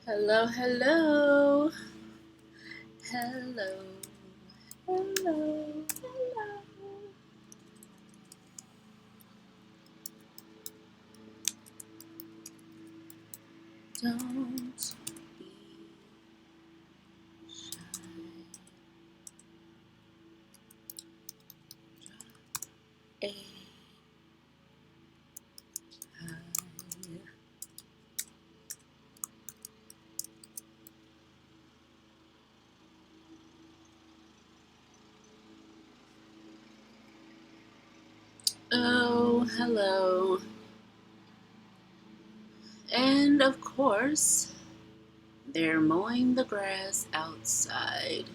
Hello, hello, hello, hello, hello. Don't be shy. Drop a high. Oh, hello. And of course, they're mowing the grass outside.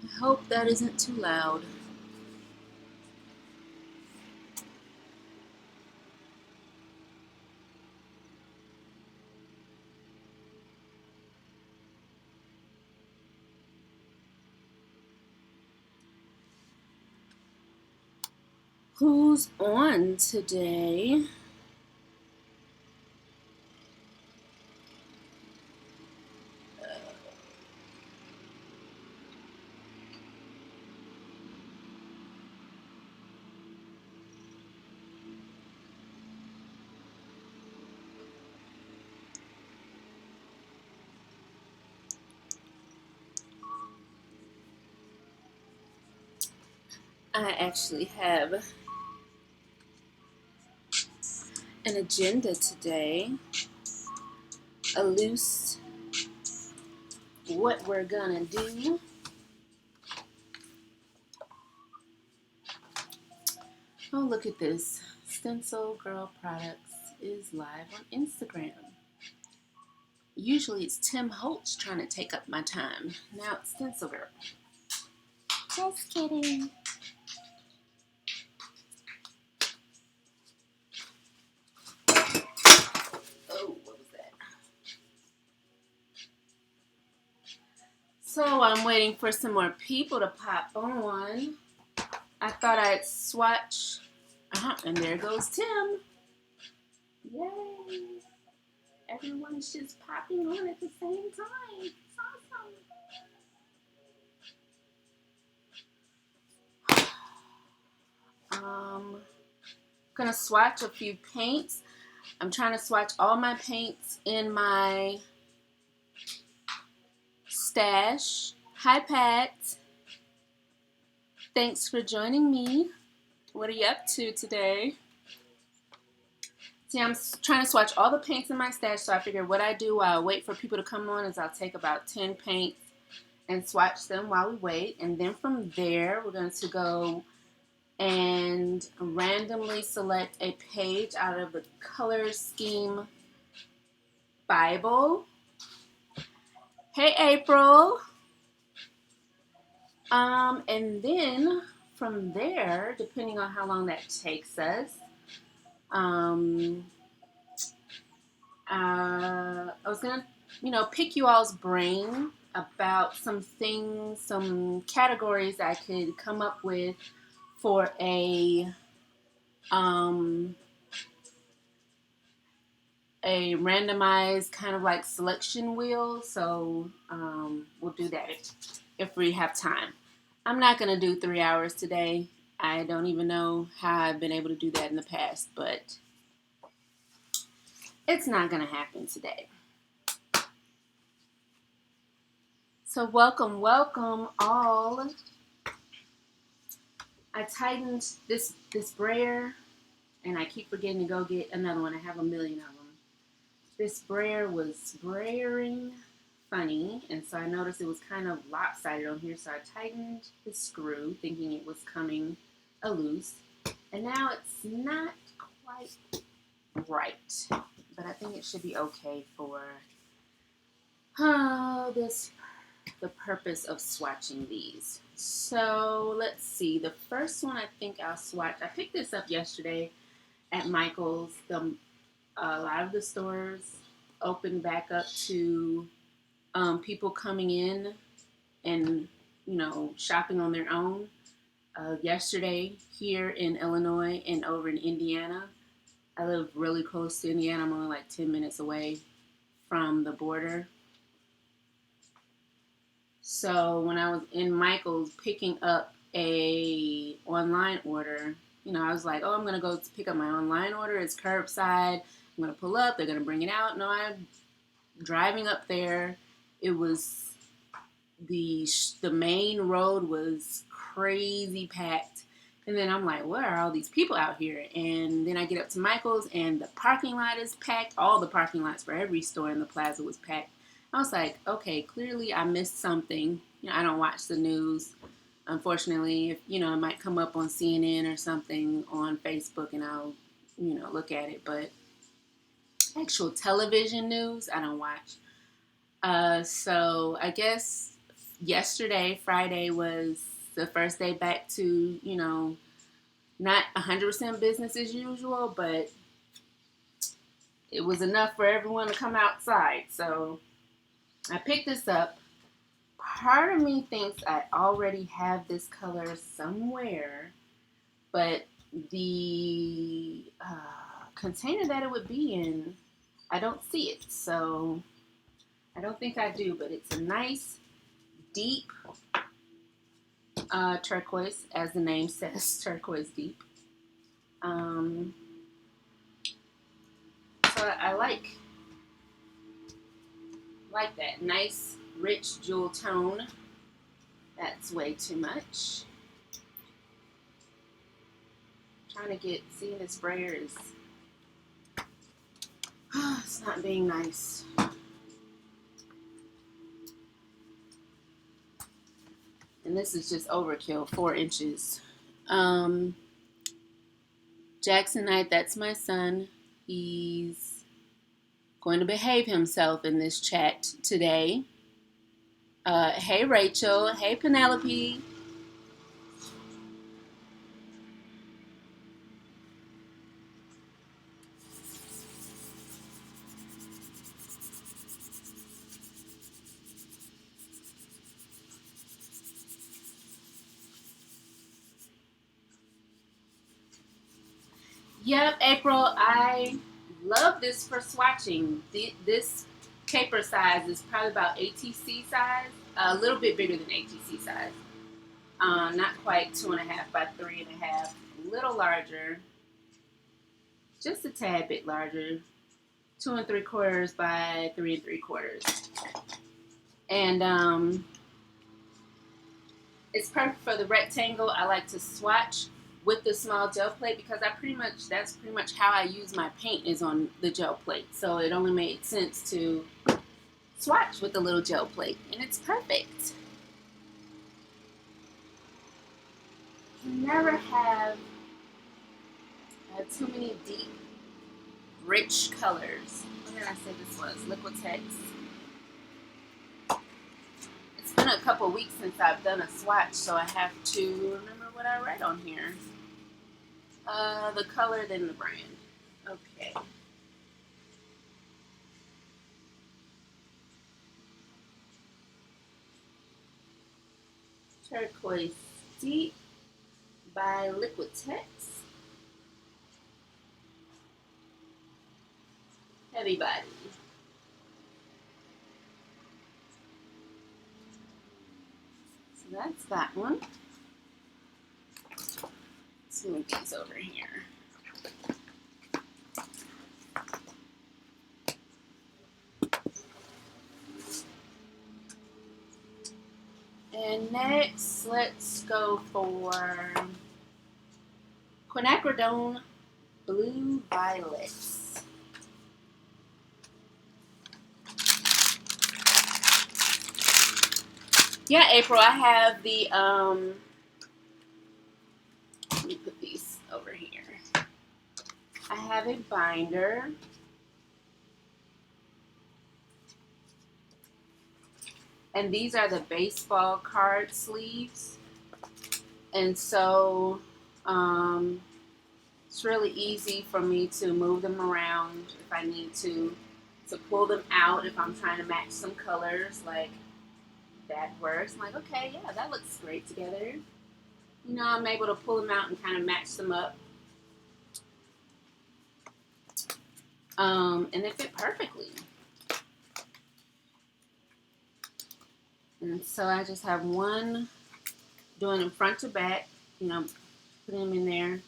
I hope that isn't too loud. Who's on today? I actually have an agenda today, a loose what we're gonna do. Oh, look at this. Stencil Girl Products is live on Instagram. Usually it's Tim Holtz trying to take up my time. Now it's Stencil Girl. Just kidding. Oh, what was that? So I'm waiting for some more people to pop on. I thought I'd swatch. And there goes Tim. Yay. Everyone's just popping on at the same time. It's awesome. Gonna swatch a few paints. I'm trying to swatch all my paints in my stash. Hi, Pat. Thanks for joining me. What are you up to today? See, I'm trying to swatch all the paints in my stash, so I figured what I do while I wait for people to come on is I'll take about 10 paints and swatch them while we wait. And then from there, we're going to go and randomly select a page out of the Color Scheme Bible. Hey, April. And then from there, depending on how long that takes us, I was gonna, pick you all's brain about some things, some categories I could come up with for a randomized kind of like selection wheel. So we'll do that if we have time. I'm not going to do 3 hours today. I don't even know how I've been able to do that in the past, but it's not going to happen today. So welcome all. I tightened this brayer, and I keep forgetting to go get another one. I have a million of them. This brayer was brayering funny, and so I noticed it was kind of lopsided on here, so I tightened the screw thinking it was coming loose, and now it's not quite right, but I think it should be okay for the purpose of swatching these. So let's see, the first one I think I'll swatch, I picked this up yesterday at Michael's. A lot of the stores open back up to people coming in and, shopping on their own. Yesterday here in Illinois and over in Indiana, I live really close to Indiana. I'm only like 10 minutes away from the border. So when I was in Michael's picking up a online order, you know, I was like, oh, I'm going to go pick up my online order. It's curbside. I'm going to pull up. They're going to bring it out. No, I'm driving up there. It was the main road was crazy packed. And then I'm like, where are all these people out here? And then I get up to Michael's and the parking lot is packed. All the parking lots for every store in the plaza was packed. I was like, okay, clearly I missed something. You know, I don't watch the news. Unfortunately, if, you know, it might come up on CNN or something on Facebook and I'll, you know, look at it. But actual television news, I don't watch. So I guess yesterday, Friday, was the first day back to, you know, not 100% business as usual, but it was enough for everyone to come outside. So I picked this up. Part of me thinks I already have this color somewhere, but the container that it would be in, I don't see it. So I don't think I do, but it's a nice, deep turquoise, as the name says, turquoise deep. So I like that nice, rich jewel tone. That's way too much. Trying to get, see, this sprayer is, it's not being nice. And this is just overkill, 4 inches. Jackson Knight, that's my son. He's going to behave himself in this chat today. Hey, Rachel. Hey, Penelope. Yep, April, I love this for swatching. This paper size is probably about ATC size, a little bit bigger than ATC size. Not quite 2.5 by 3.5, a little larger, just a tad bit larger, 2 3/4 by 3 3/4. And it's perfect for the rectangle. I like to swatch with the small gel plate because that's pretty much how I use my paint, is on the gel plate. So it only made sense to swatch with the little gel plate, and it's perfect. You never have too many deep, rich colors. What did I say this was? Liquitex. It's been a couple weeks since I've done a swatch, so I have to remember what I read on here. The color, then the brand. Okay. Turquoise Deep by Liquitex. Heavy body. So that's that one. Let's move these over here. And next, let's go for quinacridone Blue Violets. Yeah, April, I have the, let me put these over here. I have a binder. And these are the baseball card sleeves. And so it's really easy for me to move them around if I need to pull them out if I'm trying to match some colors. Like, that works. I'm like, okay, yeah, that looks great together. You know, I'm able to pull them out and kind of match them up. And they fit perfectly. And so I just have one doing them front to back, you know, putting them in there.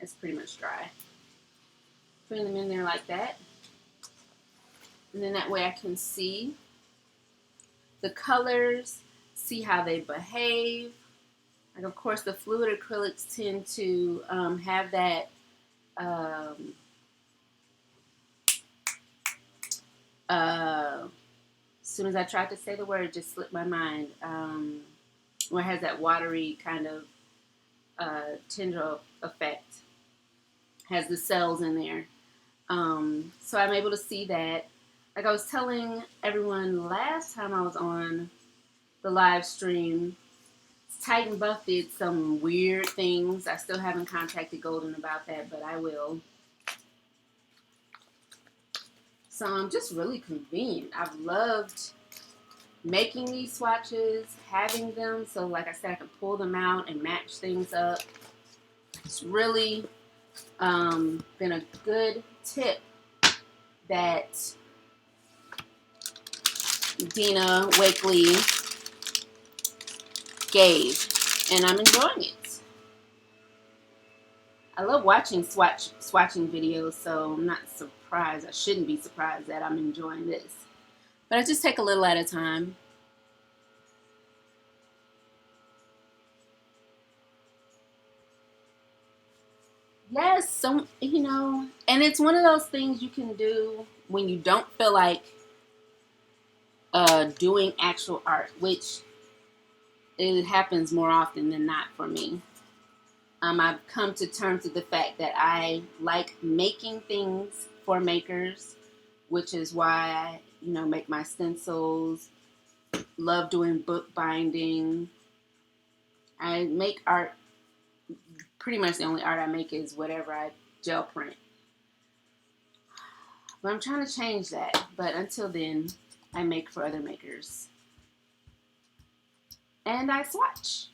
It's pretty much dry. Putting them in there like that. And then that way I can see the colors, see how they behave. Like, of course, the fluid acrylics tend to have that as soon as I tried to say the word, it just slipped my mind. Where it has that watery kind of tendril effect. Has the cells in there. So I'm able to see that. Like I was telling everyone last time I was on the live stream, Titan Buff did some weird things. I still haven't contacted Golden about that, but I will. So I'm just really convenient. I've loved making these swatches, having them. So like I said, I can pull them out and match things up. It's really been a good tip that Dina Wakely gave, and I'm enjoying it. I love watching swatching videos, so I'm not surprised. I shouldn't be surprised that I'm enjoying this. But I just take a little at a time. Yes, so, you know, and it's one of those things you can do when you don't feel like doing actual art, which it happens more often than not for me. I've come to terms with the fact that I like making things for makers, which is why I, you know, make my stencils, love doing book binding. I make art, pretty much the only art I make is whatever I gel print. But I'm trying to change that. But until then, I make for other makers. And I swatch.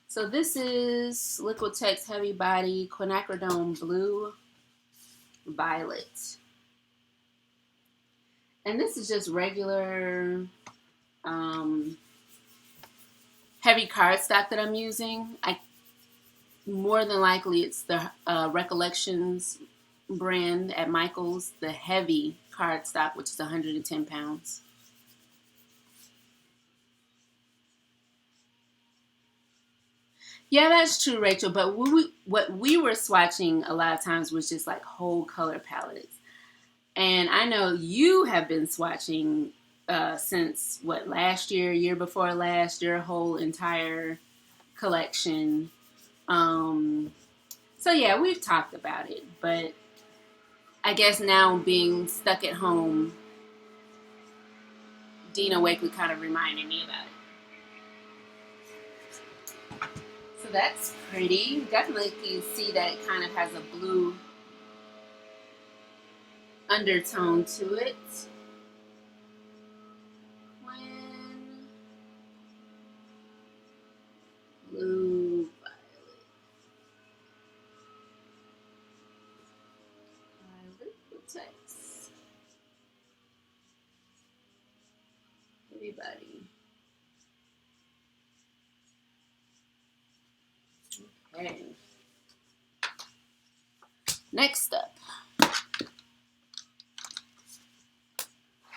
So this is Liquitex Heavy Body Quinacridone Blue Violet. And this is just regular heavy cardstock that I'm using. More than likely it's the Recollections brand at Michael's, the heavy cardstock, which is 110 pounds. Yeah, that's true, Rachel. But what we were swatching a lot of times was just like whole color palettes. And I know you have been swatching since, what, last year before last, your whole entire collection. So yeah, we've talked about it. But I guess now being stuck at home, Dina Wakely kind of reminded me about it. So that's pretty. Definitely you can see that it kind of has a blue undertone to it. Blue violet. Liquitex. Everybody. Okay. Next up.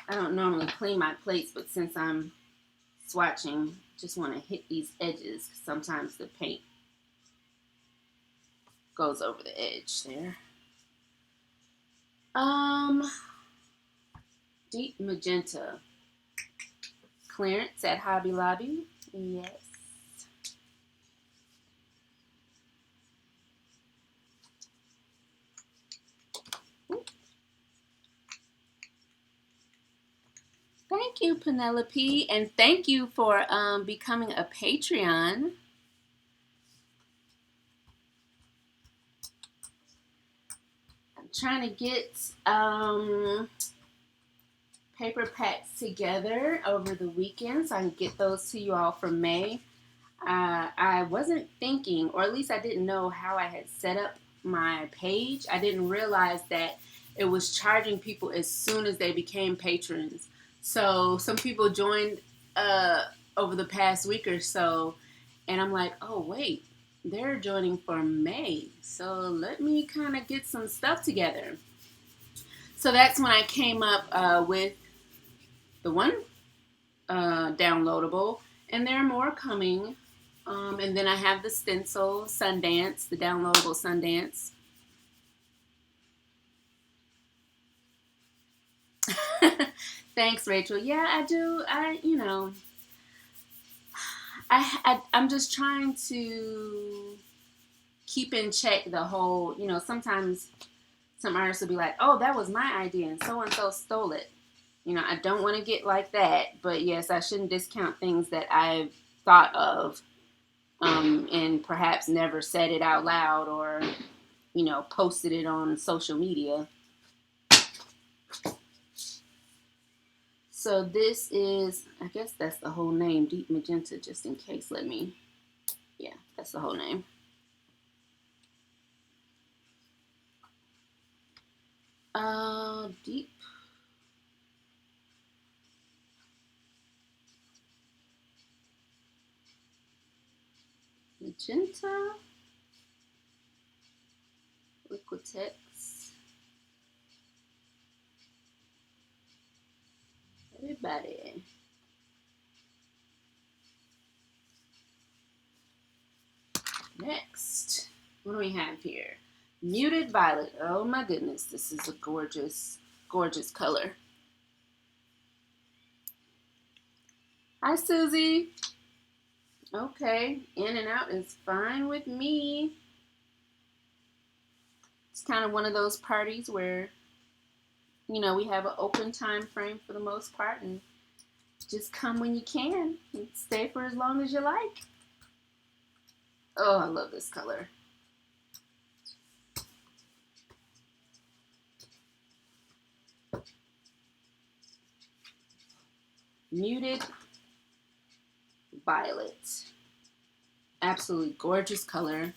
I don't normally clean my plates, but since I'm swatching, just want to hit these edges. Sometimes the paint goes over the edge there. Deep magenta. Clearance at Hobby Lobby. Yes. Thank you, Penelope, and thank you for becoming a Patreon. I'm trying to get paper packs together over the weekend so I can get those to you all for May. I wasn't thinking, or at least I didn't know how I had set up my page. I didn't realize that it was charging people as soon as they became patrons. So some people joined over the past week or so, and I'm like, oh wait, they're joining for May, so let me kind of get some stuff together. So that's when I came up with the one downloadable, and there are more coming. And then I have the stencil Sundance, the downloadable Sundance. Thanks, Rachel. Yeah, I do. I'm just trying to keep in check the whole, sometimes some artists will be like, oh, that was my idea and so stole it. I don't want to get like that, but yes, I shouldn't discount things that I've thought of and perhaps never said it out loud or, posted it on social media. So this is, I guess that's the whole name, Deep Magenta, just in case. Yeah, that's the whole name. Deep Magenta, Liquitex, everybody. Next, what do we have here? Muted Violet. Oh my goodness, this is a gorgeous, gorgeous color. Hi, Susie. Okay, in and out is fine with me. It's kind of one of those parties where, we have an open time frame for the most part, and just come when you can and stay for as long as you like. Oh, I love this color. Muted Violet. Absolutely gorgeous color.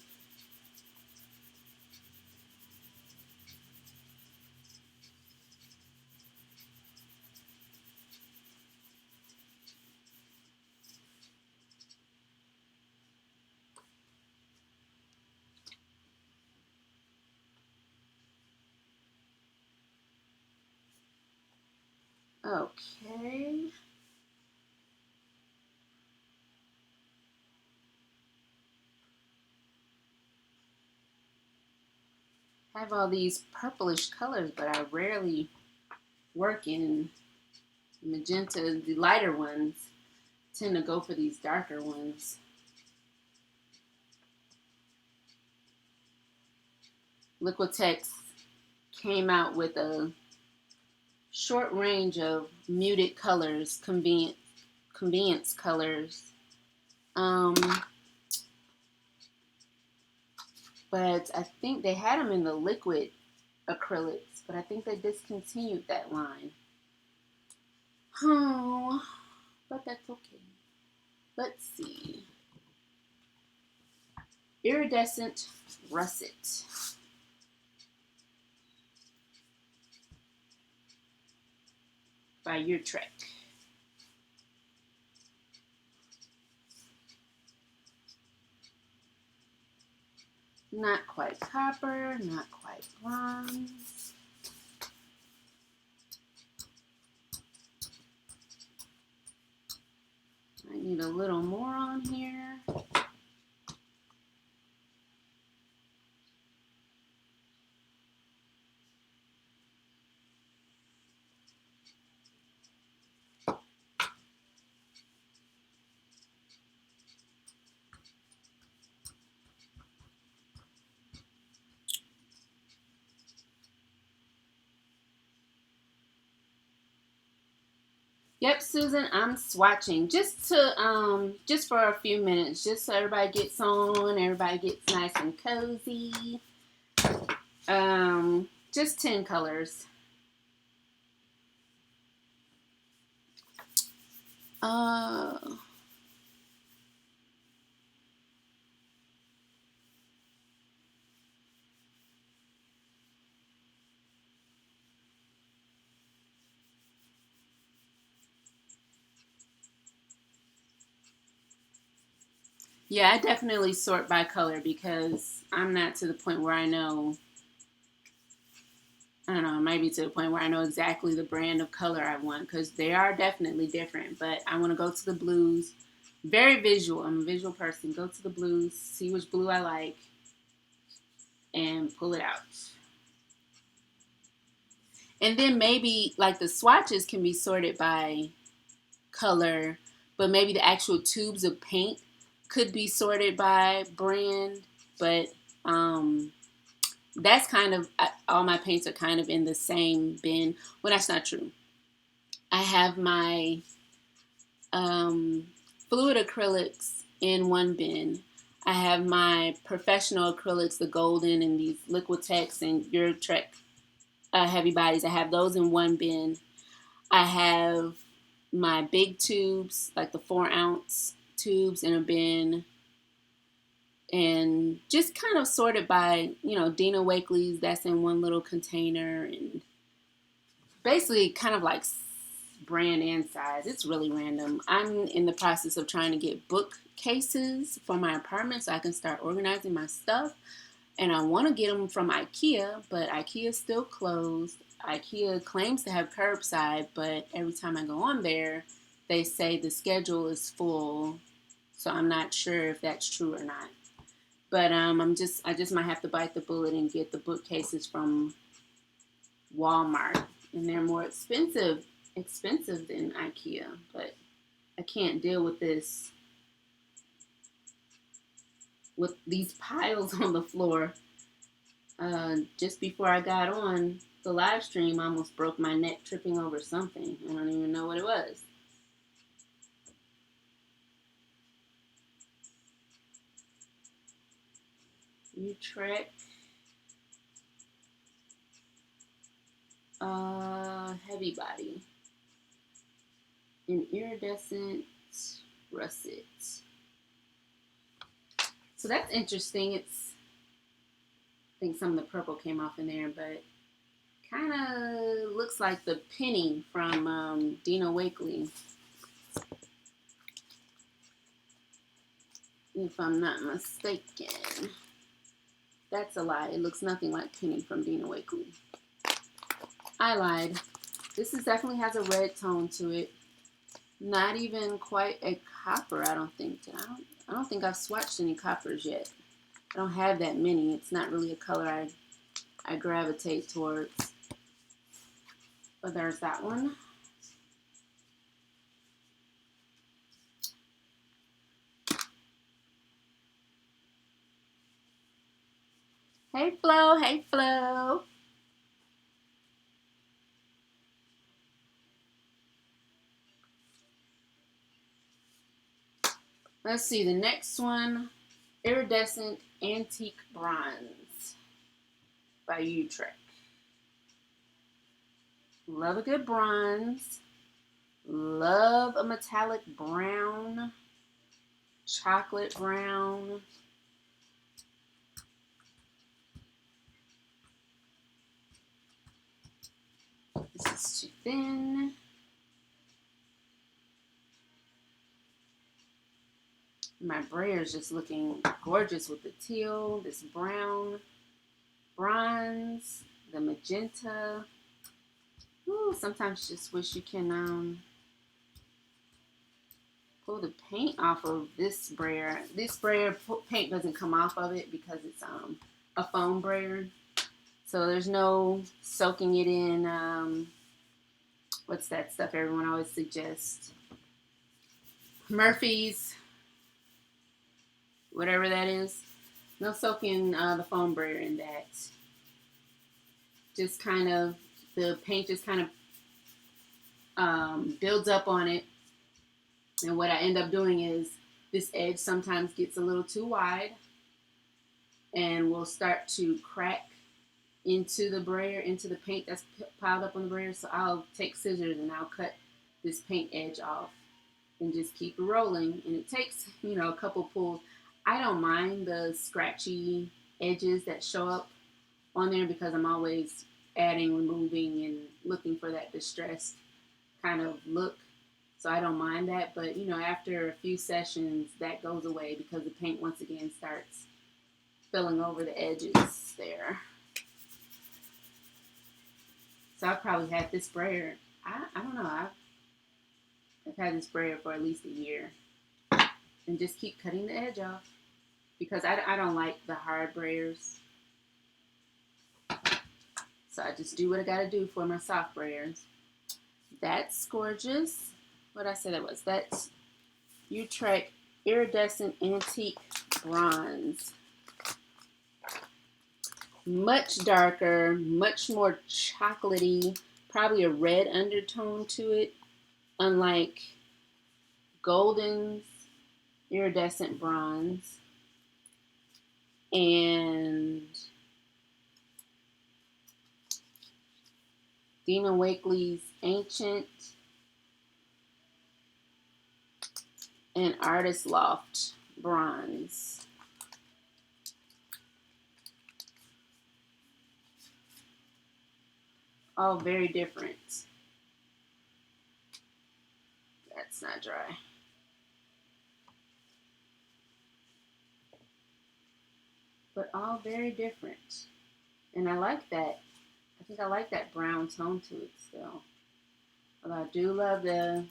Okay. I have all these purplish colors, but I rarely work in magenta. The lighter ones tend to go for these darker ones. Liquitex came out with a short range of muted colors, convenience colors. But I think they had them in the liquid acrylics, but I think they discontinued that line. Oh, but that's okay. Let's see. Iridescent Russet. By Trek. Not quite copper, not quite bronze. I need a little more on here. Yep, Susan, I'm swatching just for a few minutes, just so everybody gets on, everybody gets nice and cozy. Just 10 colors. Yeah, I definitely sort by color because I'm not to the point where I don't know, maybe to the point where I know exactly the brand of color I want because they are definitely different. But I want to go to the blues. Very visual. I'm a visual person. Go to the blues, see which blue I like, and pull it out. And then maybe like the swatches can be sorted by color, but maybe the actual tubes of paint could be sorted by brand. But that's kind of all my paints are kind of in the same bin. Well, that's not true. I have my fluid acrylics in one bin. I have my professional acrylics, the golden and these Liquitex and Eurotrek heavy bodies. I have those in one bin. I have my big tubes, like the 4-ounce tubes, in a bin, and just kind of sorted by, Dina Wakley's, that's in one little container, and basically kind of like brand and size. It's really random. I'm in the process of trying to get bookcases for my apartment so I can start organizing my stuff. And I want to get them from IKEA, but IKEA is still closed. IKEA claims to have curbside, but every time I go on there, they say the schedule is full. So I'm not sure if that's true or not. But I just might have to bite the bullet and get the bookcases from Walmart, and they're more expensive than IKEA. But I can't deal with this, with these piles on the floor. Just before I got on the live stream, I almost broke my neck tripping over something. I don't even know what it was. Utrecht. Heavy body. An iridescent russet. So that's interesting. I think some of the purple came off in there, but kind of looks like the penny from Dina Wakley, if I'm not mistaken. That's a lie. It looks nothing like Penny from Dina Wakley. I lied. This definitely has a red tone to it. Not even quite a copper, I don't think. I don't think I've swatched any coppers yet. I don't have that many. It's not really a color I gravitate towards. But there's that one. Hey Flo, hey Flo. Let's see, the next one, Iridescent Antique Bronze by Utrecht. Love a good bronze. Love a metallic brown, chocolate brown. This is too thin. My brayer is just looking gorgeous with the teal, this brown, bronze, the magenta. Ooh, sometimes you just wish you can pull the paint off of this brayer. This brayer paint doesn't come off of it because it's a foam brayer. So there's no soaking it in. What's that stuff everyone always suggests? Murphy's, whatever that is. No soaking the foam brayer in that. Just kind of, the paint just kind of builds up on it. And what I end up doing is this edge sometimes gets a little too wide and will start to crack into the brayer, into the paint that's piled up on the brayer. So I'll take scissors and I'll cut this paint edge off and just keep rolling. And it takes, a couple pulls. I don't mind the scratchy edges that show up on there because I'm always adding, removing, and looking for that distressed kind of look. So I don't mind that, but you know, after a few sessions, that goes away because the paint once again starts filling over the edges there. So I've probably had this sprayer, I don't know, I've had this sprayer for at least a year and just keep cutting the edge off because I don't like the hard brayers. So I just do what I gotta do for my soft brayers. That's gorgeous. What did I say that was? That's Utrecht Iridescent Antique Bronze. Much darker, much more chocolatey, probably a red undertone to it, unlike Golden's Iridescent Bronze and Dina Wakley's Ancient and Artist Loft Bronze. All very different. That's not dry. But all very different. And I like that. I think I like that brown tone to it still. Although I do love the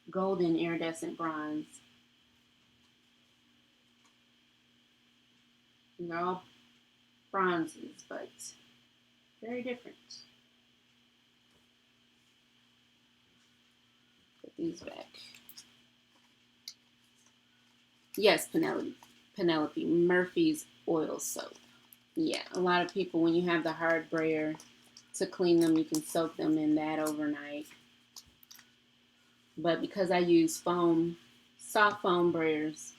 Golden Iridescent Bronze. They're all bronzes, but very different. Put these back. Yes, Penelope, Murphy's oil soap. Yeah, a lot of people, when you have the hard brayer to clean them, you can soak them in that overnight. But because I use foam, soft foam brayers,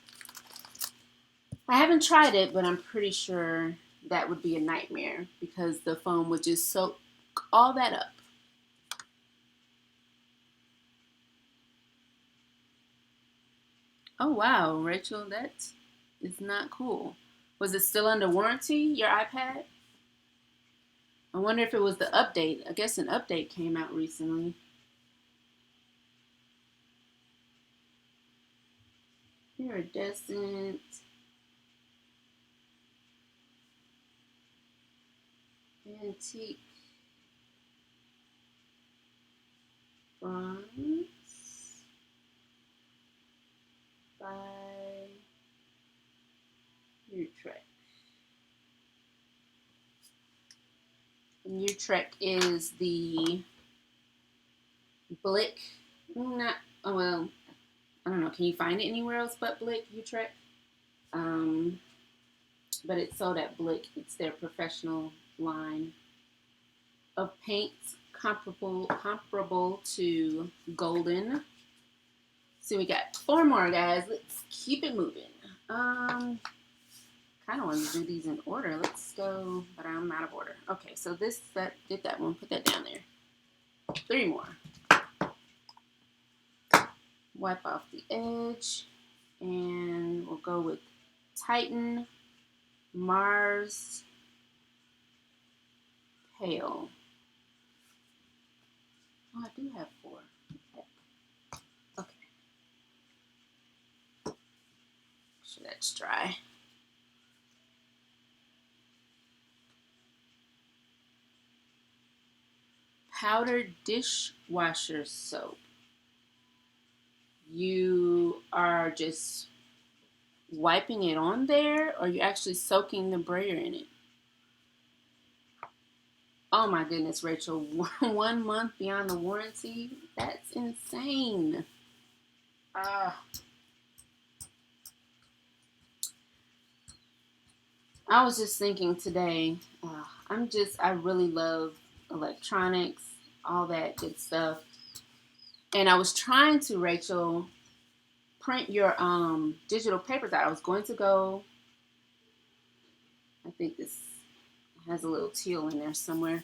I haven't tried it, but I'm pretty sure that would be a nightmare because the foam would just soak all that up. Oh wow, Rachel, that is not cool. Was it still under warranty, your iPad? I wonder if it was the update. I guess an update came out recently. Iridescent. Antique. Bronze. By Utrecht. And Utrecht is the Blick. Not, oh well, I don't know. Can you find it anywhere else but Blick, Utrecht? But it's sold at Blick. It's their professional line of paints comparable to Golden. So we got 4 more, guys. Let's keep it moving. Kind of want to do these in order. Let's go, but I'm out of order. Okay, so did that one. Put that down there. 3 more. Wipe off the edge, and we'll go with Titan Mars Pale. Oh, I do have 4. Okay. Make sure that's dry. Powdered dishwasher soap. You are just wiping it on there, or you're actually soaking the brayer in it? Oh my goodness, Rachel, 1 month beyond the warranty? That's insane. I was just thinking today, I really love electronics, all that good stuff. And I was trying to, Rachel, print your digital papers out. I was going to go, I think this has a little teal in there somewhere.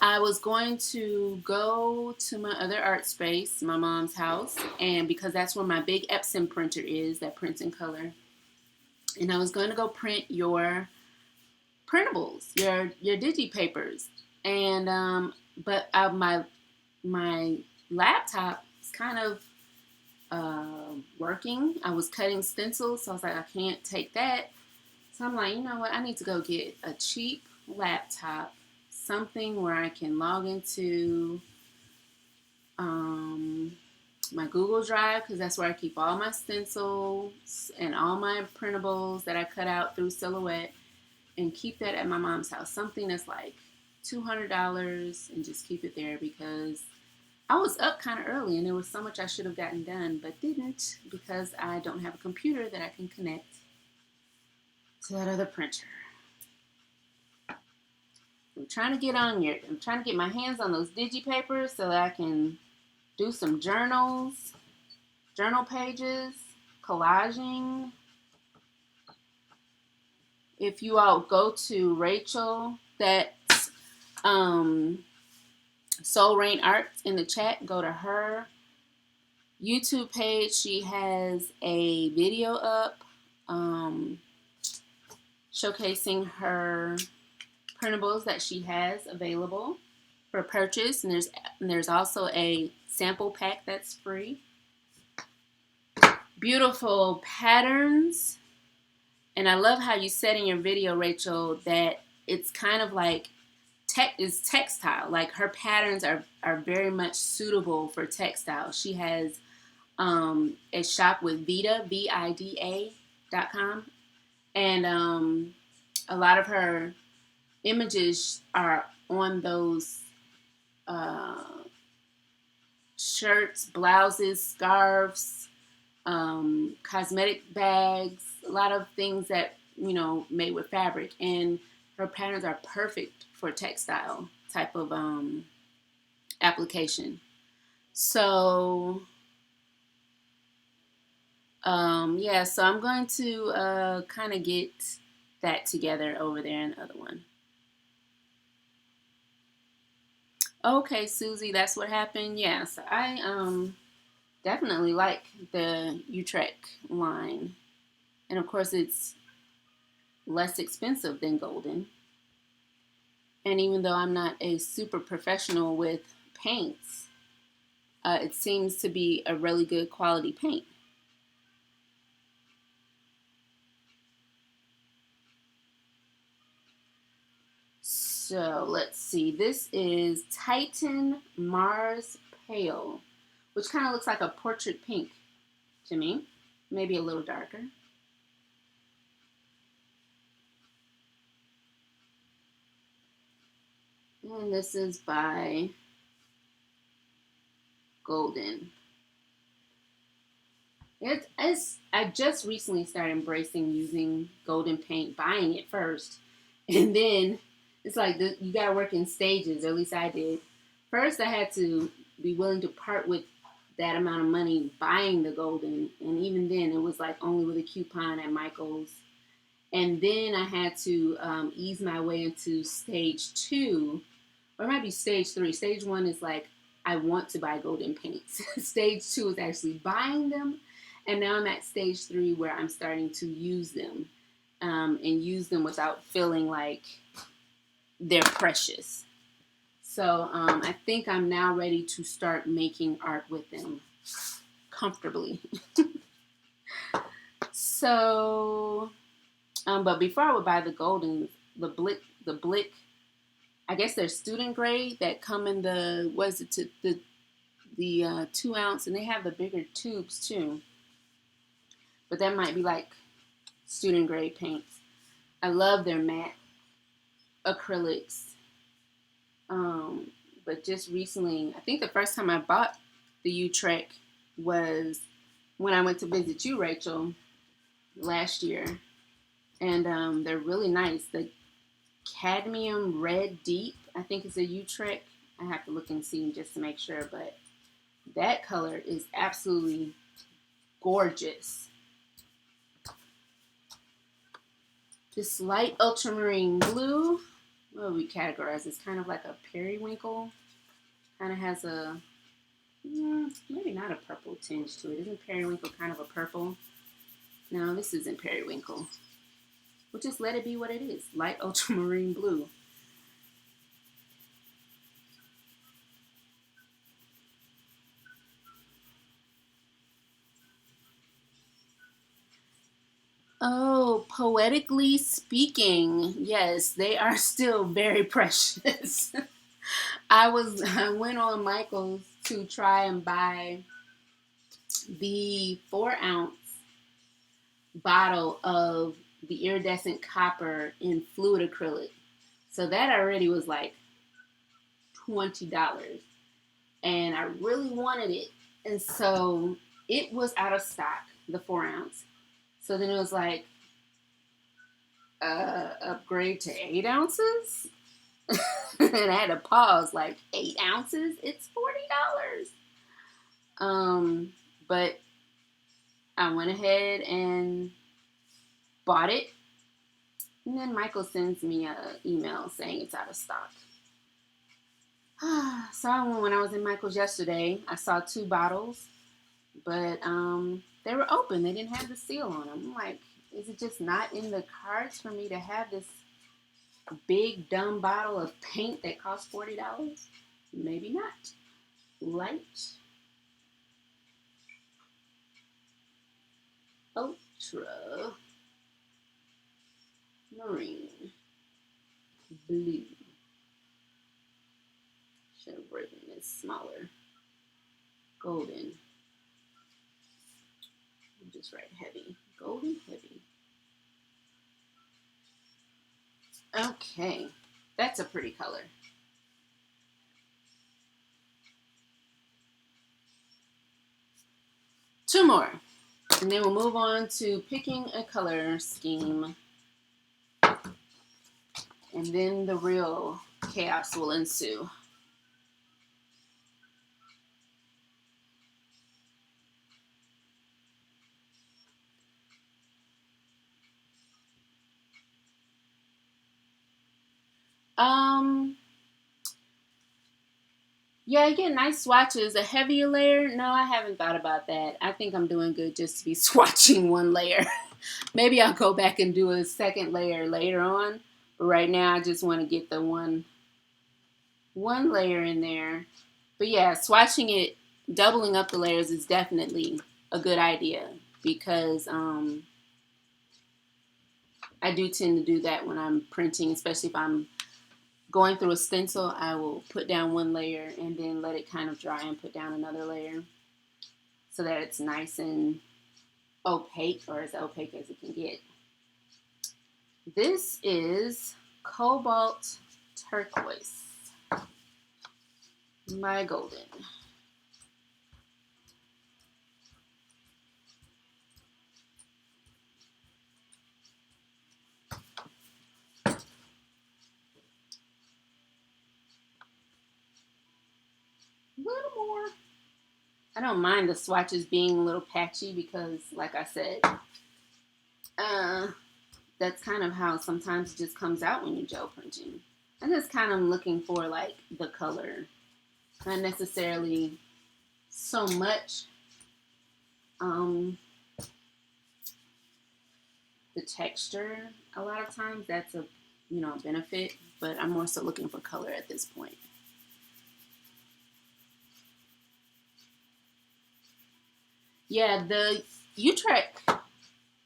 I was going to go to my other art space, my mom's house, and because that's where my big Epson printer is that prints in color. And I was going to go print your printables, your digi-papers. And but my laptop is kind of working. I was cutting stencils, so I was like, I can't take that. So I'm like, you know what? I need to go get a cheap laptop, something where I can log into my Google Drive, because that's where I keep all my stencils and all my printables that I cut out through Silhouette, and keep that at my mom's house. Something that's like $200, and just keep it there, because I was up kind of early and there was so much I should have gotten done but didn't, because I don't have a computer that I can connect to that other printer. I'm trying to get my hands on those digipapers so that I can do some journal pages, collaging. If you all go to Rachel, that's Soul Rain Arts in the chat, go to her YouTube page. She has a video up showcasing her printables that she has available for purchase, and there's also a sample pack that's free. Beautiful patterns, and I love how you said in your video, Rachel, that it's kind of like is textile. Like her patterns are very much suitable for textile. She has a shop with vida.com, and a lot of her images are on those shirts, blouses, scarves, cosmetic bags, a lot of things that, made with fabric. And her patterns are perfect for textile type of application. So, yeah, so I'm going to kind of get that together over there in the other one. Okay, Susie, that's what happened. Yeah, so I definitely like the Utrecht line. And of course, it's less expensive than Golden. And even though I'm not a super professional with paints, it seems to be a really good quality paint. So let's see. This is Titan Mars Pale, which kind of looks like a portrait pink to me. Maybe a little darker. And this is by Golden. I just recently started embracing using Golden paint, buying it first, and then it's like you gotta work in stages, or at least I did. First, I had to be willing to part with that amount of money buying the Golden, and even then, it was like only with a coupon at Michael's. And then I had to ease my way into stage 2, or it might be stage 3. Stage 1 is like, I want to buy Golden paints. Stage 2 is actually buying them. And now I'm at stage 3 where I'm starting to use them, and use them without feeling like they're precious. So I think I'm now ready to start making art with them comfortably. So, but before I would buy the Golden, the Blick, I guess they're student grade that come in the 2 ounce, and they have the bigger tubes too. But that might be like student grade paints. I love their matte acrylics. But just recently, I think the first time I bought the Utrecht was when I went to visit you, Rachel, last year. And they're really nice. The Cadmium Red Deep, I think it's a Utrecht. I have to look and see just to make sure, but that color is absolutely gorgeous. This light ultramarine blue, what would we categorize? It's kind of like a periwinkle. Kind of has a, maybe not a purple tinge to it. Isn't periwinkle kind of a purple? No, this isn't periwinkle. We'll just let it be what it is. Light ultramarine blue. Oh, poetically speaking, yes, they are still very precious. I went on Michael's to try and buy the 4 ounce bottle of the iridescent copper in fluid acrylic. So that already was like $20. And I really wanted it. And so it was out of stock, the 4 ounce. So then it was like, upgrade to 8 ounces. And I had to pause, like 8 ounces, it's $40. But I went ahead and bought it. And then Michael sends me an email saying it's out of stock. So when I was in Michael's yesterday, I saw 2 bottles, but they were open. They didn't have the seal on them. I'm like, is it just not in the cards for me to have this big dumb bottle of paint that costs $40? Maybe not. Light Ultra Marine Blue. Should have written this smaller. Golden. I'll just write heavy. Golden heavy. Okay. That's a pretty color. Two more. And then we'll move on to picking a color scheme. And then the real chaos will ensue. Yeah, you get nice swatches. A heavier layer? No, I haven't thought about that. I think I'm doing good just to be swatching one layer. Maybe I'll go back and do a second layer later on. But right now, I just want to get the one layer in there. But yeah, swatching it, doubling up the layers is definitely a good idea because I do tend to do that when I'm printing, especially if I'm going through a stencil. I will put down one layer and then let it kind of dry and put down another layer so that it's nice and opaque, or as opaque as it can get. This is Cobalt Turquoise, my golden. A little more. I don't mind the swatches being a little patchy because, like I said, that's kind of how sometimes it just comes out when you're gel printing. I'm just kind of looking for like the color, not necessarily so much the texture. A lot of times that's a benefit, but I'm more so looking for color at this point. Yeah, the Utrecht,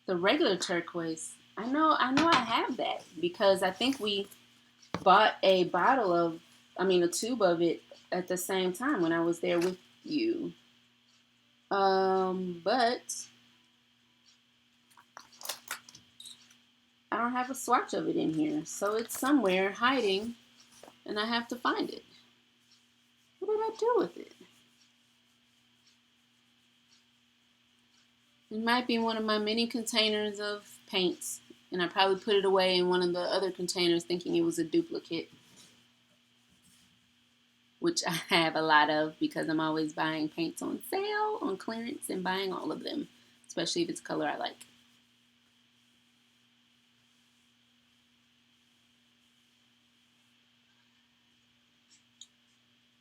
the regular turquoise. I know I have that because I think we bought a tube of it at the same time when I was there with you. But I don't have a swatch of it in here, so it's somewhere hiding, and I have to find it. What did I do with it? It might be one of my many containers of paints, and I probably put it away in one of the other containers thinking it was a duplicate, which I have a lot of because I'm always buying paints on sale, on clearance, and buying all of them, especially if it's a color I like.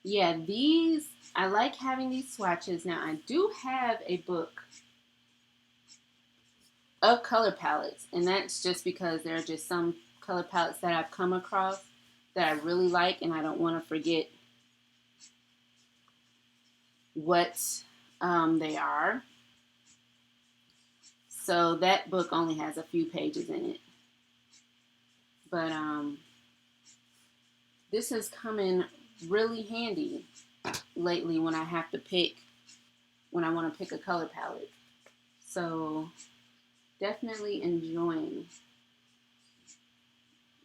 Yeah, I like having these swatches. Now, I do have a book of color palettes, and that's just because there are just some color palettes that I've come across that I really like, and I don't want to forget what they are. So that book only has a few pages in it. But this has come in really handy lately when I have to pick, when I want to pick a color palette. So definitely enjoying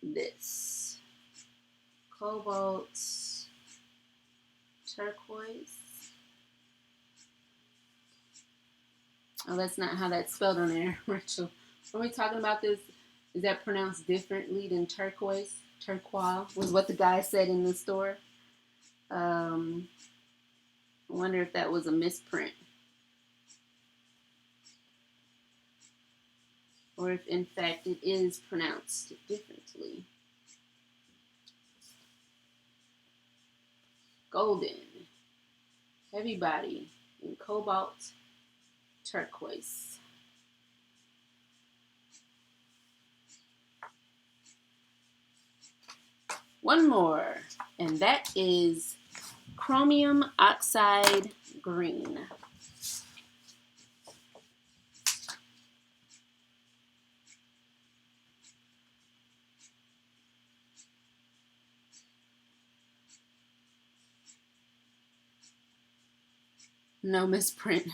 this. Cobalt, turquoise. Oh, that's not how that's spelled on there, Rachel. Are we talking about this? Is that pronounced differently than turquoise? Turquoise was what the guy said in the store. I wonder if that was a misprint. Or if, in fact, it is pronounced differently. Golden, heavy body, and cobalt turquoise. One more, and that is chromium oxide green. No misprint.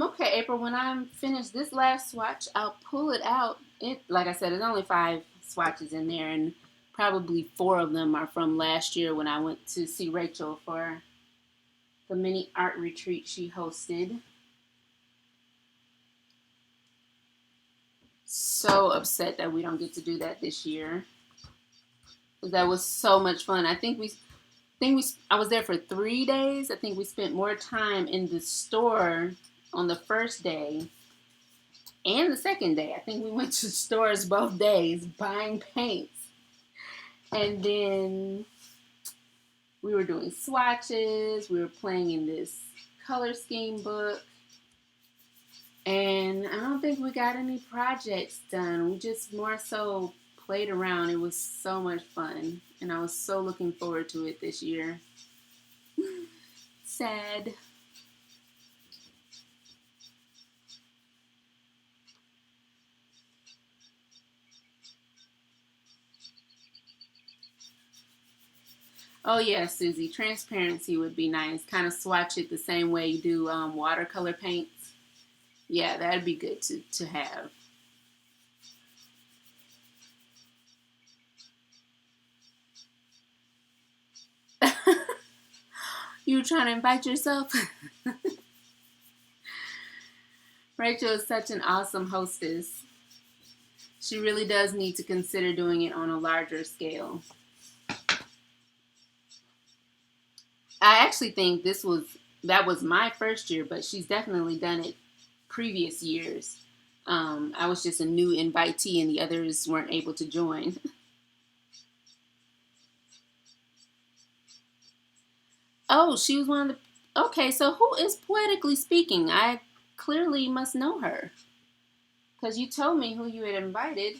Okay, April, when I'm finished this last swatch, I'll pull it out. Like I said, there's only 5 swatches in there, and probably 4 of them are from last year when I went to see Rachel for the mini art retreat she hosted. So upset that we don't get to do that this year. That was so much fun. I was there for 3 days. I think we spent more time in the store on the first day and the second day. I think we went to stores both days buying paints. And then we were doing swatches. We were playing in this color scheme book. And I don't think we got any projects done. We just more so played around. It was so much fun. And I was so looking forward to it this year. Sad. Oh yeah, Susie, transparency would be nice. Kind of swatch it the same way you do watercolor paints. Yeah, that'd be good to have. You trying to invite yourself? Rachel is such an awesome hostess. She really does need to consider doing it on a larger scale. I actually think that was my first year, but she's definitely done it previous years. I was just a new invitee and the others weren't able to join. Oh, she was one of the... Okay, so who is Poetically Speaking? I clearly must know her. Because you told me who you had invited.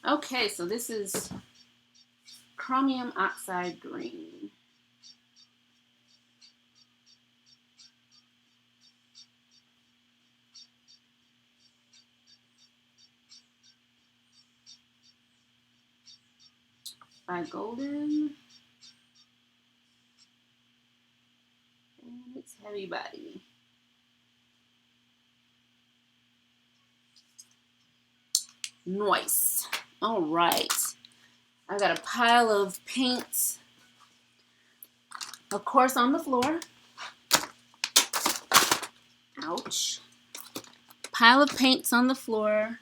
Okay, so this is chromium oxide green. By Golden. And it's heavy body. Nice. All right. I got a pile of paints, of course, on the floor. Ouch. Pile of paints on the floor.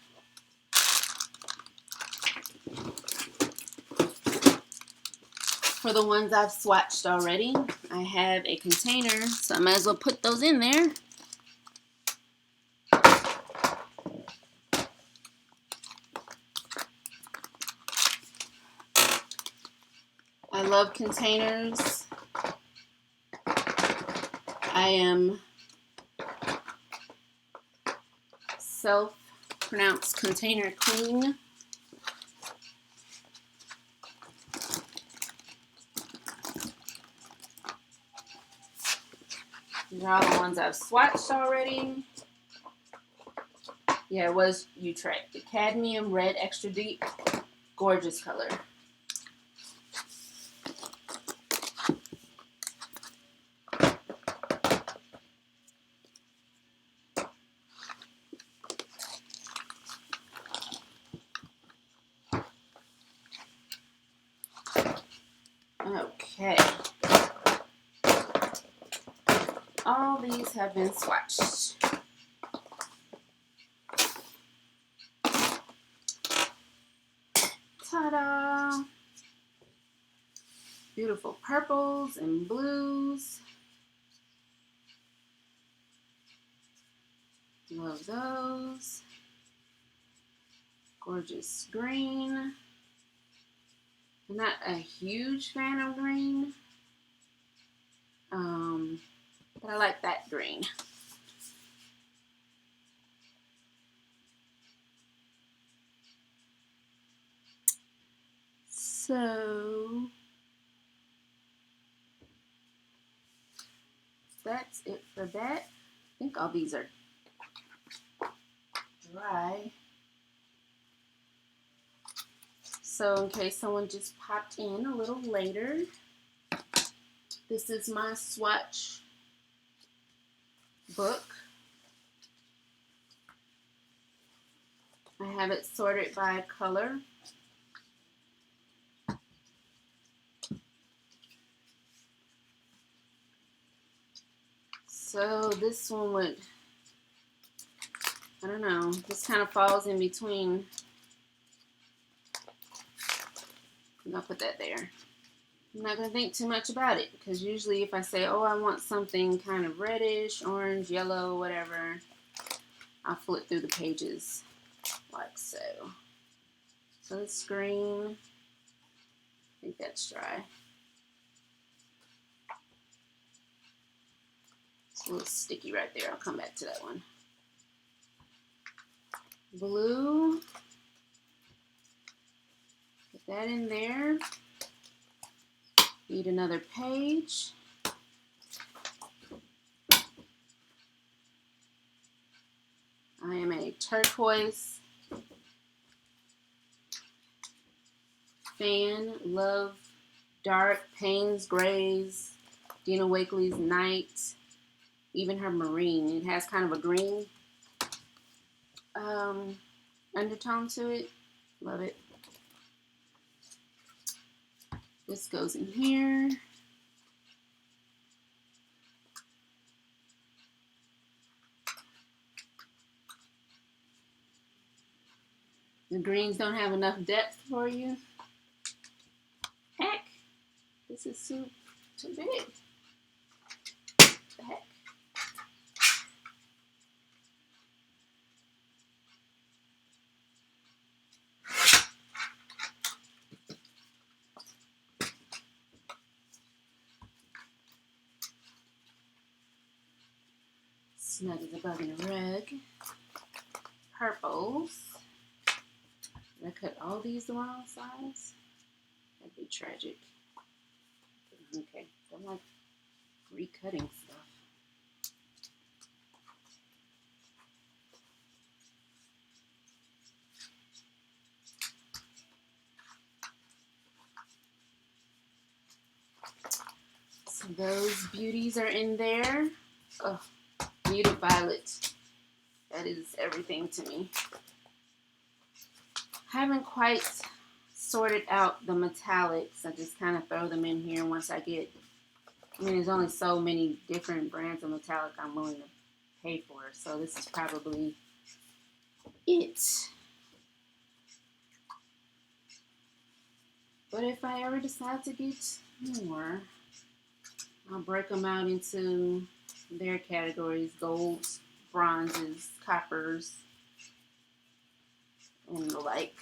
For the ones I've swatched already, I have a container, so I might as well put those in there. I love containers. I am self-pronounced container queen. These are all the ones I've swatched already. Yeah, it was Utrecht. The cadmium red extra deep. Gorgeous color. Okay. All these have been swatched. Ta-da! Beautiful purples and blues. Love those. Gorgeous green. I'm not a huge fan of green, but I like that green. So that's it for that. I think all these are dry. So in case someone just popped in a little later, this is my swatch book. I have it sorted by color. So this one would, I don't know, this kind of falls in between. I'm gonna put that there. I'm not gonna think too much about it because usually if I say, oh, I want something kind of reddish, orange, yellow, whatever, I'll flip through the pages like so. So this green, I think that's dry. It's a little sticky right there. I'll come back to that one. Blue. Put that in there. Need another page. I am a turquoise fan. Love dark Payne's grays, Dina Wakley's night, even her marine. It has kind of a green undertone to it. Love it. This goes in here. The greens don't have enough depth for you. Heck, this is too big. The heck. Snug as a bug in a rug. Purples. Did I cut all these the wrong size? That'd be tragic. Okay, don't like recutting stuff. So those beauties are in there. Oh, muted violet. That is everything to me. Haven't quite sorted out the metallics. I just kind of throw them in here once I get, I mean, there's only so many different brands of metallic I'm willing to pay for. So this is probably it. But if I ever decide to get more, I'll break them out into their categories: golds, bronzes, coppers, and the like.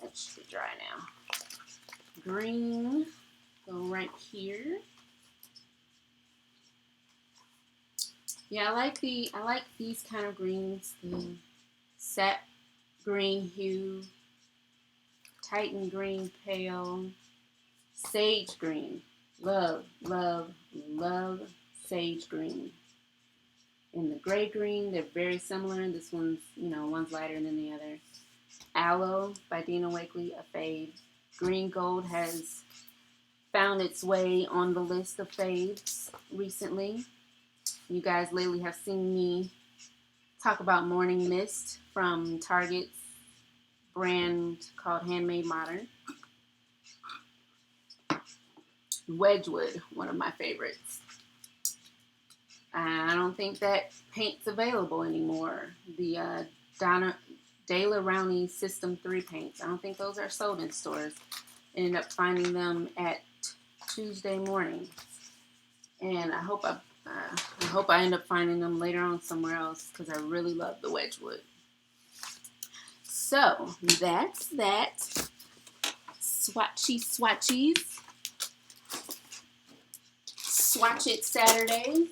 That should be dry now. Green, go right here. Yeah, I like these kind of greens. The sap green hue, Titan green pale, sage green. Love, love, love sage green. And the gray green, they're very similar. This one's, one's lighter than the other. Aloe by Dina Wakley, a fave. Green gold has found its way on the list of faves recently. You guys lately have seen me talk about Morning Mist from Target's brand called Handmade Modern. Wedgwood, one of my favorites. I don't think that paint's available anymore. The De La Rowney System 3 paints. I don't think those are sold in stores. Ended up finding them at Tuesday morning. And I hope I end up finding them later on somewhere else because I really love the Wedgwood. So that's that. Swatchies. Swatch It Saturday.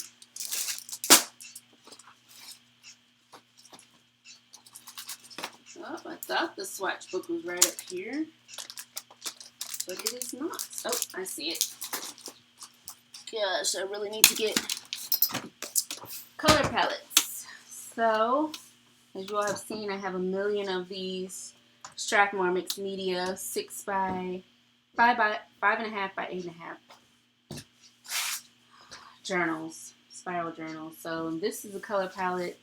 Oh, I thought the swatch book was right up here, but it is not. Oh, I see it. Gosh, I really need to get color palettes. So, as you all have seen, I have a million of these Strathmore Mixed Media 6 by 5.5 by 8.5 journals, spiral journals. So this is a color palette.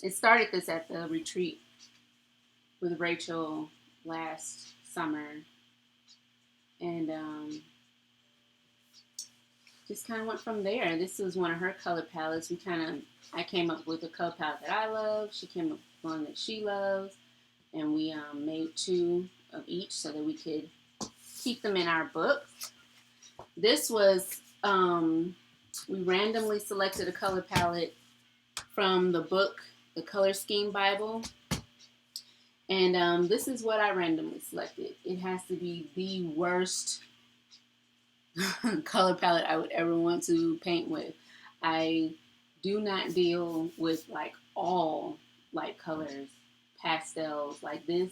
It started this at the retreat with Rachel last summer, and just kind of went from there. This was one of her color palettes. I came up with a color palette that I love. She came up with one that she loves, and we made 2 of each so that we could keep them in our book. This was, we randomly selected a color palette from the book, The Color Scheme Bible. And this is what I randomly selected. It has to be the worst color palette I would ever want to paint with. I do not deal with like all light colors, pastels. Like this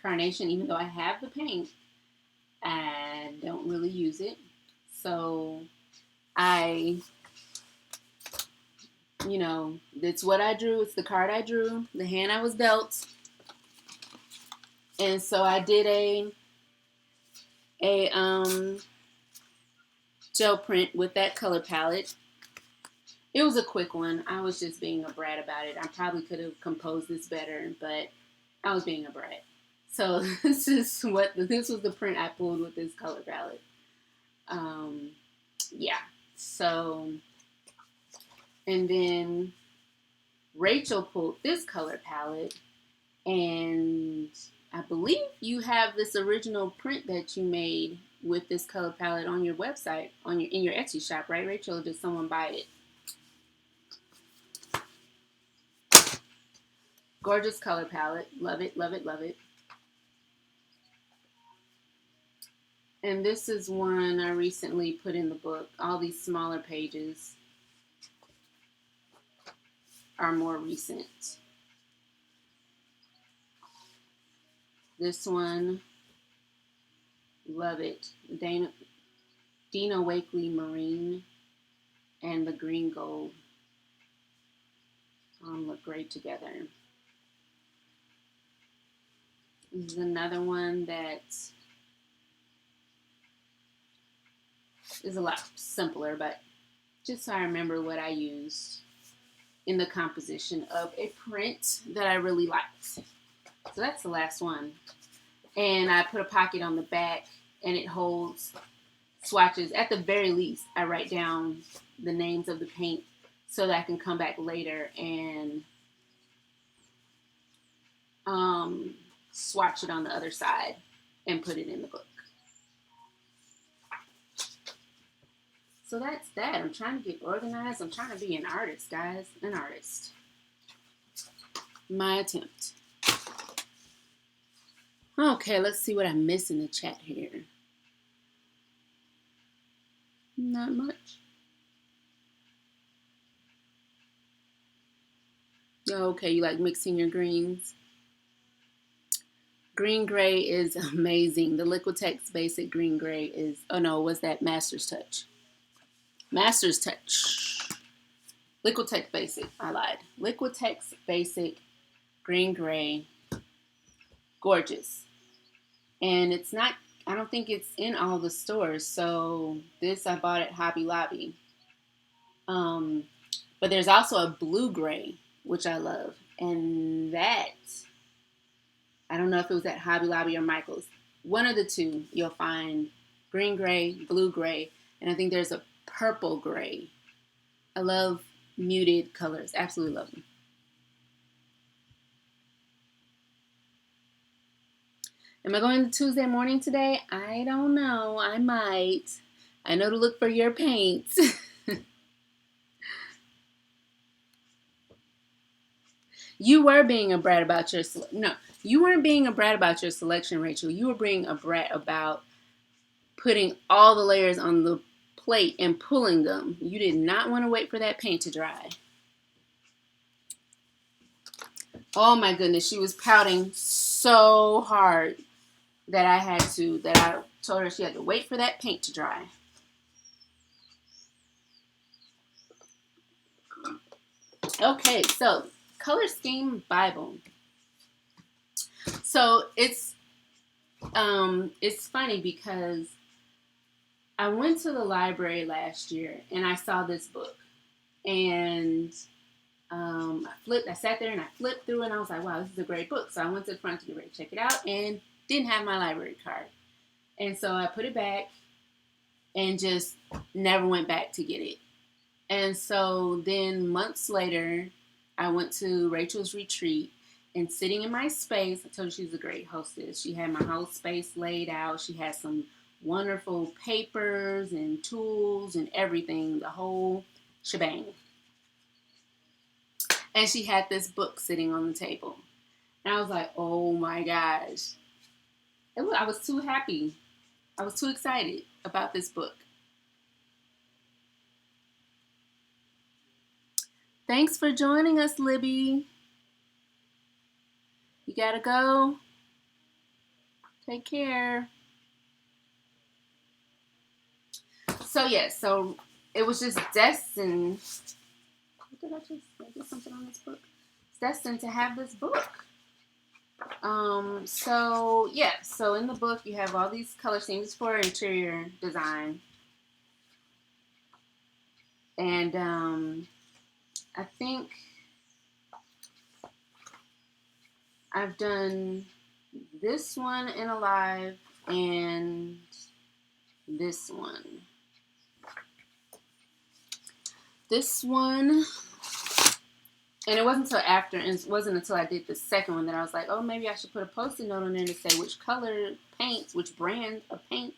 carnation, even though I have the paint, I don't really use it. So it's what I drew. It's the card I drew, the hand I was dealt. And so I did a gel print with that color palette. It was a quick one. I was just being a brat about it. I probably could have composed this better, but I was being a brat. So this was the print I pulled with this color palette. Yeah. So, and then Rachel pulled this color palette, and I believe you have this original print that you made with this color palette on your website, in your Etsy shop, right, Rachel? Or did someone buy it? Gorgeous color palette. Love it, love it, love it. And this is one I recently put in the book. All these smaller pages are more recent. This one, love it. Dina Wakley Marine and the green gold look great together. This is another one that is a lot simpler, but just so I remember what I used in the composition of a print that I really liked. So that's the last one. And I put a pocket on the back, and it holds swatches. At the very least, I write down the names of the paint so that I can come back later and swatch it on the other side and put it in the book. So that's that. I'm trying to get organized. I'm trying to be an artist, guys. An artist. My attempt. Okay, let's see what I miss in the chat here. Not much. Okay, you like mixing your greens? Green Gray is amazing. The Liquitex Basic Green Gray is, oh no, was that Master's Touch? Master's Touch. Liquitex Basic, I lied. Liquitex Basic Green Gray, gorgeous. And it's not, I don't think it's in all the stores. So this I bought at Hobby Lobby. But there's also a blue gray, which I love. And that, I don't know if it was at Hobby Lobby or Michael's. One of the two, you'll find green gray, blue gray, and I think there's a purple gray. I love muted colors. Absolutely love them. Am I going to Tuesday morning today? I don't know. I might. I know to look for your paints. You were being a brat about your no. You weren't being a brat about your selection, Rachel. You were being a brat about putting all the layers on the plate and pulling them. You did not want to wait for that paint to dry. Oh my goodness, she was pouting so hard that I told her she had to wait for that paint to dry. Okay, so color scheme Bible. So it's funny because I went to the library last year and I saw this book, and I sat there and I flipped through it and I was like, wow, this is a great book. So I went to the front to get ready to check it out and didn't have my library card. And so I put it back and just never went back to get it. And so then months later, I went to Rachel's retreat, and sitting in my space, I told you she was a great hostess. She had my whole space laid out. She had some wonderful papers and tools and everything, the whole shebang. And she had this book sitting on the table. And I was like, oh my gosh. I was too happy. I was too excited about this book. Thanks for joining us, Libby. You gotta go. Take care. So yes, so it was just destined. What did I did something on this book? It's destined to have this book. So yeah, so in the book you have all these color schemes for interior design. And I think I've done this one in Alive and this one. This one, and it wasn't until after, and it wasn't until I did the second one that I was like, oh, maybe I should put a post-it note on there to say which color paints, which brand of paints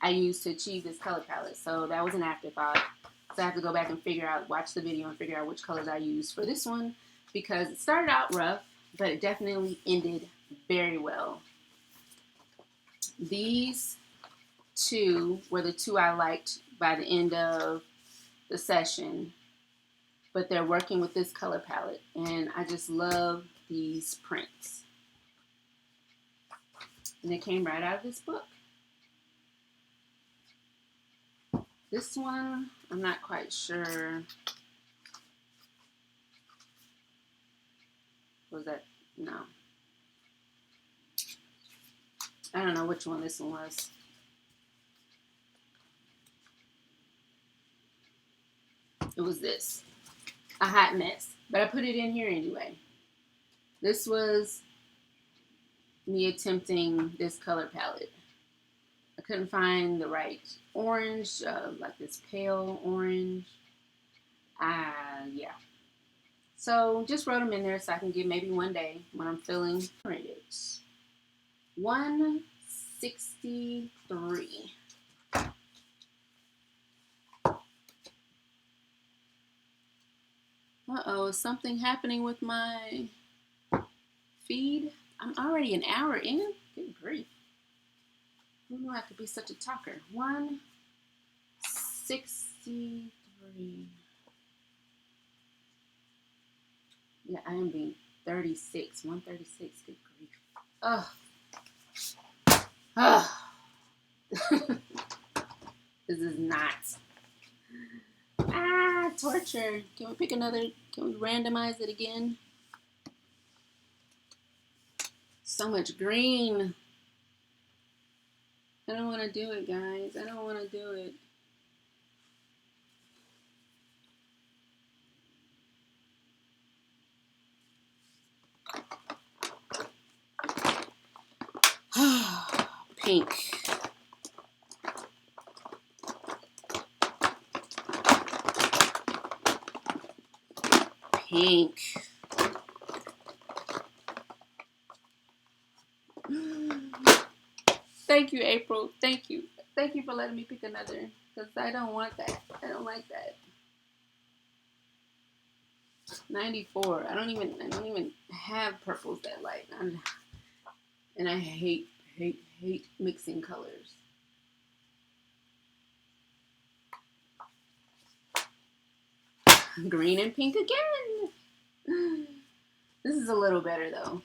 I used to achieve this color palette. So that was an afterthought. So I have to go back and watch the video and figure out which colors I used for this one, because it started out rough, but it definitely ended very well. These two were the two I liked by the end of the session, but they're working with this color palette, and I just love these prints. And they came right out of this book. This one, I'm not quite sure. Was that? No. I don't know which one this one was. It was this. A hot mess. But I put it in here anyway. This was me attempting this color palette. I couldn't find the right orange, like this pale orange. Yeah. So just wrote them in there so I can get maybe one day when I'm feeling it. 163. Uh-oh, is something happening with my feed? I'm already an hour in? Good grief. I don't know I have to be such a talker. 163. Yeah, I am being 36. 136. Good grief. Ugh. This is not. Torture. Can we pick another? Can we randomize it again? So much green. I don't want to do it, guys. I don't want to do it. Pink. Pink. Thank you, April. Thank you. Thank you for letting me pick another. Because I don't want that. I don't like that. 94. I don't even have purples that light. And I hate mixing colors. Green and pink again. This is a little better though.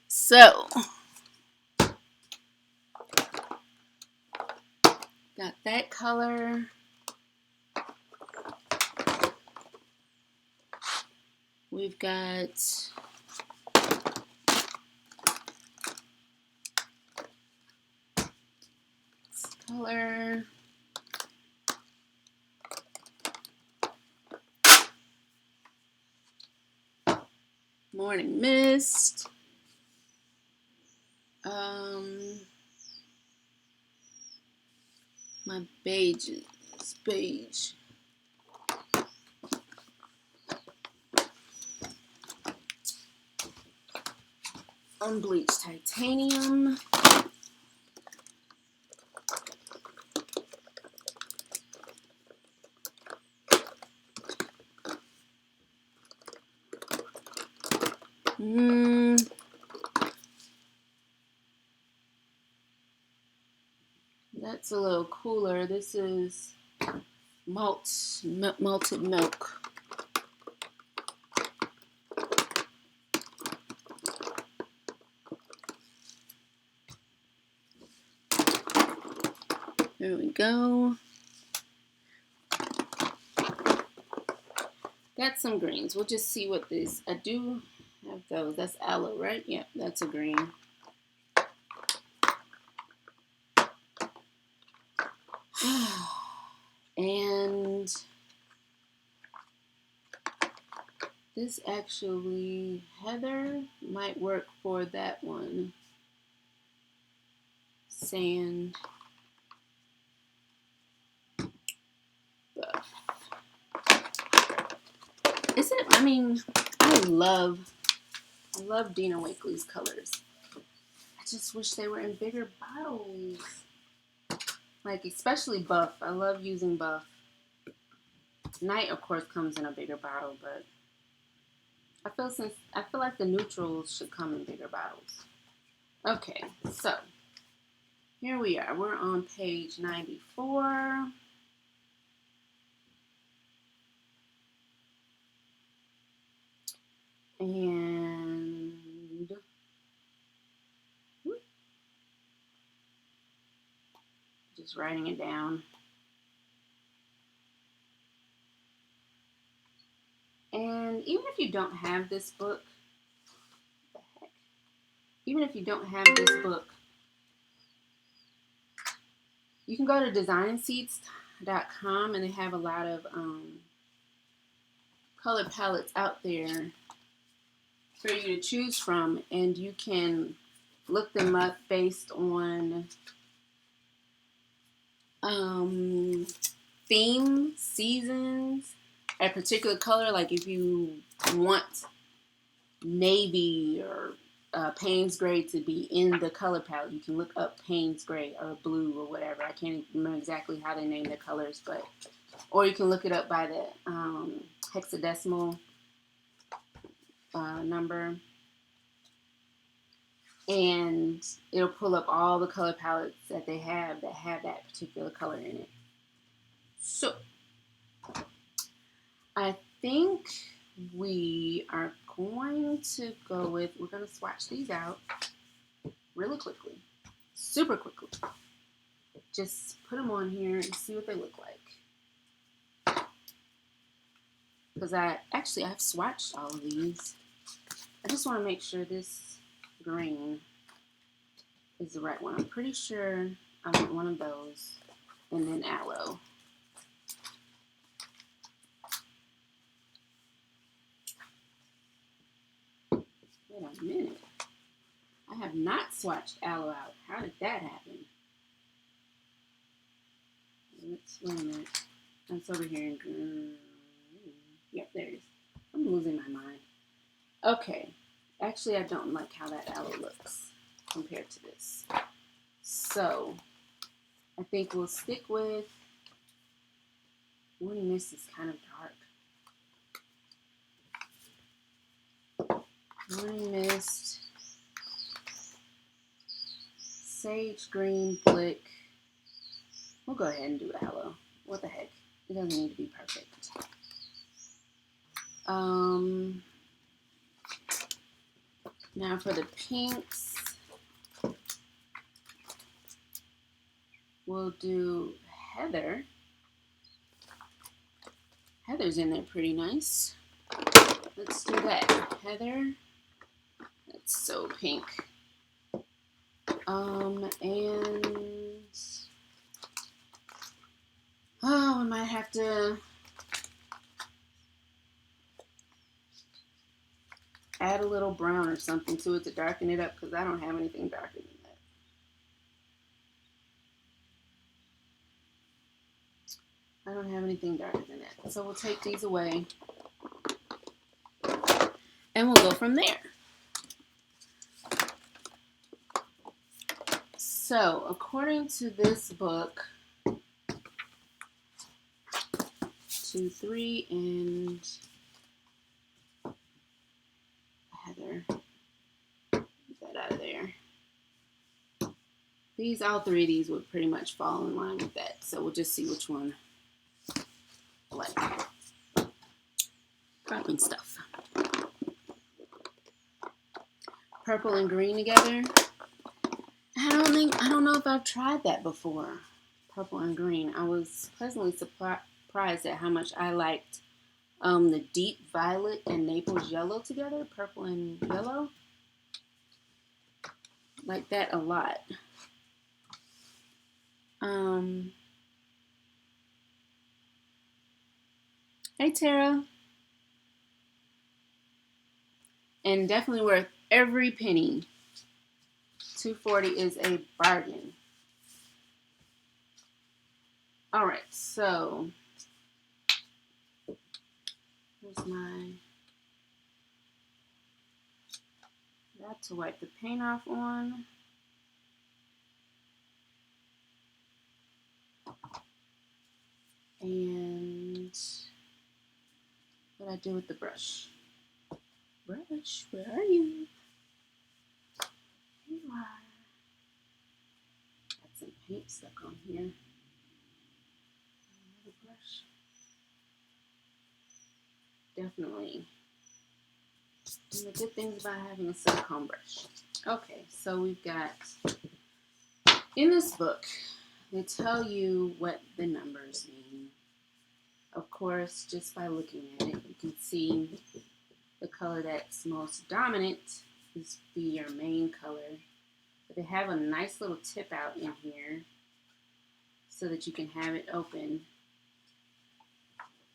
So, got that color. We've got this color. Morning Mist. My beige. Unbleached titanium. That's a little cooler. This is malted milk. There we go. Got some greens. We'll just see what this. I do have those. That's aloe, right? Yep, that's a green. And this actually, Heather might work for that one. Sand. Buff. Isn't it? I mean, I love Dina Wakley's colors. I just wish they were in bigger bottles. Like, especially Buff. I love using Buff. Night, of course, comes in a bigger bottle, but I feel like the neutrals should come in bigger bottles. Okay, so here we are. We're on page 94. And just writing it down. And even if you don't have this book, what the heck? Even if you don't have this book, you can go to designseats.com and they have a lot of color palettes out there for you to choose from, and you can look them up based on theme, seasons, a particular color. Like if you want navy or Payne's Gray to be in the color palette, you can look up Payne's Gray or blue or whatever. I can't remember exactly how they name their colors, but or you can look it up by the hexadecimal number, and it'll pull up all the color palettes that they have that particular color in it. So I think we are going to go with, we're going to swatch these out really quickly, super quickly. Just put them on here and see what they look like. Because I've swatched all of these. I just want to make sure this green is the right one. I'm pretty sure I want one of those, and then aloe. Wait a minute. I have not swatched aloe out. How did that happen? Wait a minute. It's over here in green. Yep, there it is. I'm losing my mind. Okay. Actually, I don't like how that aloe looks compared to this. So, I think we'll stick with Morning Mist is kind of dark. Morning Mist, Sage Green, Blick. We'll go ahead and do aloe. What the heck? It doesn't need to be perfect. Now for the pinks, we'll do Heather. Heather's in there pretty nice. Let's do that. Heather. That's so pink. And I might have to add a little brown or something to it to darken it up, because I don't have anything darker than that. I don't have anything darker than that. So we'll take these away and we'll go from there. So according to this book, 2, 3, and Heather, get that out of there. All 3 of these would pretty much fall in line with that. So we'll just see which one I like. Dropping stuff. Purple and green together. I don't know if I've tried that before. Purple and green. I was pleasantly surprised at how much I liked the deep violet and Naples yellow together. Purple and yellow. Like that a lot. Hey Tara. And definitely worth every penny. $2.40 is a bargain. All right, so here's my that to wipe the paint off on. And what do I do with the brush? Brush, where are you? Here you are. Got some paint stuck on here. Another brush. Definitely. And the good things about having a silicone brush. Okay, so we've got, in this book, they tell you what the numbers mean. Of course, just by looking at it, you can see the color that's most dominant is your main color. But they have a nice little tip out in here so that you can have it open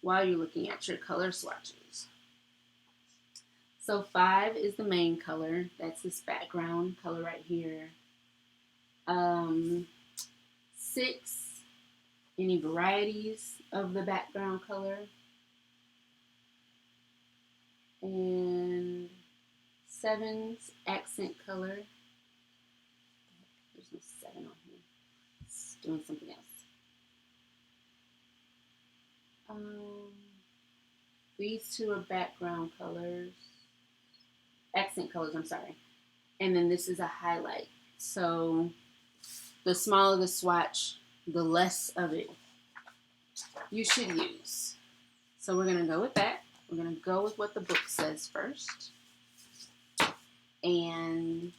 while you're looking at your color swatches. So 5 is the main color. That's this background color right here. 6, any varieties of the background color. And 7's accent color. There's no 7 on here. It's doing something else. These 2 are background colors. Accent colors, I'm sorry. And then this is a highlight. So the smaller the swatch, the less of it you should use. So we're going to go with that. We're going to go with what the book says first and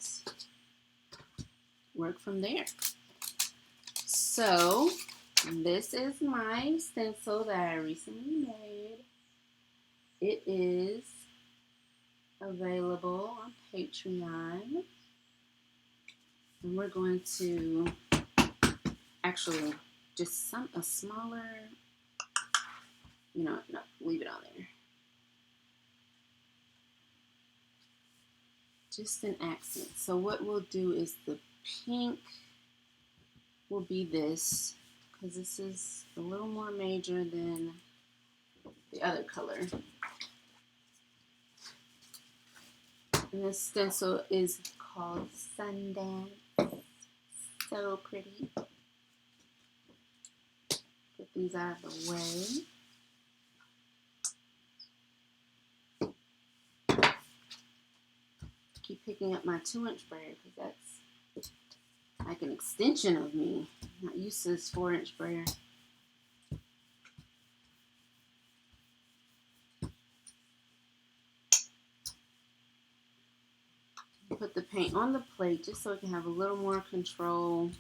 work from there. So this is my stencil that I recently made. It is available on Patreon. And we're going to actually just a smaller, no, leave it on there. Just an accent. So what we'll do is the pink will be this, because this is a little more major than the other color. And this stencil is called Sundance. So pretty. Put these out of the way. Keep picking up my 2-inch sprayer because that's like an extension of me. I'm not used to this 4-inch sprayer. Put the paint on the plate just so I can have a little more control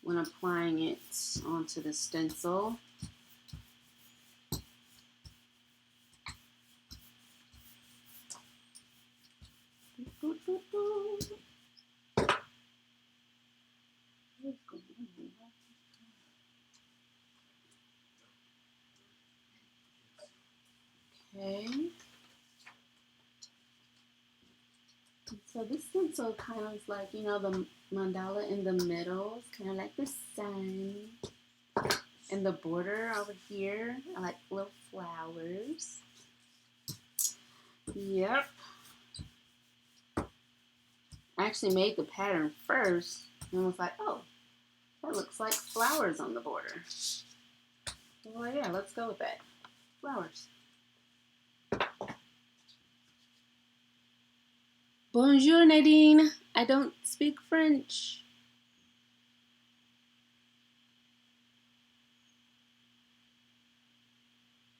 when applying it onto the stencil. Okay. So this stencil kind of is like, you know, the mandala in the middle. It's kind of like the sun. And the border over here, I like little flowers. Yep. I actually made the pattern first and was like, oh, that looks like flowers on the border. Well, yeah, let's go with that. Flowers. Bonjour, Nadine. I don't speak French.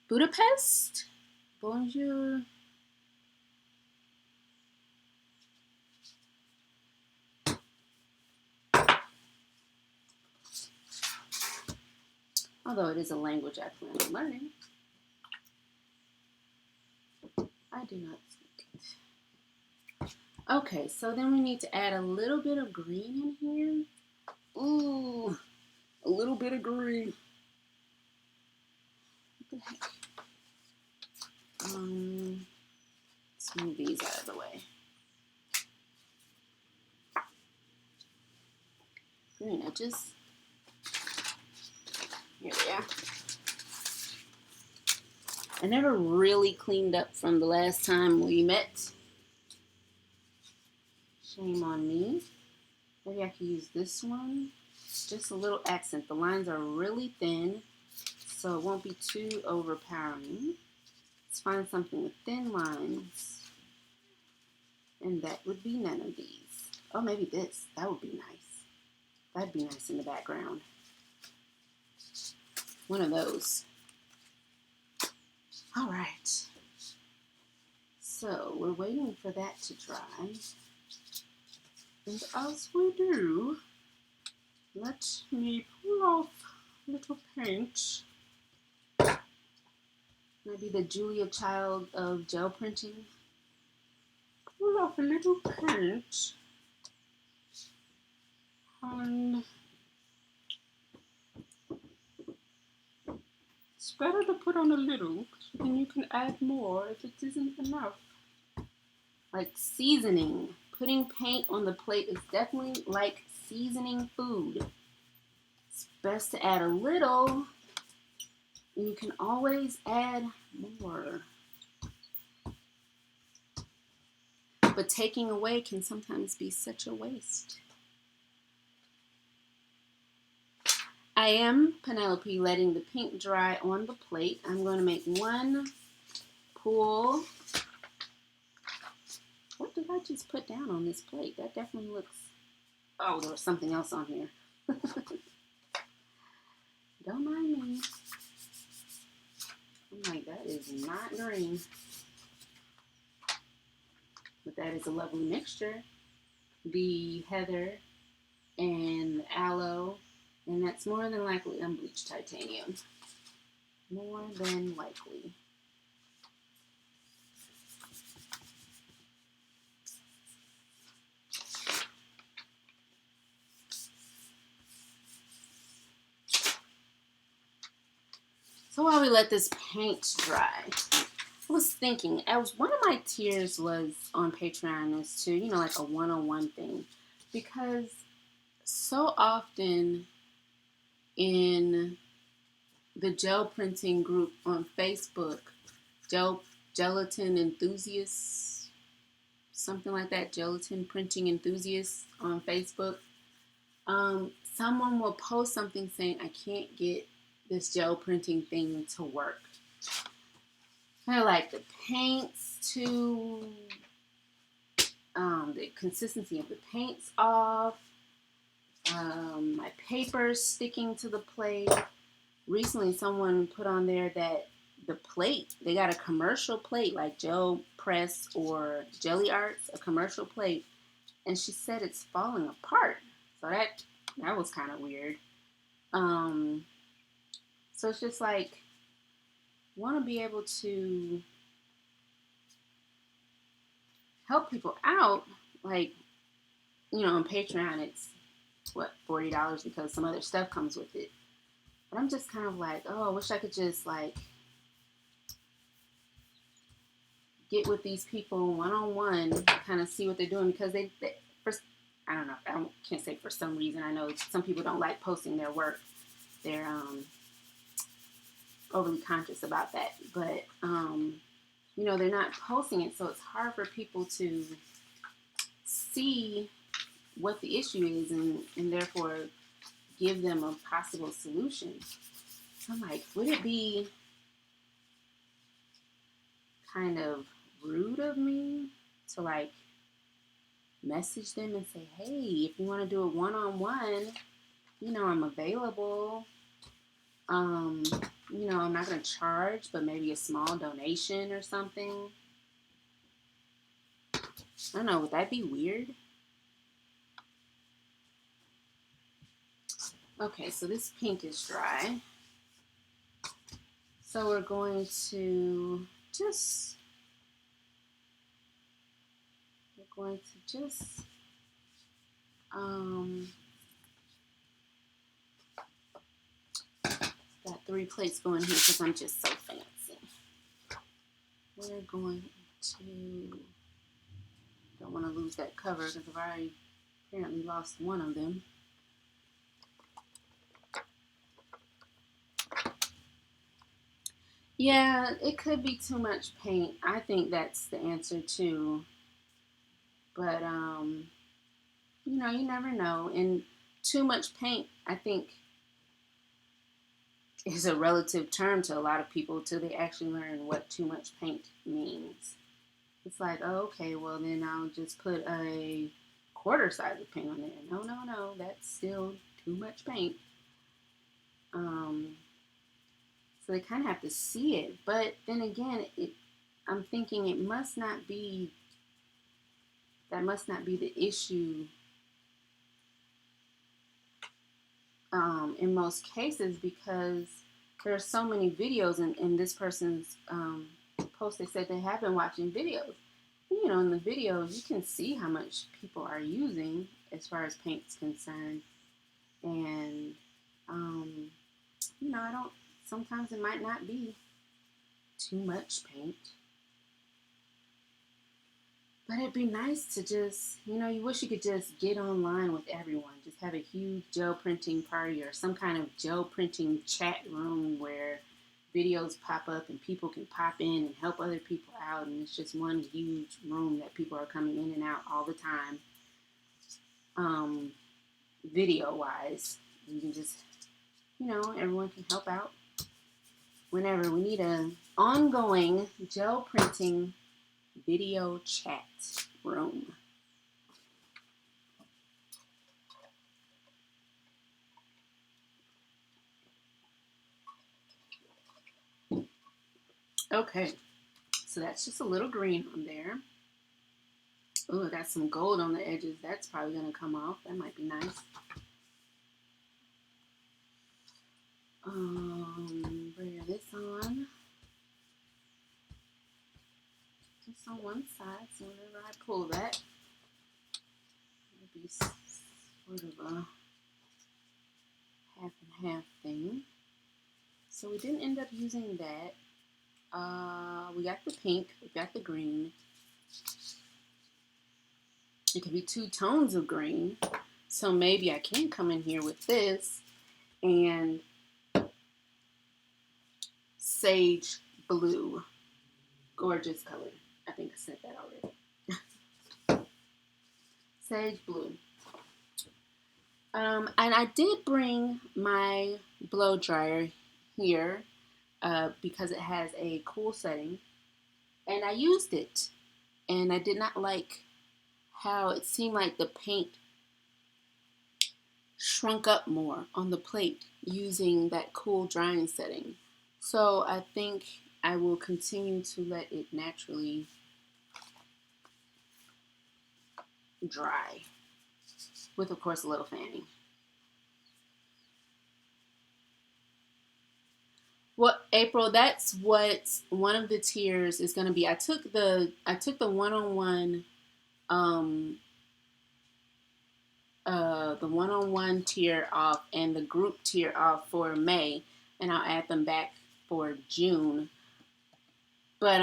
Budapest? Bonjour. Although it is a language I plan on learning, I do not speak it. Okay, so then we need to add a little bit of green in here. Ooh, a little bit of green. What the heck? Let's move these out of the way. Green edges. Here they are. I never really cleaned up from the last time we met. Shame on me. Maybe I could use this one. Just a little accent. The lines are really thin, so it won't be too overpowering. Let's find something with thin lines. And that would be none of these. Oh, maybe this. That would be nice. That'd be nice in the background. One of those. All right. So we're waiting for that to dry. And as we do, let me pull off a little paint. Maybe the Julia Child of gel printing. Pull off a little paint. And it's better to put on a little, and you can add more if it isn't enough. Like seasoning. Putting paint on the plate is definitely like seasoning food. It's best to add a little, and you can always add more. But taking away can sometimes be such a waste. I am, Penelope, letting the paint dry on the plate. I'm going to make one pool. What did I just put down on this plate? That definitely looks... Oh, there was something else on here. Don't mind me. I'm like, that is is not green. But that is a lovely mixture. The heather and the aloe, and that's more than likely unbleached titanium. More than likely. So while we let this paint dry, I was thinking, one of my tiers was on Patreon is to, like a one-on-one thing. Because so often in the gel printing group on Facebook, gelatin enthusiasts, something like that, gelatin printing enthusiasts on Facebook, someone will post something saying, I can't get this gel printing thing to work. I like the paints too, the consistency of the paint's off, my paper's sticking to the plate. Recently, someone put on there that the plate, they got a commercial plate like Gel Press or Jelly Arts, a commercial plate, and she said it's falling apart. So that was kind of weird. So it's just like, want to be able to help people out. Like, on Patreon, it's what, $40 because some other stuff comes with it. But I'm just kind of like, oh, I wish I could just like get with these people one-on-one, kind of see what they're doing, because they I don't know, can't say for some reason. I know some people don't like posting their work. They're overly conscious about that, but they're not posting it, so it's hard for people to see what the issue is and therefore give them a possible solution. So I'm like, would it be kind of rude of me to like message them and say, hey, if you want to do it one-on-one, I'm available. I'm not going to charge, but maybe a small donation or something. I don't know, would that be weird? Okay, so this pink is dry. So we're going to just got 3 plates going here because I'm just so fancy. We're going to, don't want to lose that cover because I've already apparently lost one of them. Yeah, it could be too much paint. I think that's the answer too. But, you never know. And too much paint, I think, is a relative term to a lot of people till they actually learn what too much paint means. It's like, oh, okay, well then I'll just put a quarter size of paint on there. No, that's still too much paint. So they kind of have to see it. But then again, I'm thinking that must not be the issue in most cases, because there are so many videos in this person's post. They said they have been watching videos. In the videos, you can see how much people are using as far as paint's concerned. And, sometimes it might not be too much paint. But it'd be nice to just, you wish you could just get online with everyone. Just have a huge gel printing party or some kind of gel printing chat room where videos pop up and people can pop in and help other people out. And it's just one huge room that people are coming in and out all the time. Video-wise. You can just, everyone can help out whenever. We need an ongoing gel printing video chat room. Okay, so that's just a little green on there. Oh, I got some gold on the edges. That's probably going to come off. That might be nice. Layer this on. Just on one side. So whenever I pull that, it'll be sort of a half and half thing. So we didn't end up using that. We got the pink. We got the green. It could be 2 tones of green. So maybe I can come in here with this and sage blue. Gorgeous color. I think I said that already. Sage blue. And I did bring my blow dryer here because it has a cool setting. And I used it. And I did not like how it seemed like the paint shrunk up more on the plate using that cool drying setting. So I think I will continue to let it naturally dry with, of course, a little fanning. Well, April, that's what one of the tiers is going to be. I took the one-on-one the one-on-one tier off and the group tier off for May, and I'll add them back for June. But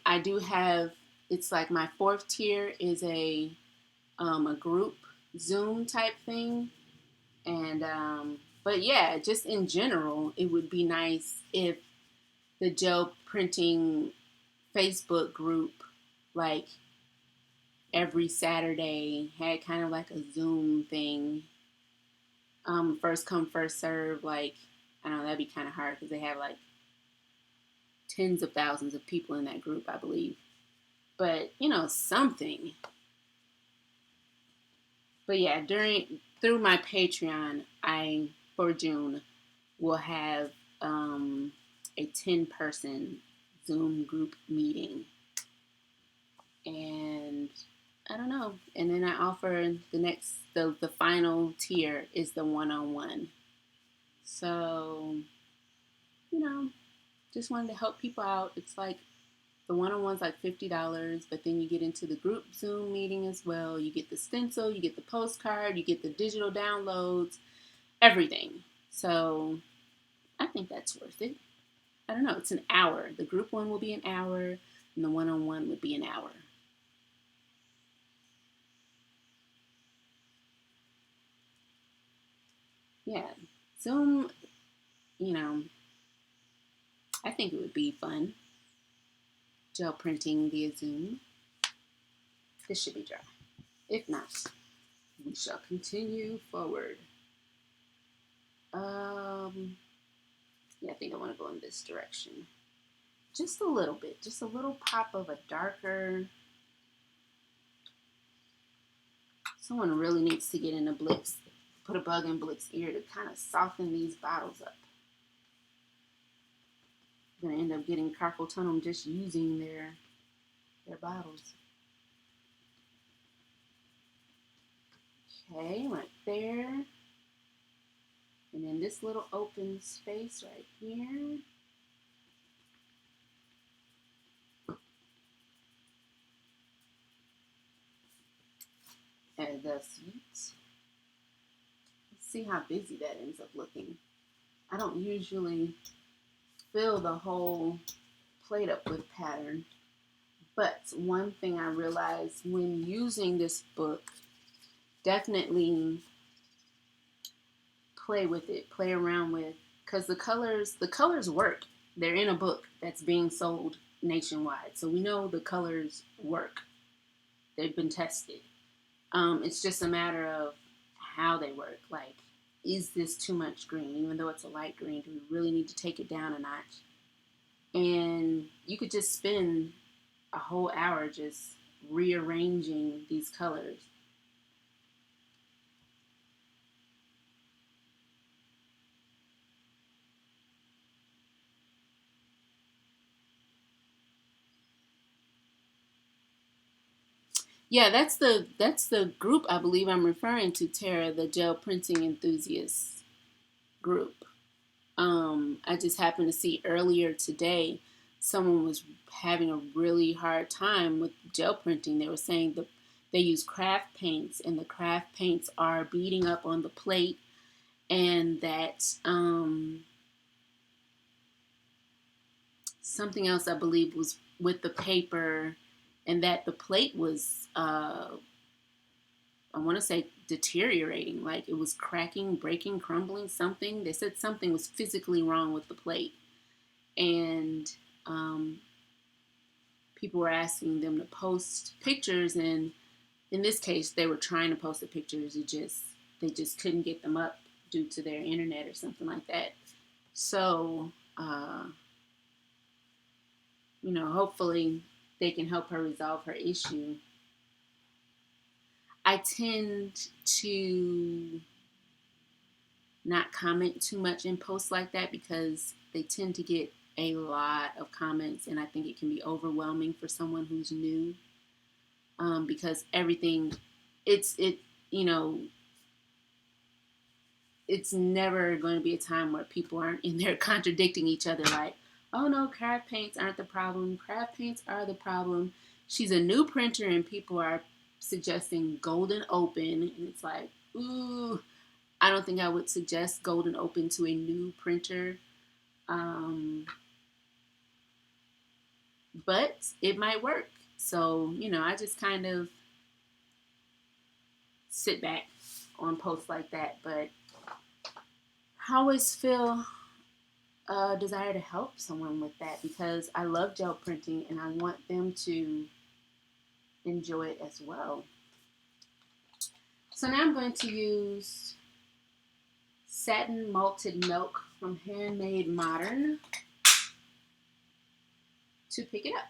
I do have, it's like my 4th tier is a group Zoom type thing, and but yeah, just in general, it would be nice if the gel printing Facebook group, like every Saturday, had kind of like a Zoom thing. First come, first serve. Like, I don't know, that'd be kind of hard because they have like tens of thousands of people in that group, I believe. But you know, something. But yeah, through my Patreon, I for June will have a 10-person Zoom group meeting, and I don't know. And then I offer the final tier is the one-on-one. So, you know, just wanted to help people out. It's like the one-on-one's like $50, but then you get into the group Zoom meeting as well. You get the stencil, you get the postcard, you get the digital downloads, everything. So I think that's worth it. I don't know. It's an hour. The group one will be an hour, and the one-on-one would be an hour. Yeah, Zoom, you know, I think it would be fun. Gel printing via Zoom. This should be dry. If not, we shall continue forward. Yeah, I think I want to go in this direction. Just a little bit. Just a little pop of a darker. Someone really needs to get into Blix. Put a bug in Blix ear to kind of soften these bottles up. I'm going to end up getting carpal tunnel just using their bottles. Okay, right there. And then this little open space right here. And the sweet. Let's see how busy that ends up looking. I don't usually fill the whole plate up with pattern. But one thing I realized when using this book, definitely play with it, play around with, because the colors work. They're in a book that's being sold nationwide. So we know the colors work. They've been tested. It's just a matter of how they work. Like, is this too much green? Even though it's a light green, do we really need to take it down a notch? And you could just spend a whole hour just rearranging these colors. Yeah, that's the group I believe I'm referring to, Tara, the gel printing enthusiasts group. I just happened to see earlier today someone was having a really hard time with gel printing. They were saying they use craft paints and the craft paints are beating up on the plate, and that something else I believe was with the paper, and that the plate was I want to say deteriorating, like it was cracking, breaking, crumbling, something. They said something was physically wrong with the plate. And um, people were asking them to post pictures. And in this case, they were trying to post the pictures. They just couldn't get them up due to their internet or something like that. So, hopefully they can help her resolve her issue. I tend to not comment too much in posts like that because they tend to get a lot of comments, and I think it can be overwhelming for someone who's new, because everything, it's it you know it's never going to be a time where people aren't in there contradicting each other, like, oh no, craft paints aren't the problem, craft paints are the problem. She's a new printer and people are suggesting golden open, and it's like, ooh, I don't think I would suggest golden open to a new printer. Um, but it might work. So, I just kind of sit back on posts like that. But I always feel a desire to help someone with that because I love gel printing and I want them to enjoy it as well. So now I'm going to use satin malted milk from Handmade Modern to pick it up.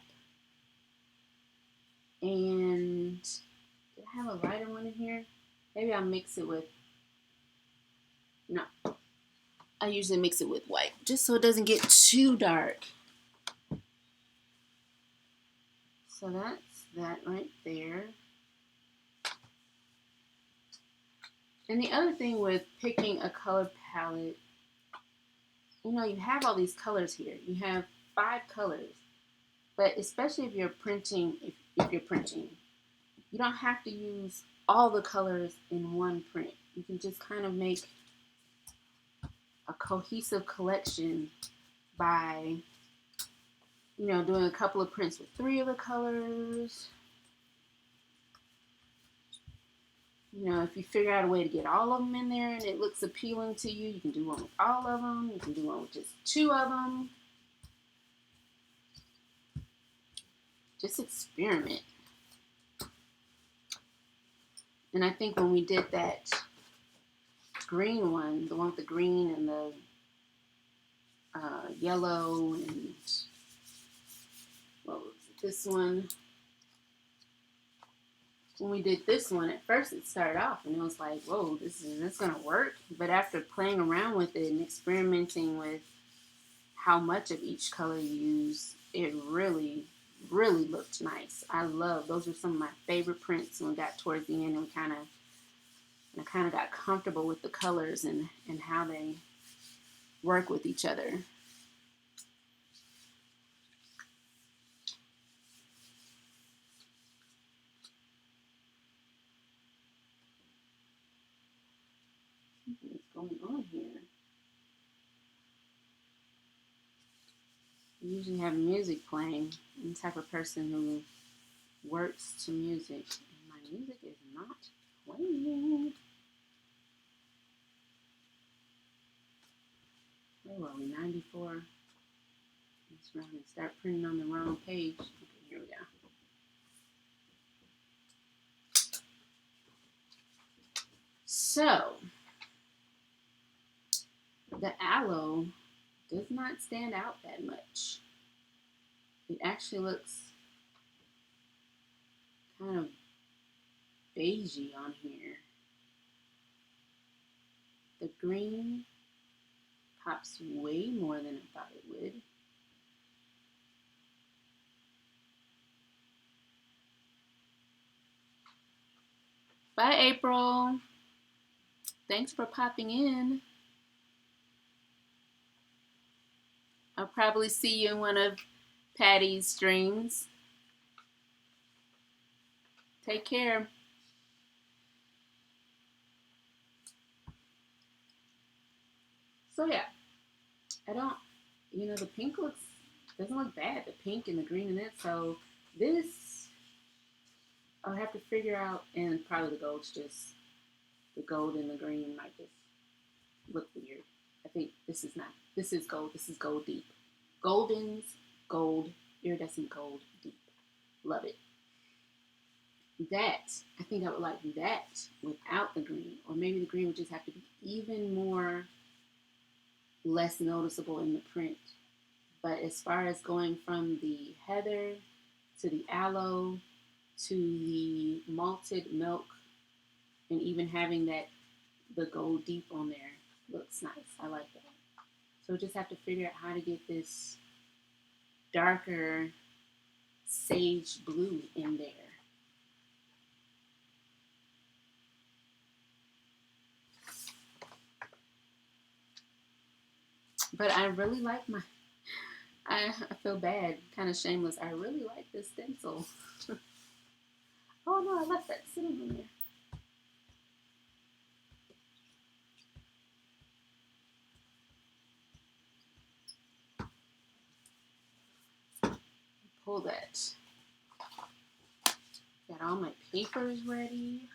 And did I have a lighter one in here? Maybe I'll mix it with, no, I usually mix it with white just so it doesn't get too dark. So that's that right there. And the other thing with picking a color palette, you have all these colors here. You have 5 colors, but especially if you're printing, if you're printing, you don't have to use all the colors in one print. You can just kind of make a cohesive collection by, doing a couple of prints with 3 of the colors. If you figure out a way to get all of them in there and it looks appealing to you, you can do one with all of them. You can do one with just 2 of them. Just experiment. And I think when we did that green one, the one with the green and the yellow and what was it, this one? When we did this one, at first it started off and it was like, whoa, is this gonna work? But after playing around with it and experimenting with how much of each color you use, it really, really looked nice. I love, those are some of my favorite prints when we got towards the end and I kind of got comfortable with the colors and how they work with each other. What's going on here? I usually have music playing. I'm the type of person who works to music, and my music is not playing. Where were we? 94. Let's run and start printing on the wrong page. Okay, here we go. So, the aloe does not stand out that much. It actually looks kind of beigey on here. The green pops way more than I thought it would. Bye, April. Thanks for popping in. I'll probably see you in one of Patty's streams. Take care. So yeah, I don't, the pink doesn't look bad. The pink and the green in it. So this, I'll have to figure out, and probably the gold and the green might just look weird. I think this is not, this is gold deep. Golden's gold, iridescent gold deep. Love it. That, I think I would like that without the green, or maybe the green would just have to be even more less noticeable in the print. But as far as going from the heather to the aloe to the malted milk, and even having the gold deep on there looks nice. I like that. So we just have to figure out how to get this darker sage blue in there. But I really like I feel bad, kind of shameless. I really like this stencil. Oh no, I left that sitting in there. Pull that. Got all my papers ready.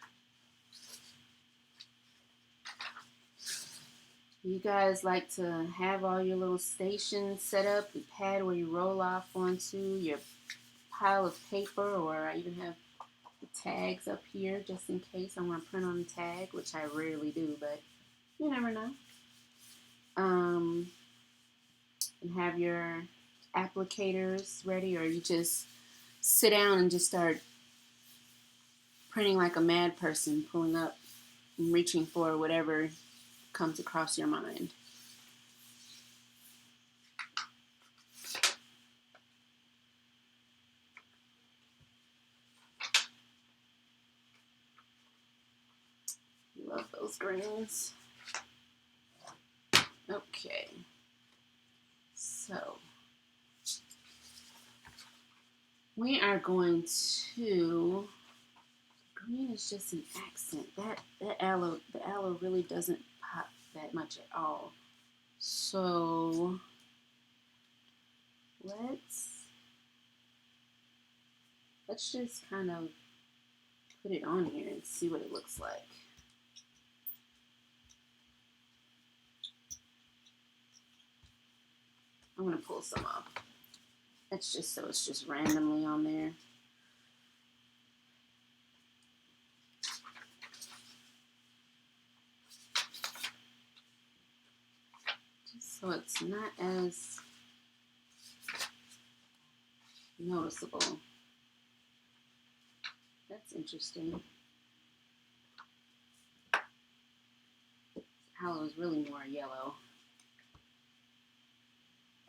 You guys like to have all your little stations set up, the pad where you roll off onto your pile of paper, or I even have the tags up here just in case I want to print on a tag, which I rarely do, but you never know. And have your applicators ready, or you just sit down and just start printing like a mad person, pulling up and reaching for whatever comes across your mind. Love those greens. Okay. So we are going to, green is just an accent. The aloe really doesn't pop that much at all. So let's just kind of put it on here and see what it looks like. I'm gonna pull some off. That's just so it's just randomly on there. Just so it's not as noticeable. That's interesting. Aloe is really more yellow.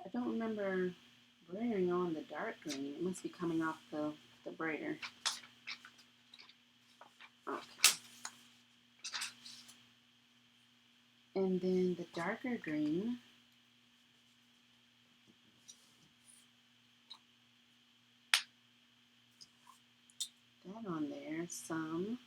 I don't remember braying on the dark green. It must be coming off the brayer. Okay. And then the darker green. That on there, some.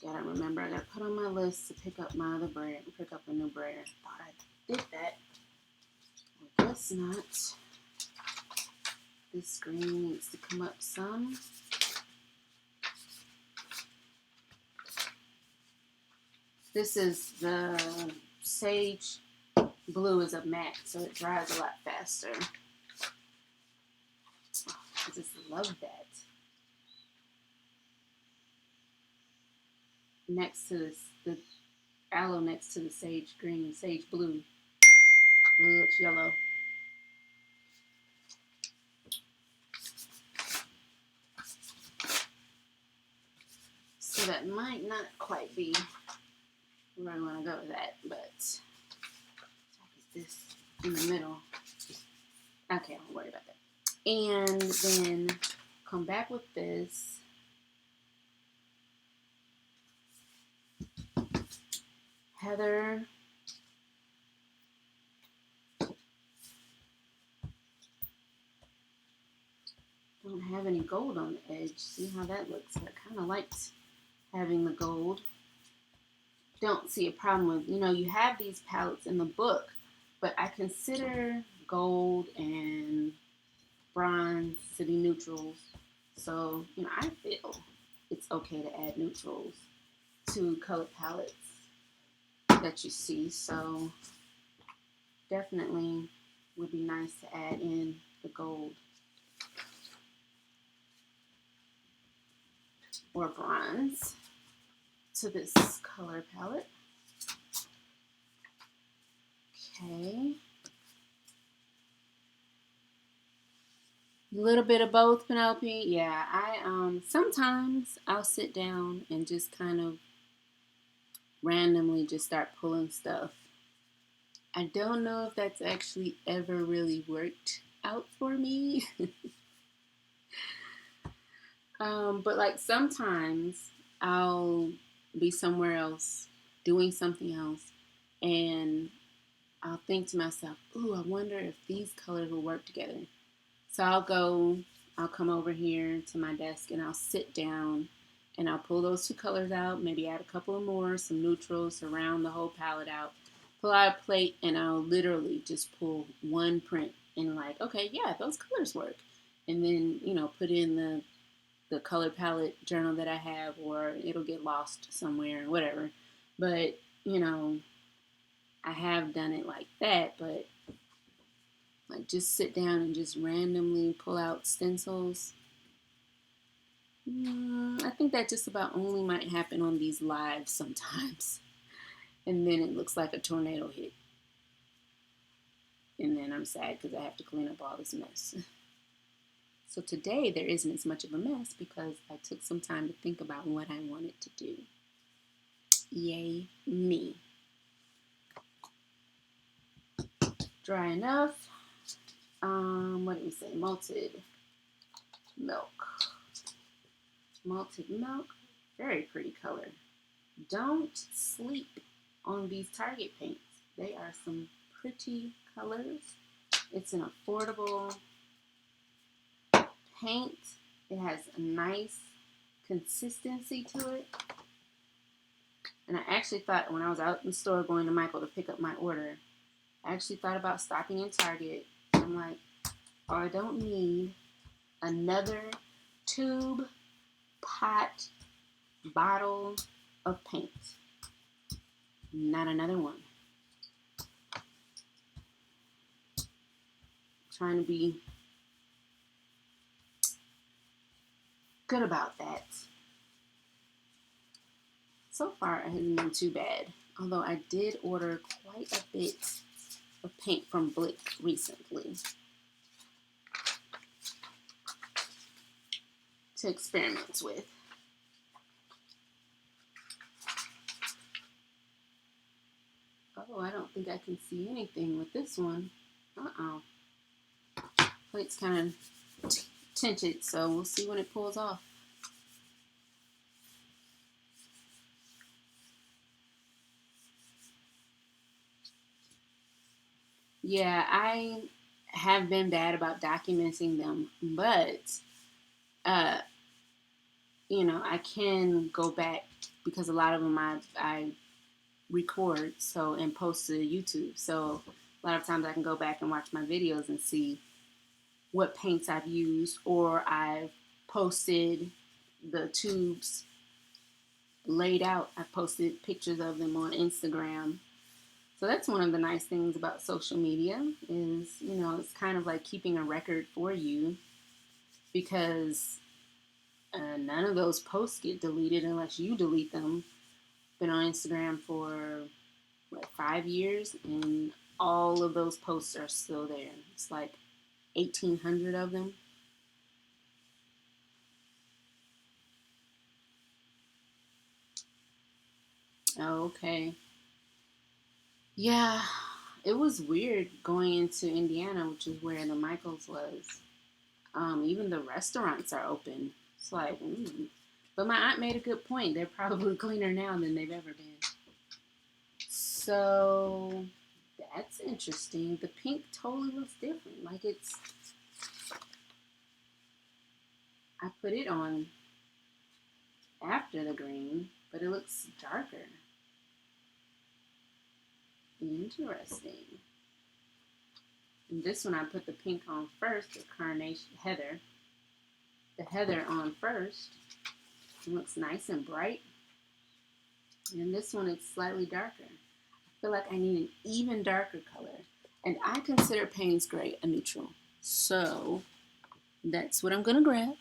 Gotta remember, I gotta put on my list to pick up my other brayer, pick up a new brayer. Thought I did that. I guess not. This green needs to come up some. This is the sage blue is a matte, so it dries a lot faster. Oh, I just love that. Next to the aloe next to the sage green, sage blue. Really looks yellow. So that might not quite be where I want to go with that, but what is this? in the middle. Okay, don't worry about that. And then come back with this. Heather. Don't have any gold on the edge. See how that looks? I kind of liked having the gold. Don't see a problem with, you have these palettes in the book, but I consider gold and bronze to be neutrals. So, I feel it's okay to add neutrals to color palettes that you see. So, definitely would be nice to add in the gold or bronze to this color palette. Okay. A little bit of both, Penelope. Yeah, I sometimes I'll sit down and just kind of randomly just start pulling stuff. I don't know if that's actually ever really worked out for me. But like sometimes I'll be somewhere else doing something else and I'll think to myself, ooh, I wonder if these colors will work together. So I'll come over here to my desk and I'll sit down and I'll pull those two colors out, maybe add a couple of more, some neutrals, surround the whole palette out, pull out a plate, and I'll literally just pull one print and like, okay, yeah, those colors work. And then, put in the color palette journal that I have, or it'll get lost somewhere, whatever. But, I have done it like that, but like just sit down and just randomly pull out stencils. I think that just about only might happen on these lives sometimes. And then it looks like a tornado hit. And then I'm sad because I have to clean up all this mess. So today there isn't as much of a mess because I took some time to think about what I wanted to do. Yay, me. Dry enough. What did we say? Malted milk. Malted milk. Very pretty color. Don't sleep on these Target paints. They are some pretty colors. It's an affordable paint. It has a nice consistency to it. And I actually thought when I was out in the store going to Michael to pick up my order, I actually thought about stopping in Target. I'm like, oh, I don't need another tube, pot, bottle of paint. Not another one. Trying to be good about that. So far, it hasn't been too bad. Although I did order quite a bit of paint from Blick recently to experiment with. Oh, I don't think I can see anything with this one. Uh-oh. Plate's kind of tinted, so we'll see when it pulls off. Yeah, I have been bad about documenting them, but I can go back because a lot of them I record and post to YouTube. So a lot of times I can go back and watch my videos and see what paints I've used, or I've posted the tubes laid out. I posted pictures of them on Instagram. So that's one of the nice things about social media is, it's kind of like keeping a record for you because none of those posts get deleted unless you delete them. Been on Instagram for 5 years and all of those posts are still there. It's like 1,800 of them. Okay. Yeah, it was weird going into Indiana, which is where the Michaels was. Even the restaurants are open. It's like, But my aunt made a good point. They're probably cleaner now than they've ever been. So that's interesting. The pink totally looks different. Like I put it on after the green, but it looks darker. Interesting. And this one I put the pink on first, the carnation heather. The heather on first. It looks nice and bright. And this one it's slightly darker. I feel like I need an even darker color. And I consider Payne's Gray a neutral. So that's what I'm gonna grab.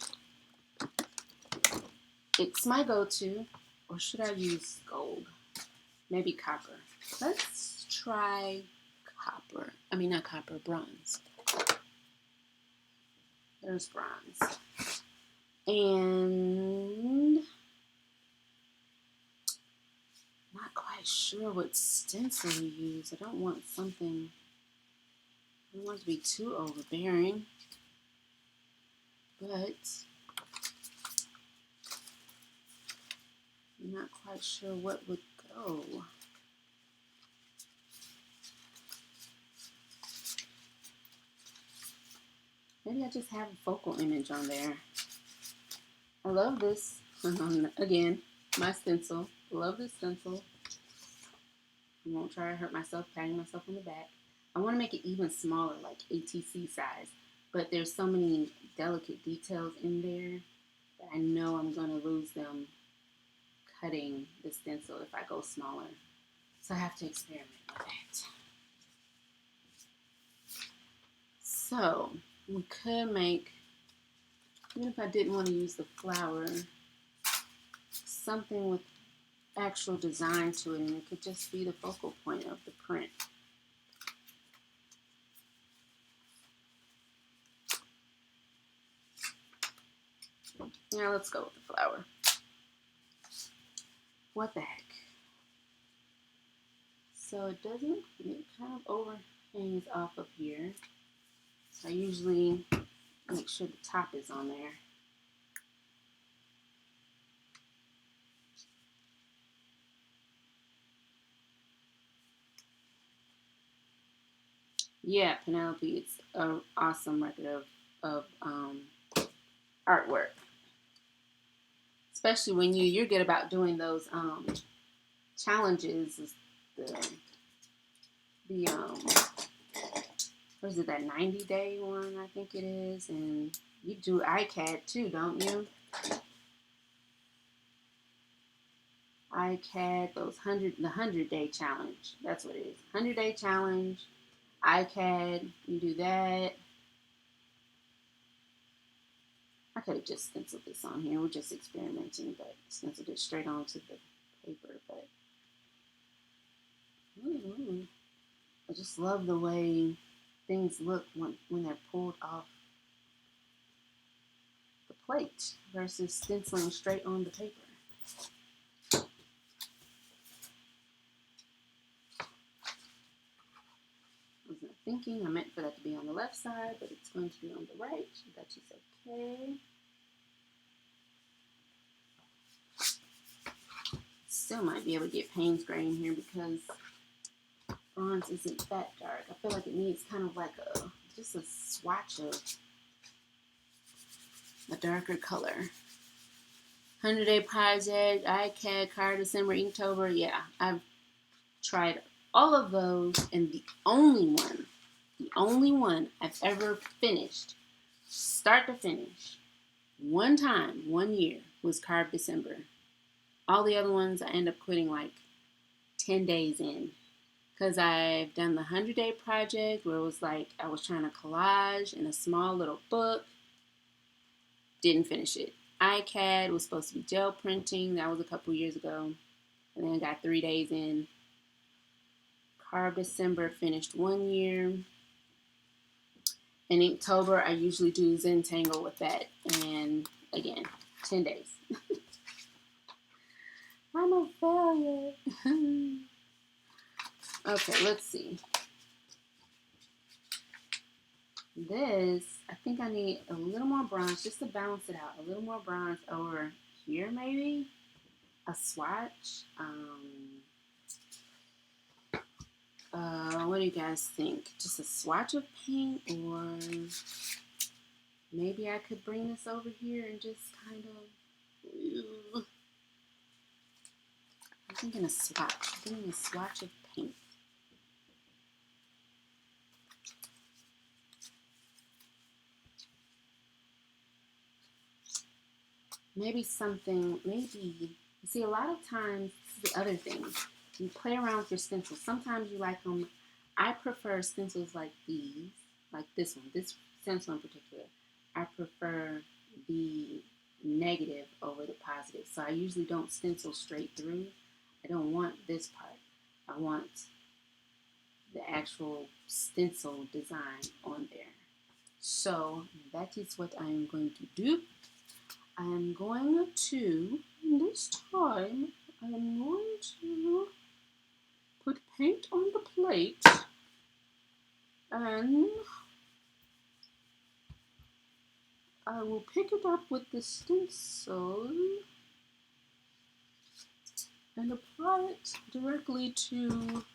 It's my go-to. Or should I use gold? Maybe copper. Let's try copper. I mean, not copper, bronze. There's bronze. And not quite sure what stencil to use. I don't want something, I don't want it to be too overbearing. But I'm not quite sure what would go. Maybe I just have a focal image on there. I love this. Again, my stencil. I love this stencil. I won't try to hurt myself, patting myself on the back. I want to make it even smaller, like ATC size. But there's so many delicate details in there that I know I'm going to lose them cutting the stencil if I go smaller. So I have to experiment with that. So we could make, even if I didn't want to use the flower, something with actual design to it, and it could just be the focal point of the print. Now let's go with the flower. What the heck? So it doesn't, it kind of overhangs off of here. So I usually make sure the top is on there. Yeah, Penelope, it's an awesome record of artwork. Especially when you're good about doing those challenges. The what is it, that 90-day one, I think it is, and you do iCAD too, don't you? iCAD, the 100-day challenge. That's what it is. 100-day challenge. iCAD, you do that. I could have just stenciled this on here. We're just experimenting, but stenciled it straight onto the paper. But I just love the way things look when they're pulled off the plate versus stenciling straight on the paper. I was not thinking. I meant for that to be on the left side, but it's going to be on the right. That is okay. Still might be able to get Payne's Gray in here because bronze isn't that dark. I feel like it needs kind of like just a swatch of a darker color. 100-day project, iCAD, Card, December, Inktober. Yeah, I've tried all of those, and the only one I've ever finished, start to finish, one time, 1 year, was Carved December. All the other ones I end up quitting like 10 days in. Because I've done the 100-day project where it was like I was trying to collage in a small little book. Didn't finish it. iCAD was supposed to be gel printing. That was a couple years ago. And then I got 3 days in. Carved December finished 1 year. In Inktober, I usually do Zentangle with that. And again, 10 days. I'm a failure. Okay, let's see. This, I think I need a little more bronze just to balance it out. A little more bronze over here, maybe. A swatch. What do you guys think? Just a swatch of paint, or maybe I could bring this over here and just kind of. I'm thinking a swatch. I'm thinking a swatch of paint. Maybe something, maybe, see, a lot of times, this is the other thing, you play around with your stencils. Sometimes you like them. I prefer stencils like these, like this one, this stencil in particular. I prefer the negative over the positive. So I usually don't stencil straight through. I don't want this part. I want the actual stencil design on there. So that is what I am going to do. I am going to, this time, I am going to put paint on the plate and I will pick it up with the stencil and apply it directly to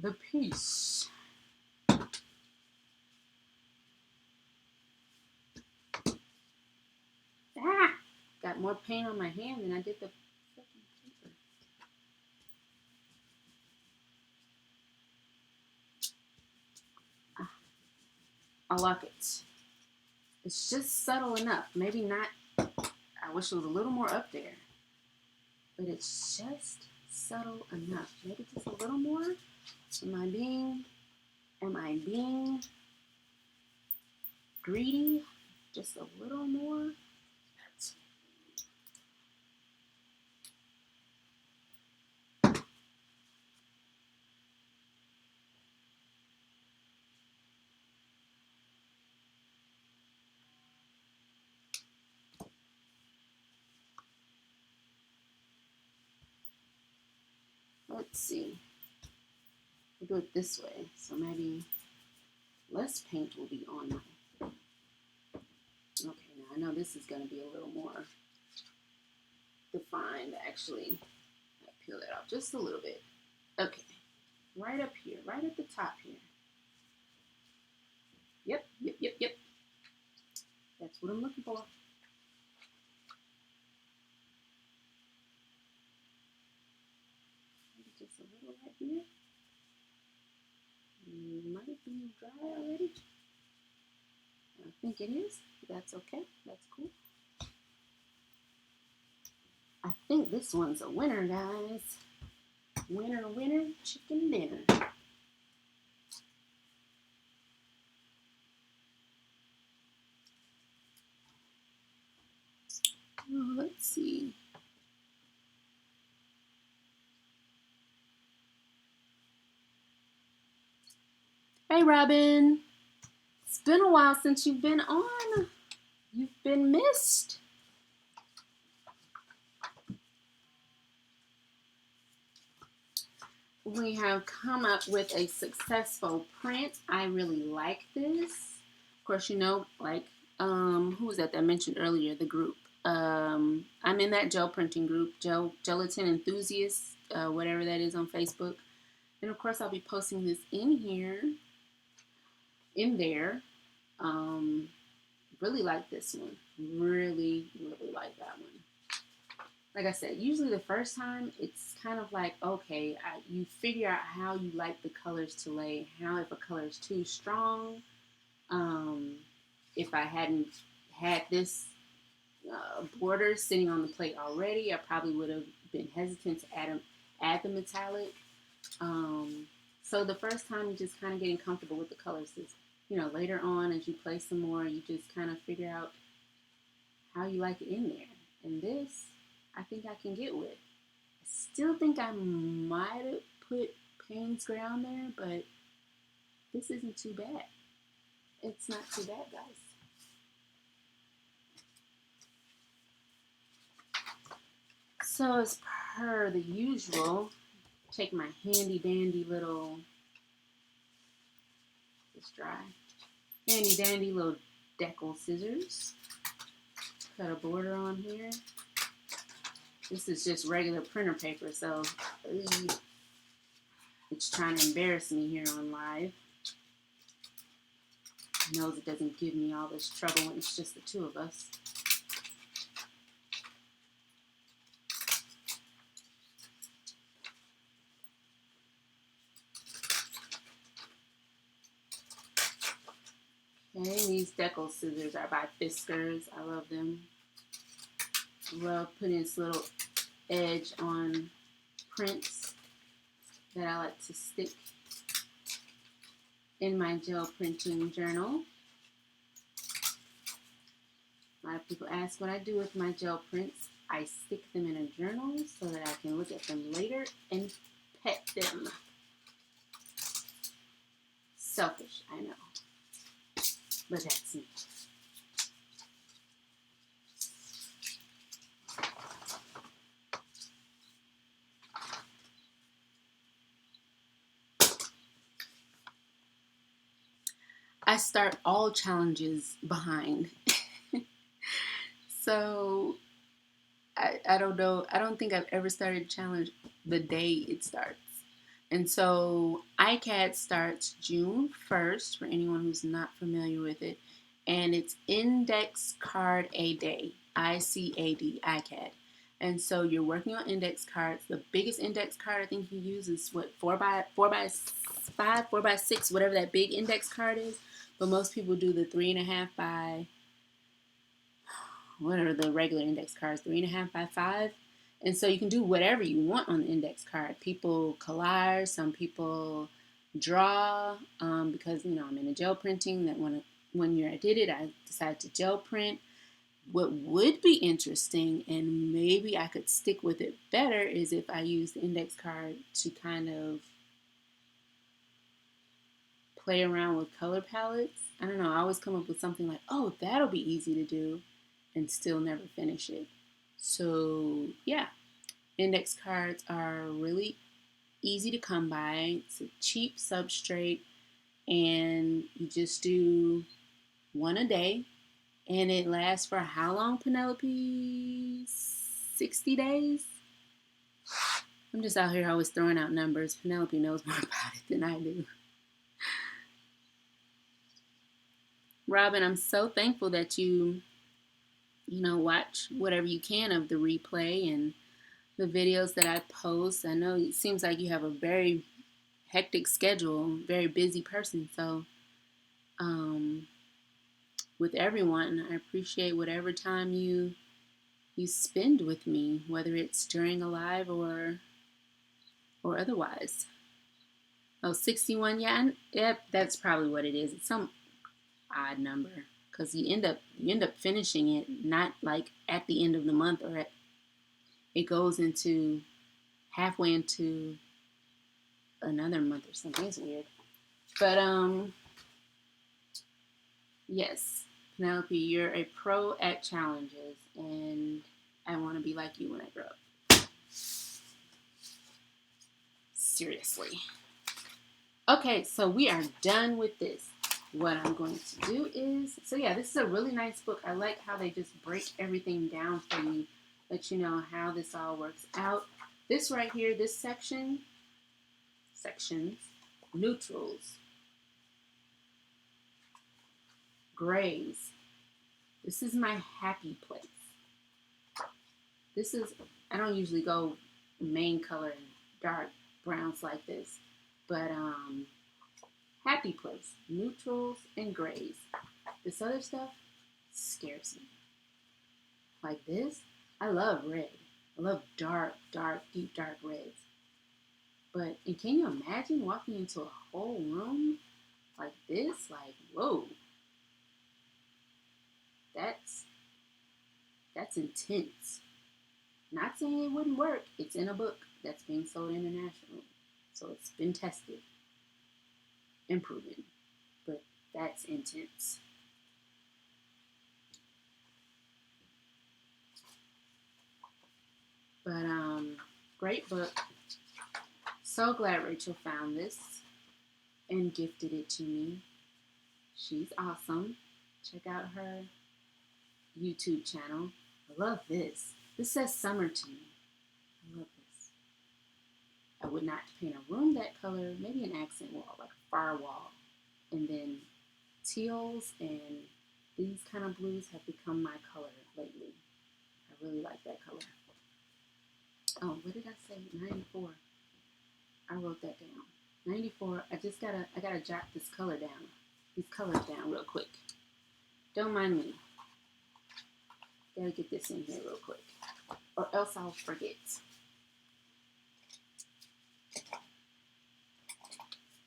the piece. Ah! Got more paint on my hand than I did the freaking paper. Ah, I like it. It's just subtle enough. Maybe not, I wish it was a little more up there. But it's just subtle enough. Maybe just a little more. Am I being greedy? Just a little more. Let's see. We'll do it this way. So maybe less paint will be on my. Okay, now I know this is going to be a little more defined actually. I peel it off just a little bit. Okay, right up here, right at the top here. Yep. That's what I'm looking for. Maybe just a little right here. Might be dry already. I think it is. That's okay. That's cool. I think this one's a winner, guys. Winner, chicken dinner. Oh, let's see. Hey, Robin. It's been a while since you've been on. You've been missed. We have come up with a successful print. I really like this. Of course, you know, like, who was that I mentioned earlier, the group. I'm in that gel printing group, Gelatin Enthusiasts, whatever that is on Facebook. And of course, I'll be posting this in there. Really like this one. Really like that one. Like I said, usually the first time, it's kind of like, okay, you figure out how you like the colors to lay, how if a color is too strong. If I hadn't had this border sitting on the plate already, I probably would have been hesitant to add the metallic. So the first time, you're just kind of getting comfortable with the colors. Later on, as you play some more, you just kind of figure out how you like it in there. And this, I think I can get with. I still think I might have put Payne's Gray on there, but this isn't too bad. It's not too bad, guys. So as per the usual, take my handy dandy little, it's dry, handy dandy little decal scissors. Cut a border on here. This is just regular printer paper, so it's trying to embarrass me here on live. It knows it doesn't give me all this trouble when it's just the two of us. Okay, these decal scissors are by Fiskars. I love them. Love putting this little edge on prints that I like to stick in my gel printing journal. A lot of people ask what I do with my gel prints. I stick them in a journal so that I can look at them later and pet them. Selfish, I know, but that's me. I start all challenges behind. So I don't know. I don't think I've ever started a challenge the day it starts. And so ICAD starts June 1st for anyone who's not familiar with it. And it's Index Card A Day. ICAD, ICAD. And so you're working on index cards. The biggest index card I think you use is what, 4x5, 4x6, whatever that big index card is. But most people do the 3.5 by, what are the regular index cards? 3.5 by 5. And so you can do whatever you want on the index card. People collage, some people draw, because, you know, I'm in a gel printing. That one year I did it, I decided to gel print. What would be interesting, and maybe I could stick with it better, is if I use the index card to kind of play around with color palettes. I don't know, I always come up with something like, oh, that'll be easy to do, and still never finish it. So yeah, index cards are really easy to come by. It's a cheap substrate, and you just do one a day, and it lasts for how long, Penelope? 60 days? I'm just out here always throwing out numbers. Penelope knows more about it than I do. Robin, I'm so thankful that you watch whatever you can of the replay and the videos that I post. I know it seems like you have a very hectic schedule, very busy person. So with everyone, I appreciate whatever time you spend with me, whether it's during a live or otherwise. Oh, 61, yeah, yep, that's probably what it is. It's some odd number, because you end up finishing it not like at the end of the month, or it goes into halfway into another month or something. It's weird, but yes, Penelope, you're a pro at challenges, and I want to be like you when I grow up. Seriously. Okay, so we are done with this. What I'm going to do is, so yeah, this is a really nice book. I like how they just break everything down for you, let you know how this all works out. This right here, this sections, neutrals, grays. This is my happy place. This is, I don't usually go main color and dark browns like this, but happy place, neutrals and grays. This other stuff scares me. Like this, I love red. I love dark, deep dark reds. But, and can you imagine walking into a whole room like this? Like, whoa. That's intense. Not saying it wouldn't work. It's in a book that's being sold internationally. So it's been tested and proven. But that's intense. But great book. So glad Rachel found this and gifted it to me. She's awesome. Check out her YouTube channel. I love this. This says summer to me. I love this. I would not paint a room that color, maybe an accent wall, like a far wall. And then teals and these kind of blues have become my color lately. I really like that color. Oh, what did I say? 94. I wrote that down. 94. I gotta jot this color down. These colors down real quick. Don't mind me. Gotta get this in here real quick, or else I'll forget.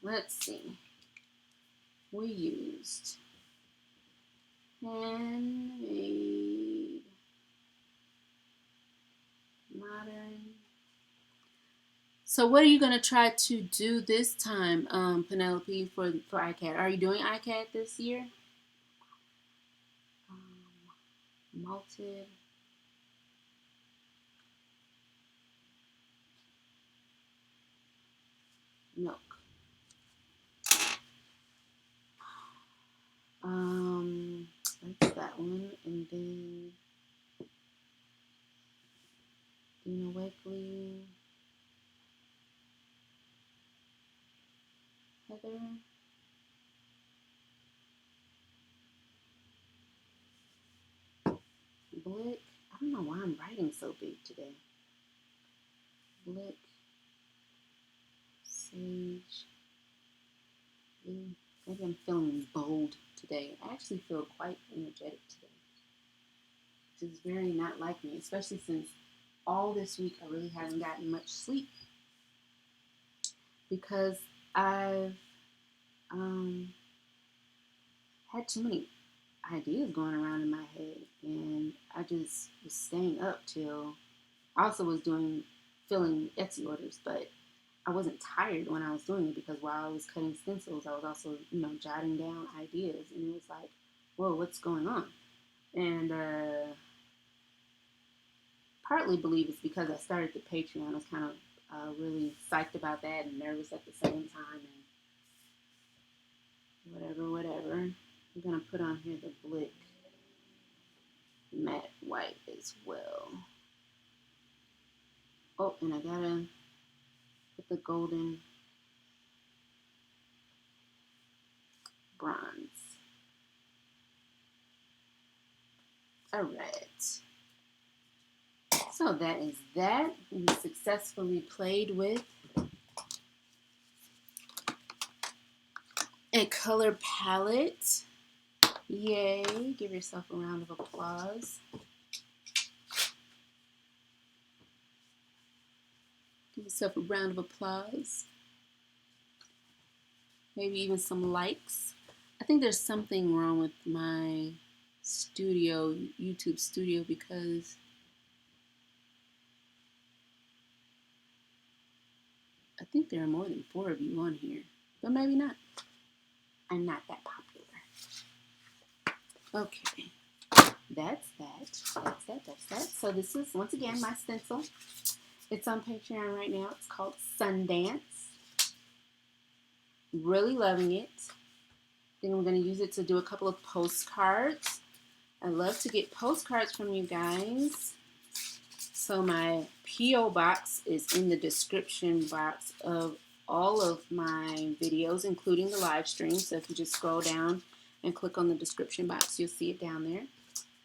Let's see. We used handmade, modern. So what are you going to try to do this time, Penelope, for ICAD? Are you doing ICAD this year? Malted. Milk. That's that one. And then Dina Wakely. Heather. Blick. I don't know why I'm writing so big today. Blick. Sage. Blue. Maybe I'm feeling bold today. I actually feel quite energetic today, which is very not like me, especially since all this week I really haven't gotten much sleep because I've had too many ideas going around in my head, and I just was staying up till I also was filling Etsy orders, but I wasn't tired when I was doing it because while I was cutting stencils, I was also, jotting down ideas, and it was like, whoa, what's going on? And partly believe it's because I started the Patreon. I was kind of really psyched about that and nervous at the same time, and whatever. I'm gonna put on here the Blick matte white as well. Oh, and I gotta put the golden bronze. All right. So that is that. We successfully played with a color palette. Yay. Give yourself a round of applause. Give yourself a round of applause. Maybe even some likes. I think there's something wrong with my YouTube studio, because I think there are more than 4 of you on here, but maybe not. I'm not that popular. Okay, that's that. So this is, once again, my stencil. It's on Patreon right now. It's called Sundance. Really loving it. I think I'm going to use it to do a couple of postcards. I love to get postcards from you guys. So my P.O. box is in the description box of all of my videos, including the live stream. So if you just scroll down and click on the description box, you'll see it down there.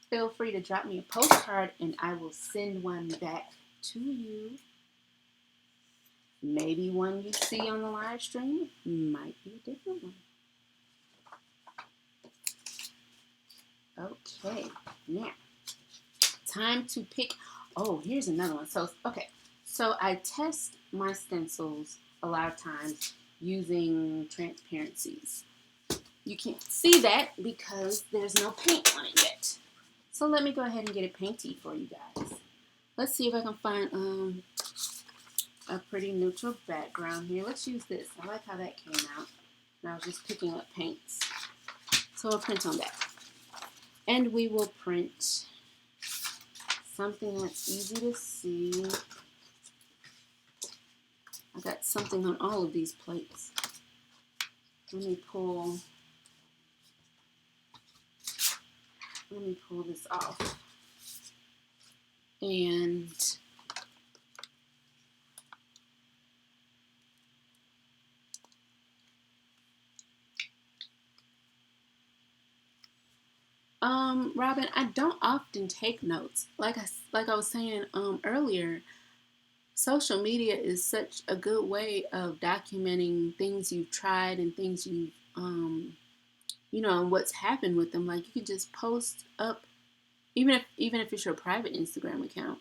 Feel free to drop me a postcard and I will send one back to you. Maybe one you see on the live stream might be a different one. Okay, now time to pick. Oh, here's another one. So I test my stencils a lot of times using transparencies. You can't see that because there's no paint on it yet. So let me go ahead and get it painty for you guys. Let's see if I can find a pretty neutral background here. Let's use this. I like how that came out. And I was just picking up paints. So I'll print on that. And we will print something that's easy to see. I got something on all of these plates. Let me pull this off. And Robin, I don't often take notes. Like I was saying earlier, social media is such a good way of documenting things you've tried and things you've and what's happened with them. Like you could just post up, even if it's your private Instagram account,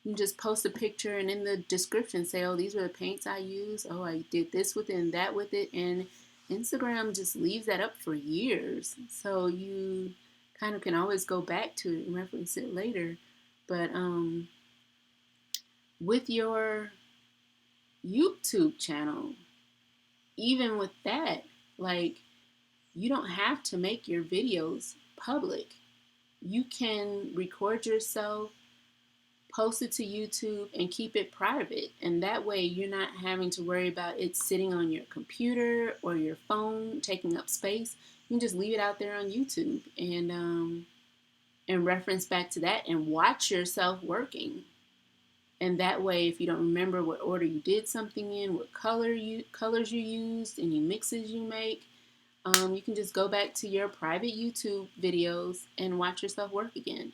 you can just post a picture and in the description say, oh, these were the paints I used. Oh, I did this with it and that with it. And Instagram just leaves that up for years. So you kind of can always go back to it and reference it later. But with your YouTube channel, even with that, like you don't have to make your videos public. You can record yourself, post it to YouTube, and keep it private. And that way you're not having to worry about it sitting on your computer or your phone taking up space. You can just leave it out there on YouTube and reference back to that and watch yourself working. And that way, if you don't remember what order you did something in, what colors you used, any mixes you make, you can just go back to your private YouTube videos and watch yourself work again.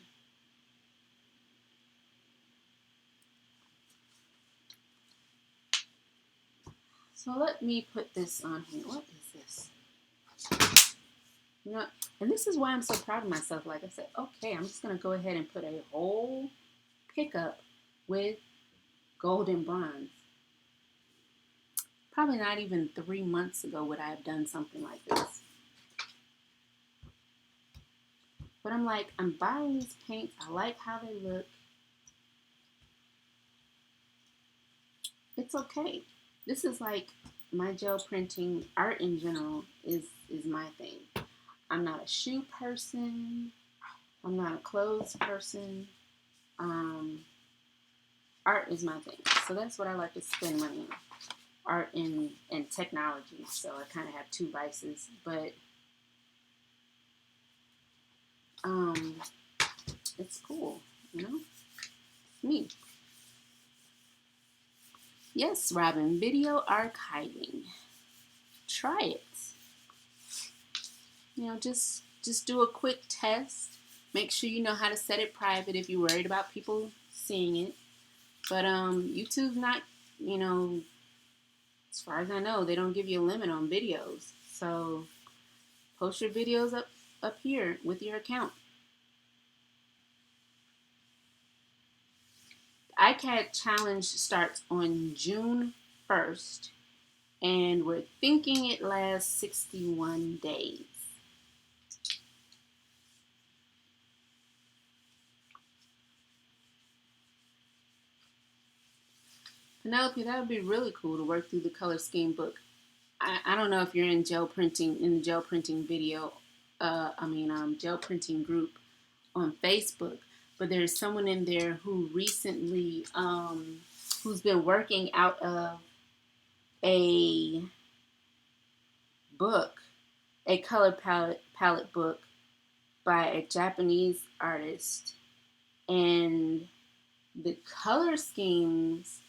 So let me put this on here. What is this? And this is why I'm so proud of myself. Like I said, okay, I'm just going to go ahead and put a whole pickup with gold and bronze. Probably not even 3 months ago would I have done something like this. But I'm like, I'm buying these paints. I like how they look. It's okay. This is like my gel printing. Art in general is my thing. I'm not a shoe person. I'm not a clothes person. Art is my thing. So that's what I like to spend money on. Art and technology. So I kind of have two vices. But it's cool, It's me. Yes, Robin, video archiving. Try it. Just do a quick test. Make sure you know how to set it private if you're worried about people seeing it. But YouTube's not, as far as I know, they don't give you a limit on videos. So post your videos up here with your account. iCAD challenge starts on June 1st, and we're thinking it lasts 61 days. Penelope, that would be really cool to work through the color scheme book. I don't know if you're in the gel printing video, gel printing group on Facebook, but there's someone in there who recently, who's been working out of a book, a color palette book by a Japanese artist, and the color schemes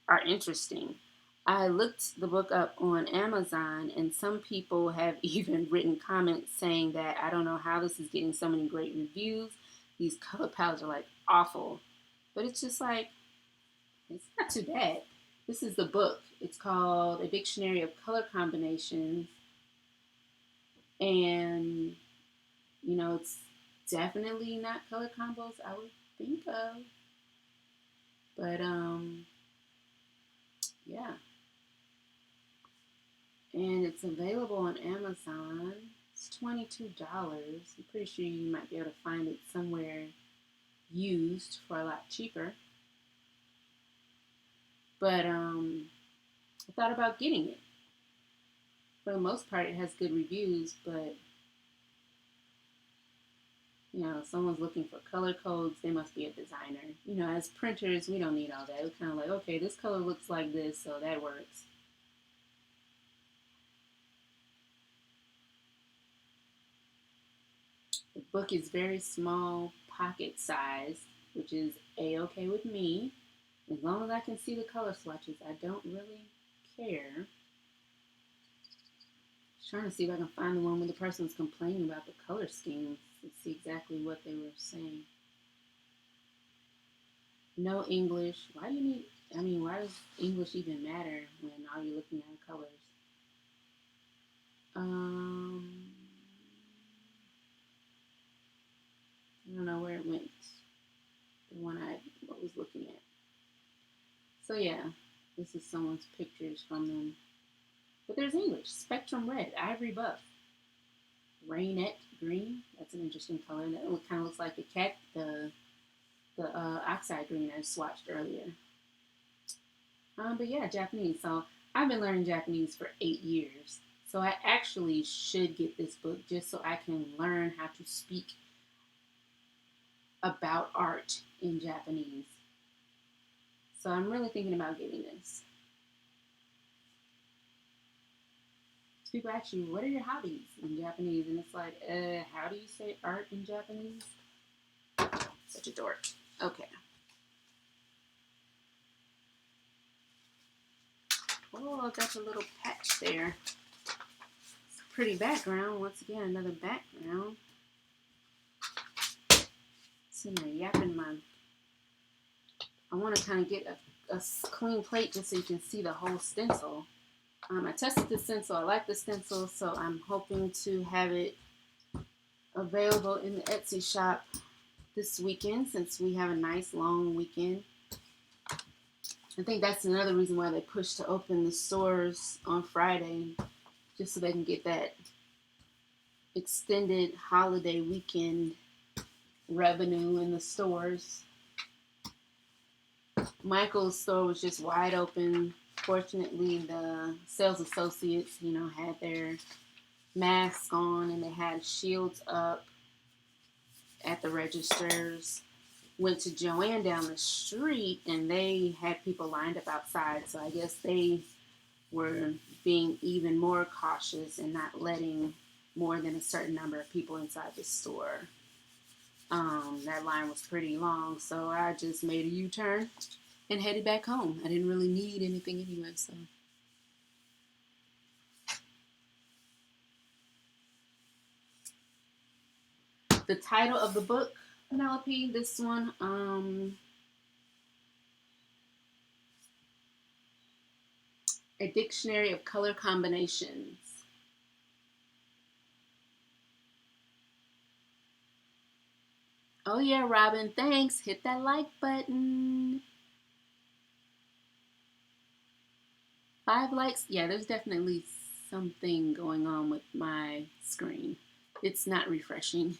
are interesting. I looked the book up on Amazon, and some people have even written comments saying that I don't know how this is getting so many great reviews. These color palettes are like awful. But it's just like, it's not too bad. This is the book. It's called A Dictionary of Color Combinations. And, it's definitely not color combos I would think of. But, yeah. And it's available on Amazon. It's $22. I'm pretty sure you might be able to find it somewhere used for a lot cheaper. But I thought about getting it. For the most part, it has good reviews, but You know, someone's looking for color codes, they must be a designer. You know, as printers, we don't need all that. We're kind of like, okay, this color looks like this, so that works. The book is very small, pocket size, which is a-okay with me. As long as I can see the color swatches, I don't really care. Just trying to see if I can find the one where the person was complaining about the color schemes to see exactly what they were saying. No English. Why do you need, I mean, why does English even matter when all you're looking at are colors? I don't know where it went. The one I was looking at. So yeah, this is someone's pictures from them. But there's English. Spectrum red, ivory buff, rainette green. That's an interesting color. That kind of looks like the oxide green I swatched earlier. But yeah, Japanese. So I've been learning Japanese for 8 years. So I actually should get this book just so I can learn how to speak about art in Japanese. So I'm really thinking about getting this. People ask you, what are your hobbies in Japanese? And it's like, how do you say art in Japanese? Such a dork. Okay. Oh, got a little patch there. It's a pretty background. Once again, another background. Sitting there yapping my... I want to kind of get a clean plate just so you can see the whole stencil. I tested the stencil. I like the stencil, so I'm hoping to have it available in the Etsy shop this weekend since we have a nice long weekend. I think that's another reason why they pushed to open the stores on Friday, just so they can get that extended holiday weekend revenue in the stores. Michael's store was just wide open. Fortunately, the sales associates, you know, had their masks on and they had shields up at the registers. Went to Joanne down the street and they had people lined up outside. So I guess they were being even more cautious and not letting more than a certain number of people inside the store. That line was pretty long, so I just made a U-turn and headed back home. I didn't really need anything anyway, so. The title of the book, Penelope, this one, A Dictionary of Color Combinations. Oh yeah, Robin, thanks. Hit that like button. 5 likes. Yeah, there's definitely something going on with my screen. It's not refreshing.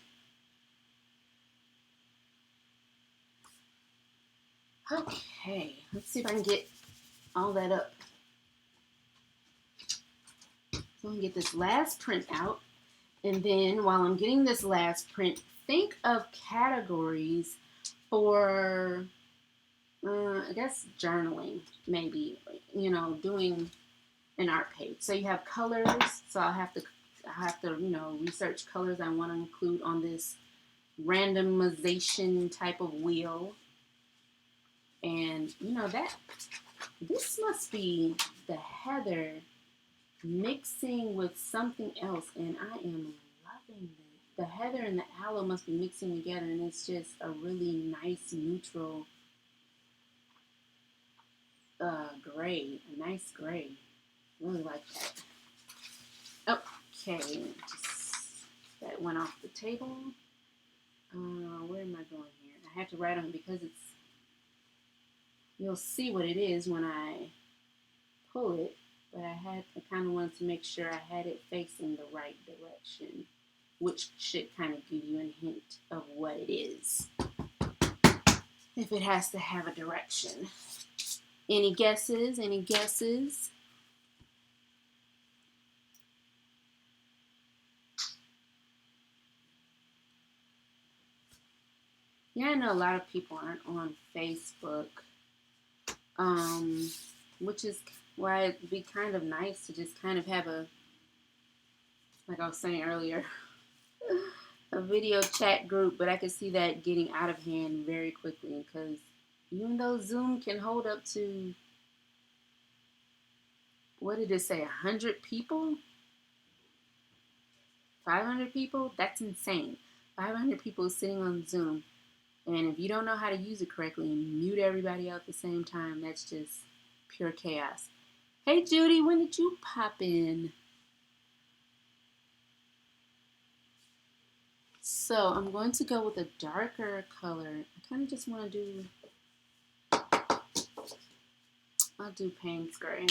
Okay, let's see if I can get all that up. So I'm gonna get this last print out. And then while I'm getting this last print, think of categories for, I guess, journaling, maybe, you know, doing an art page. So you have colors. So I have to, you know, research colors I want to include on this randomization type of wheel. And, you know, this must be the heather mixing with something else, and I am loving this. The heather and the aloe must be mixing together, and it's just a really nice neutral gray, a nice gray. Really like that. Okay, that went off the table. Where am I going here? I had to write on it because you'll see what it is when I pull it, but I kind of wanted to make sure I had it facing the right direction, which should kind of give you a hint of what it is, if it has to have a direction. Any guesses? Any guesses? Yeah, I know a lot of people aren't on Facebook, which is why it'd be kind of nice to just kind of have a, like I was saying earlier, a video chat group, but I could see that getting out of hand very quickly because even though Zoom can hold up to, what did it say, 100 people? 500 people? That's insane. 500 people sitting on Zoom. And if you don't know how to use it correctly and mute everybody out at the same time, that's just pure chaos. Hey, Judy, when did you pop in? So I'm going to go with a darker color. I kind of just want to I'll do Payne's Gray.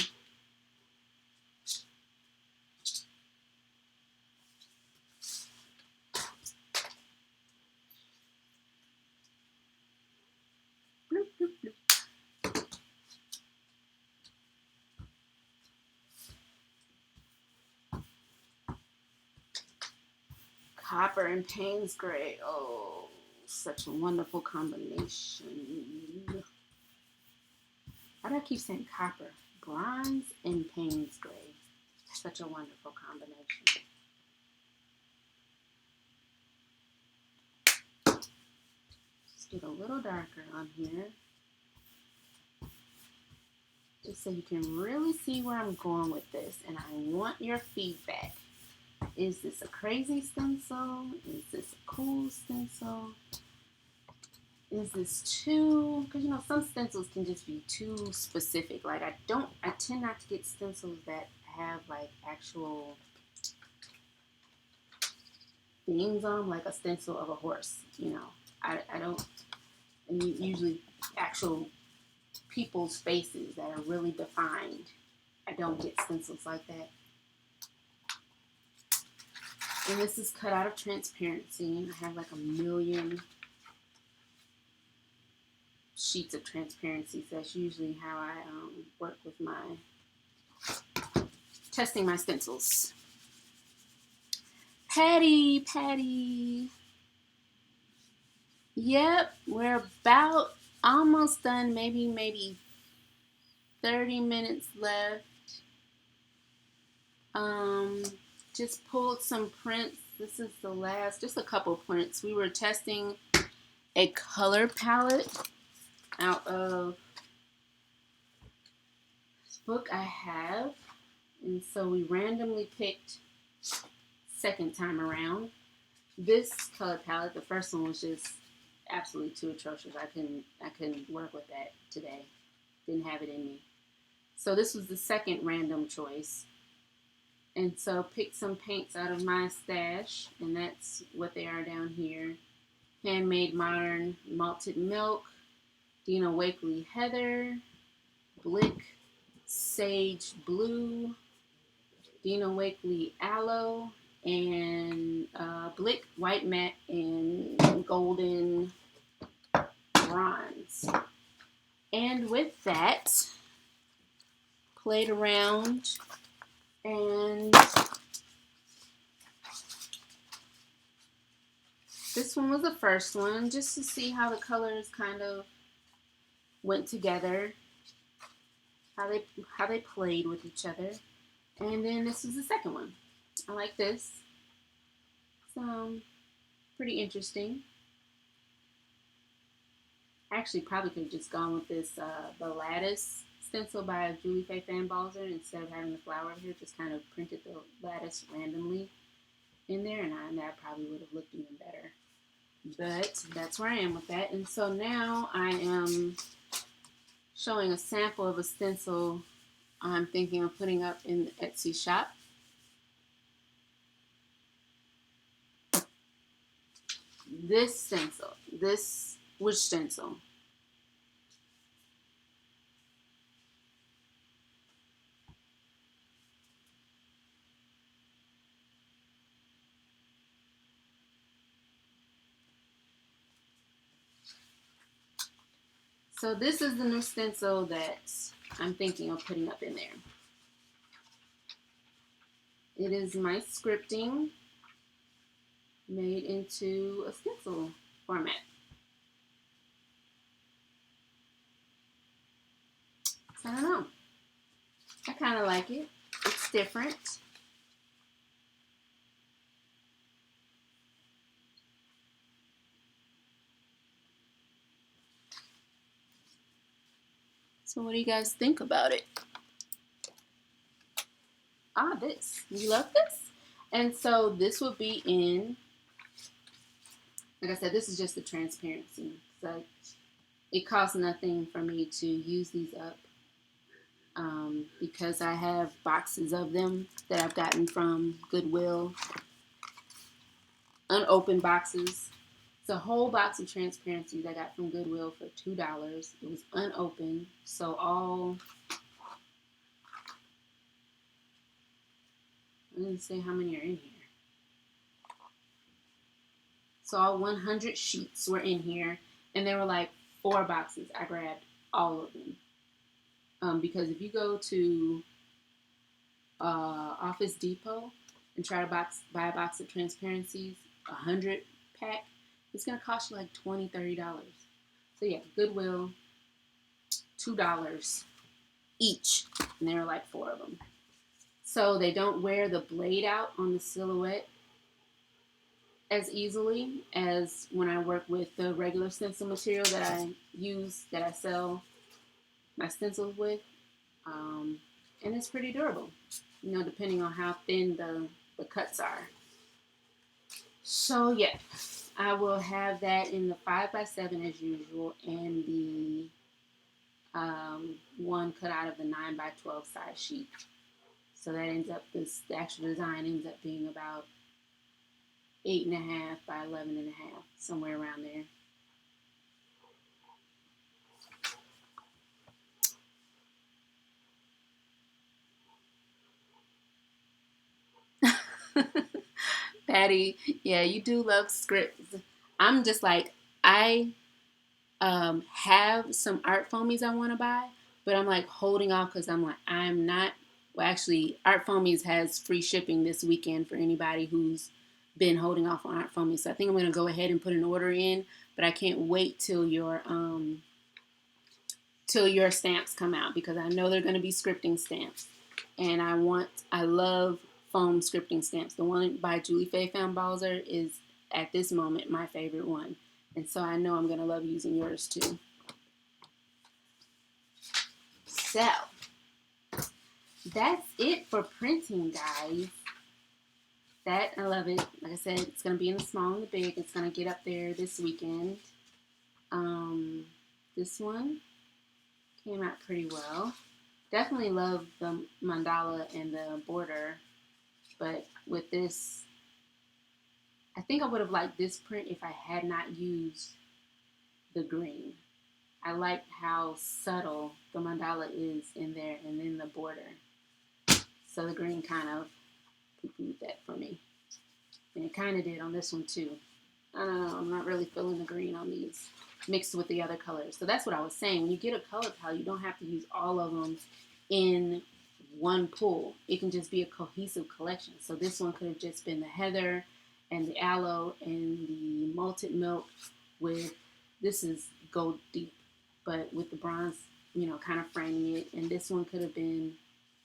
Bloop, bloop, bloop. Copper and Payne's Gray. Oh, such a wonderful combination. Why do I keep saying copper? Bronze and Payne's Gray. Such a wonderful combination. Just get a little darker on here, just so you can really see where I'm going with this. And I want your feedback. Is this a crazy stencil? Is this a cool stencil? Is this too, because you know some stencils can just be too specific. Like I tend not to get stencils that have like actual things on them, like a stencil of a horse. You know, I don't, and usually actual people's faces that are really defined. I don't get stencils like that. And this is cut out of transparency. I have like a million sheets of transparency, so that's usually how I work with my testing my stencils. Patty. Yep, we're about almost done. Maybe 30 minutes left. Just pulled some prints. This is the last, just a couple prints. We were testing a color palette out of this book I have. And so we randomly picked second time around. This color palette, the first one was just absolutely too atrocious. I couldn't work with that today. Didn't have it in me. So this was the second random choice. And so picked some paints out of my stash, and that's what they are down here. Handmade Modern Malted Milk, Dina Wakley Heather, Blick Sage Blue, Dina Wakley Aloe, and Blick White Matte and Golden Bronze. And with that, played around, and this one was the first one, just to see how the colors kind of went together, how they played with each other. And then this was the second one. I like this. It's pretty interesting. Actually, probably could have just gone with this the Lattice stencil by Julie Faye Fanbalzer instead of having the flower here. Just kind of printed the lattice randomly in there, and that probably would have looked even better. But that's where I am with that. And so now I am showing a sample of a stencil I'm thinking of putting up in the Etsy shop. This stencil, which stencil? So this is the new stencil that I'm thinking of putting up in there. It is my scripting made into a stencil format. I don't know. I kind of like it. It's different. So what do you guys think about it? This. You love this? And so this would be in, like I said, this is just the transparency. So it costs nothing for me to use these up because I have boxes of them that I've gotten from Goodwill, unopened boxes. It's a whole box of transparencies I got from Goodwill for $2. It was unopened, so all, I didn't say how many are in here. So all 100 sheets were in here, and there were like 4 boxes. I grabbed all of them because if you go to Office Depot and try to buy a box of transparencies, 100 pack, it's gonna cost you like $20, $30. So yeah, Goodwill, $2 each, and there are like 4 of them. So they don't wear the blade out on the silhouette as easily as when I work with the regular stencil material that I use, that I sell my stencils with. And it's pretty durable, you know, depending on how thin the cuts are. So yeah, I will have that in the 5x7 as usual, and the one cut out of the 9x12 size sheet. So that ends up, the actual design ends up being about 8.5 by 11.5, somewhere around there. Patty, yeah, you do love scripts. I'm just like, I have some art foamies I want to buy, but I'm like holding off because I'm like, I'm not. Well, actually, Art Foamies has free shipping this weekend for anybody who's been holding off on Art Foamies. So I think I'm going to go ahead and put an order in, but I can't wait till your stamps come out because I know they're going to be scripting stamps, and I love foam scripting stamps. The one by Julie Faye Fan Balzer is at this moment my favorite one, and so I know I'm going to love using yours too. So that's it for printing, guys. That, I love it. Like I said, it's going to be in the small and the big. It's going to get up there this weekend. This one came out pretty well. Definitely love the mandala and the border, but with this, I think I would have liked this print if I had not used the green. I like how subtle the mandala is in there, and then the border. So the green kind of poo-pooed that for me. And it kind of did on this one too. I don't know, I'm not really feeling the green on these mixed with the other colors. So that's what I was saying. When you get a color palette, you don't have to use all of them in one pull. It can just be a cohesive collection. So this one could have just been the heather and the aloe and the malted milk with, this is gold deep, but with the bronze, you know, kind of framing it. And this one could have been,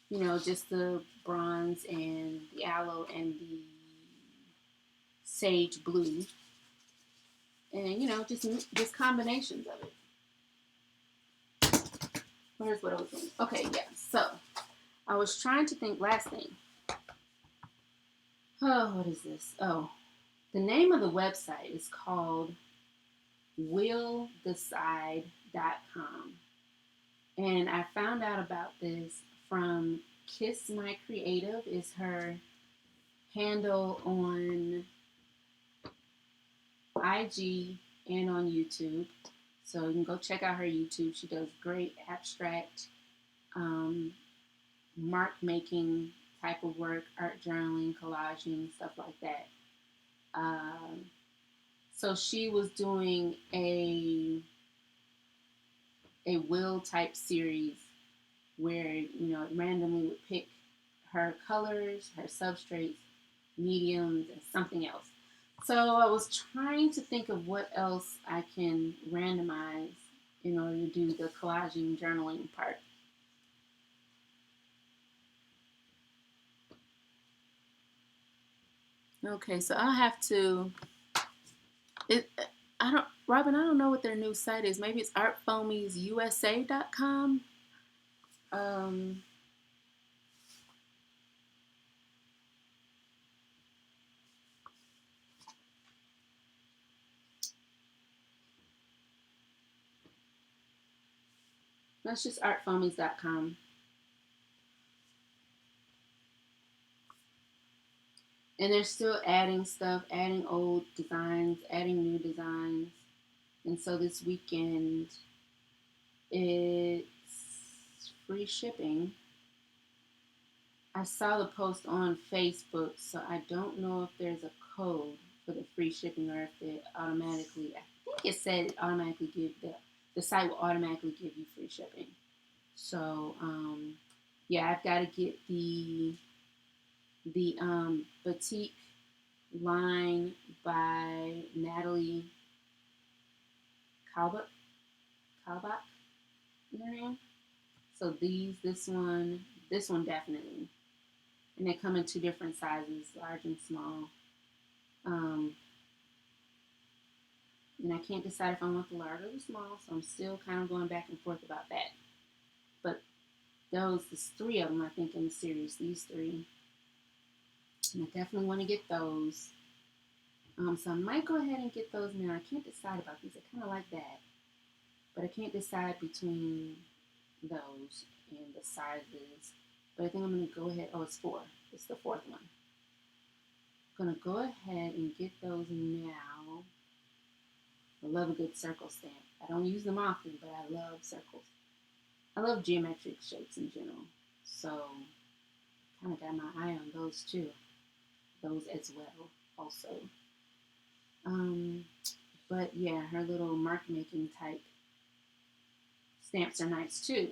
you know, just the bronze and the aloe and the sage blue. And, you know, just combinations of it. Where's what I was doing? Okay, yeah. So I was trying to think, last thing. Oh, what is this? Oh, the name of the website is called willdecide.com. And I found out about this from Kiss My Creative, is her handle on IG and on YouTube. So you can go check out her YouTube. She does great abstract mark making type of work, art journaling, collaging, stuff like that. So she was doing a will type series where, you know, it randomly would pick her colors, her substrates, mediums, and something else. So I was trying to think of what else I can randomize in order to do the collaging journaling part. Okay, so I'll have to. It. Robin, I don't know what their new site is. Maybe it's artfoamiesusa.com. Um, that's just artfoamies.com. And they're still adding stuff, adding old designs, adding new designs. And so this weekend, it's free shipping. I saw the post on Facebook, so I don't know if there's a code for the free shipping or if it automatically. I think it said it automatically the site will automatically give you free shipping. So yeah, I've got to get the boutique line by Natalie Kalbach. Kalbach, is her name? So this one definitely, and they come in two different sizes, large and small. Um, and I can't decide if I want the large or the small, so I'm still kind of going back and forth about that. But there's three of them I think in the series. These three, and I definitely want to get those. So I might go ahead and get those now. I can't decide about these. I kind of like that, but I can't decide between those and the sizes. But I think I'm going to go ahead. Oh, it's four. It's the fourth one. I'm going to go ahead and get those now. I love a good circle stamp. I don't use them often, but I love circles. I love geometric shapes in general. So kind of got my eye on those too. Those as well also. But yeah, her little mark making type stamps are nice too.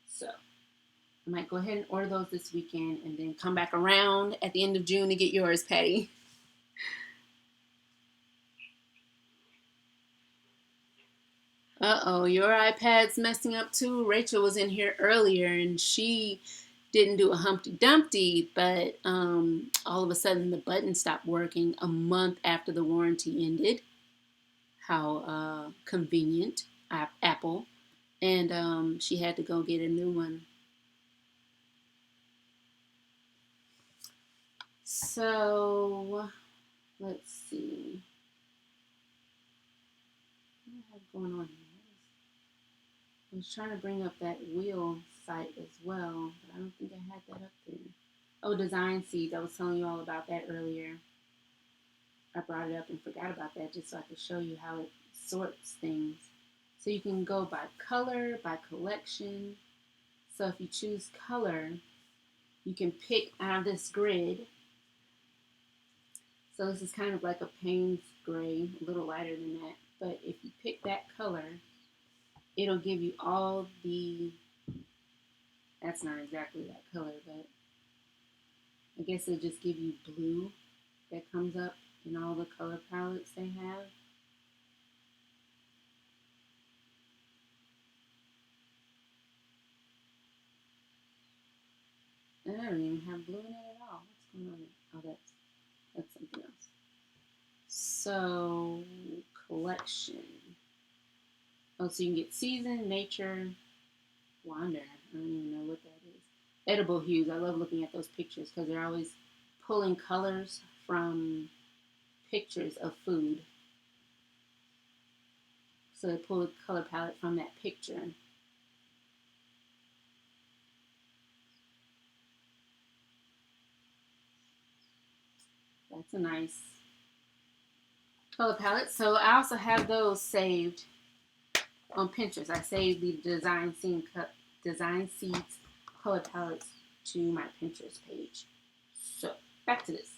So I might go ahead and order those this weekend and then come back around at the end of June to get yours, Patty. Uh-oh, your iPad's messing up too. Rachel was in here earlier and she didn't do a Humpty Dumpty, but all of a sudden the button stopped working a month after the warranty ended. How convenient, Apple. And she had to go get a new one. So, let's see. What do I have going on here? I was trying to bring up that wheel site as well, but I don't think I had that up there. Oh, Design Seeds. I was telling you all about that earlier. I brought it up and forgot about that just so I could show you how it sorts things. So you can go by color, by collection. So if you choose color, you can pick out of this grid. So this is kind of like a Payne's gray, a little lighter than that. But if you pick that color, it'll give you all the, that's not exactly that color, but I guess it'll just give you blue that comes up in all the color palettes they have. And I don't even have blue in it at all. What's going on there? Oh, that's something else. So, collection. Oh, so you can get season, nature, wander. I don't even know what that is. Edible hues. I love looking at those pictures because they're always pulling colors from pictures of food. So they pull the color palette from that picture. That's a nice color palette. So I also have those saved on Pinterest. I saved the Design Seeds color palettes to my Pinterest page. So back to this.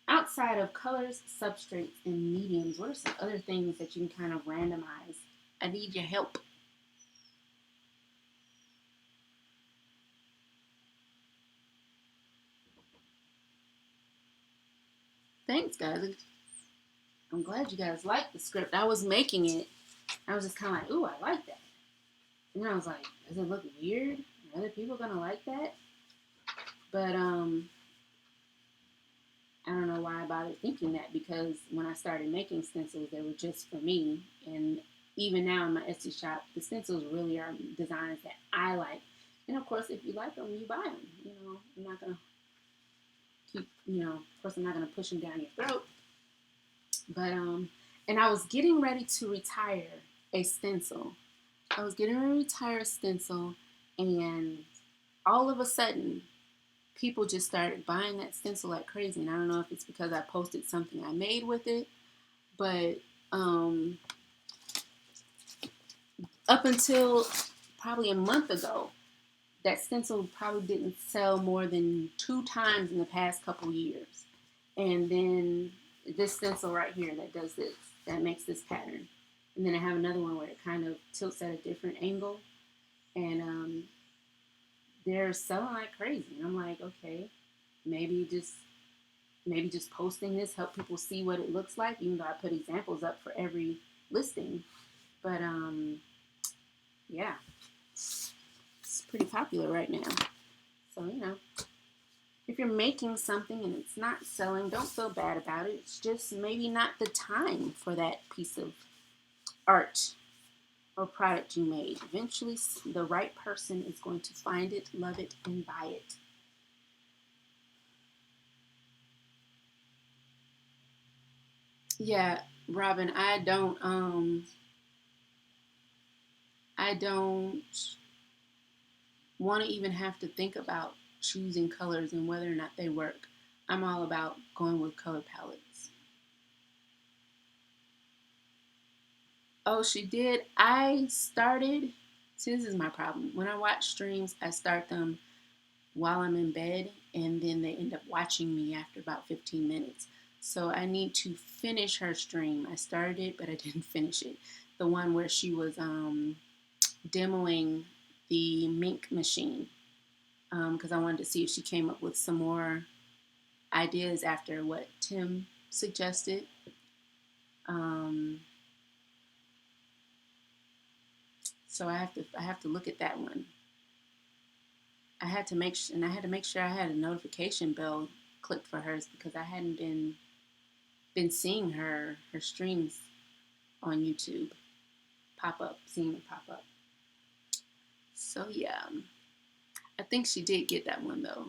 Outside of colors, substrates, and mediums, what are some other things that you can kind of randomize? I need your help. Thanks, guys. I'm glad you guys liked the script. I was making it. I was just kind of like, ooh, I like that. And then I was like, does it look weird? Are other people gonna like that? But I don't know why I bothered thinking that, because when I started making stencils, they were just for me. And even now in my Etsy shop, the stencils really are designs that I like. And of course, if you like them, you buy them. You know, I'm not gonna keep, of course, I'm not gonna push them down your throat. But and I was getting ready to retire a stencil. I was getting ready to retire a stencil, and all of a sudden, people just started buying that stencil like crazy. And I don't know if it's because I posted something I made with it, but up until probably a month ago, that stencil probably didn't sell more than 2 times in the past couple years. And then this stencil right here that does this, that makes this pattern. And then I have another one where it kind of tilts at a different angle. And they're selling like crazy. And I'm like, okay, maybe just posting this help people see what it looks like, even though I put examples up for every listing. But yeah, it's pretty popular right now. So, if you're making something and it's not selling, don't feel bad about it. It's just maybe not the time for that piece of art or product you made. Eventually, the right person is going to find it, love it, and buy it. Yeah, Robin, I don't want to even have to think about choosing colors and whether or not they work. I'm all about going with color palettes. Oh, she did. I started. See, this is my problem. When I watch streams, I start them while I'm in bed, and then they end up watching me after about 15 minutes. So I need to finish her stream. I started it, but I didn't finish it. The one where she was demoing the mink machine, because I wanted to see if she came up with some more ideas after what Tim suggested. Um, so I have to look at that one. I had to make sure I had a notification bell clicked for hers, because I hadn't been seeing her streams on YouTube seeing them pop up. So yeah, I think she did get that one though,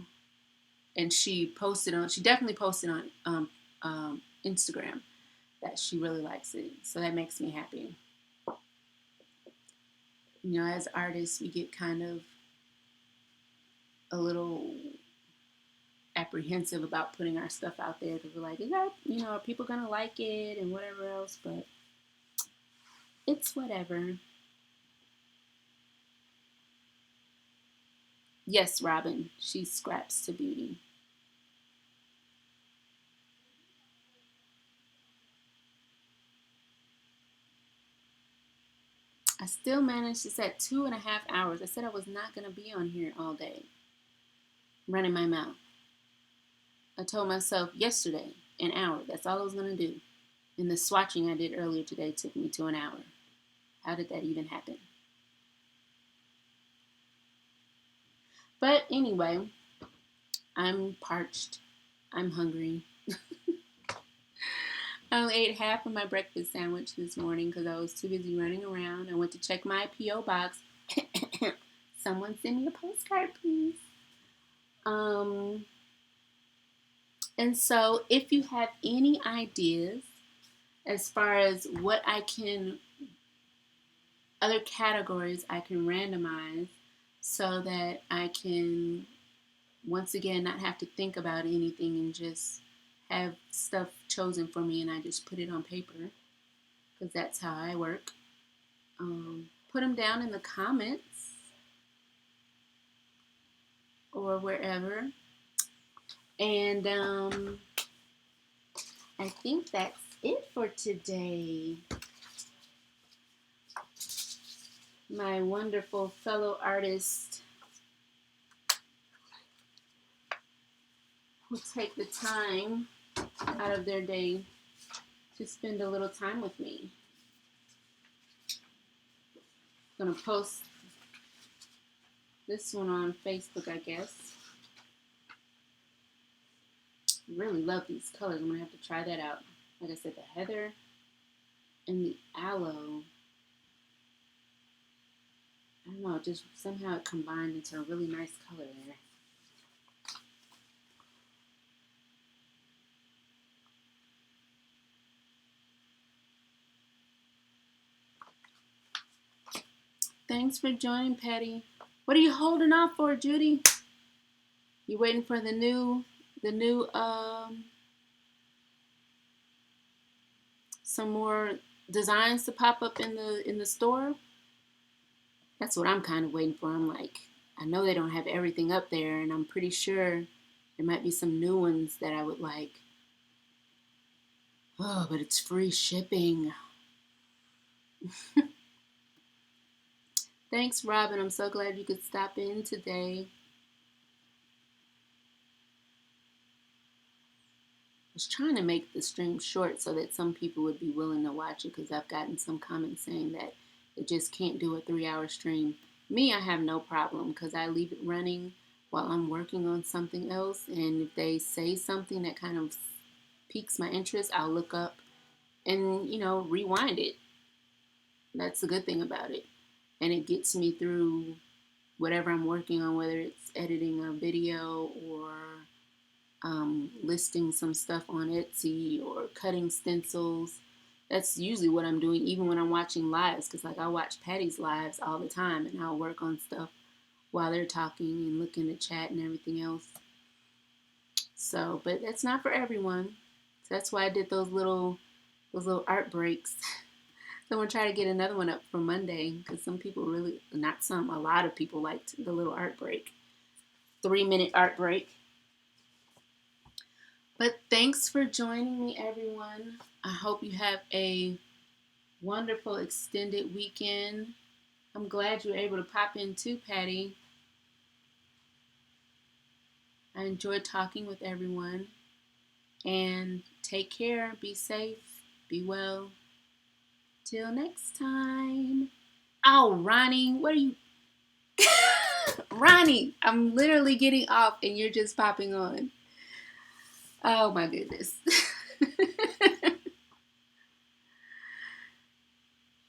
and she definitely posted on Instagram that she really likes it. So that makes me happy. As artists, we get kind of a little apprehensive about putting our stuff out there, because we're like, is that, are people gonna like it and whatever else? But it's whatever. Yes, Robin, she scraps to beauty. I still managed to set 2.5 hours. I said I was not gonna be on here all day running my mouth. I told myself yesterday an hour. That's all I was gonna do. And the swatching I did earlier today took me to an hour. How did that even happen? But anyway, I'm parched. I'm hungry. I only ate half of my breakfast sandwich this morning because I was too busy running around. I went to check my P.O. box. Someone send me a postcard, please. Um, and so if you have any ideas as far as other categories I can randomize so that I can, once again, not have to think about anything and just have stuff chosen for me and I just put it on paper, because that's how I work. Put them down in the comments or wherever. And I think that's it for today. My wonderful fellow artists who take the time out of their day to spend a little time with me. I'm going to post this one on Facebook, I guess. really love these colors. I'm going to have to try that out. Like I said, the heather and the aloe, I don't know, just somehow it combined into a really nice color there. Thanks for joining, Patty. What are you holding off for, Judy? You waiting for the new some more designs to pop up in the store? That's what I'm kind of waiting for. I'm like, I know they don't have everything up there, and I'm pretty sure there might be some new ones that I would like. Oh, but it's free shipping. Thanks, Robin. I'm so glad you could stop in today. I was trying to make the stream short so that some people would be willing to watch it, because I've gotten some comments saying that it just can't do a 3-hour stream. Me, I have no problem because I leave it running while I'm working on something else. And if they say something that kind of piques my interest, I'll look up and, rewind it. That's the good thing about it. And it gets me through whatever I'm working on, whether it's editing a video or listing some stuff on Etsy or cutting stencils. That's usually what I'm doing, even when I'm watching lives, because like I watch Patty's lives all the time, and I'll work on stuff while they're talking and look in the chat and everything else. So, but that's not for everyone. So that's why I did those little art breaks. So I'm gonna try to get another one up for Monday, because some people really, not some, a lot of people liked the little art break, 3-minute art break. But thanks for joining me, everyone. I hope you have a wonderful extended weekend. I'm glad you were able to pop in too, Patty. I enjoyed talking with everyone. And take care, be safe, be well. Till next time. Oh, Ronnie, what are you... Ronnie, I'm literally getting off and you're just popping on. Oh my goodness.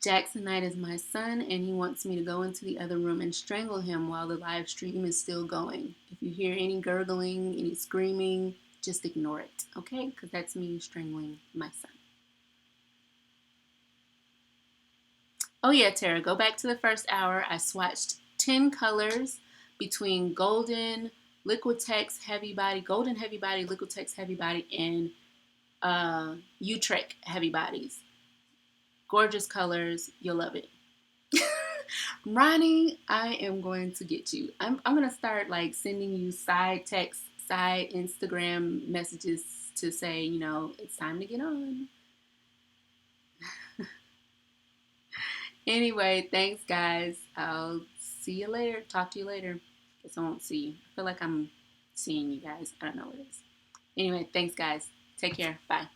Jackson Knight is my son, and he wants me to go into the other room and strangle him while the live stream is still going. If you hear any gurgling, any screaming, just ignore it, okay? Because that's me strangling my son. Oh yeah, Tara, go back to the first hour. I swatched 10 colors between golden, Liquitex heavy body, golden heavy body, Liquitex heavy body, and Utrecht heavy bodies. Gorgeous colors. You'll love it. Ronnie, I am going to get you. I'm going to start like sending you side text, side Instagram messages to say, it's time to get on. Anyway, thanks, guys. I'll see you later. Talk to you later. Guess I won't see you. I feel like I'm seeing you guys. I don't know what it is. Anyway, thanks, guys. Take care. Bye.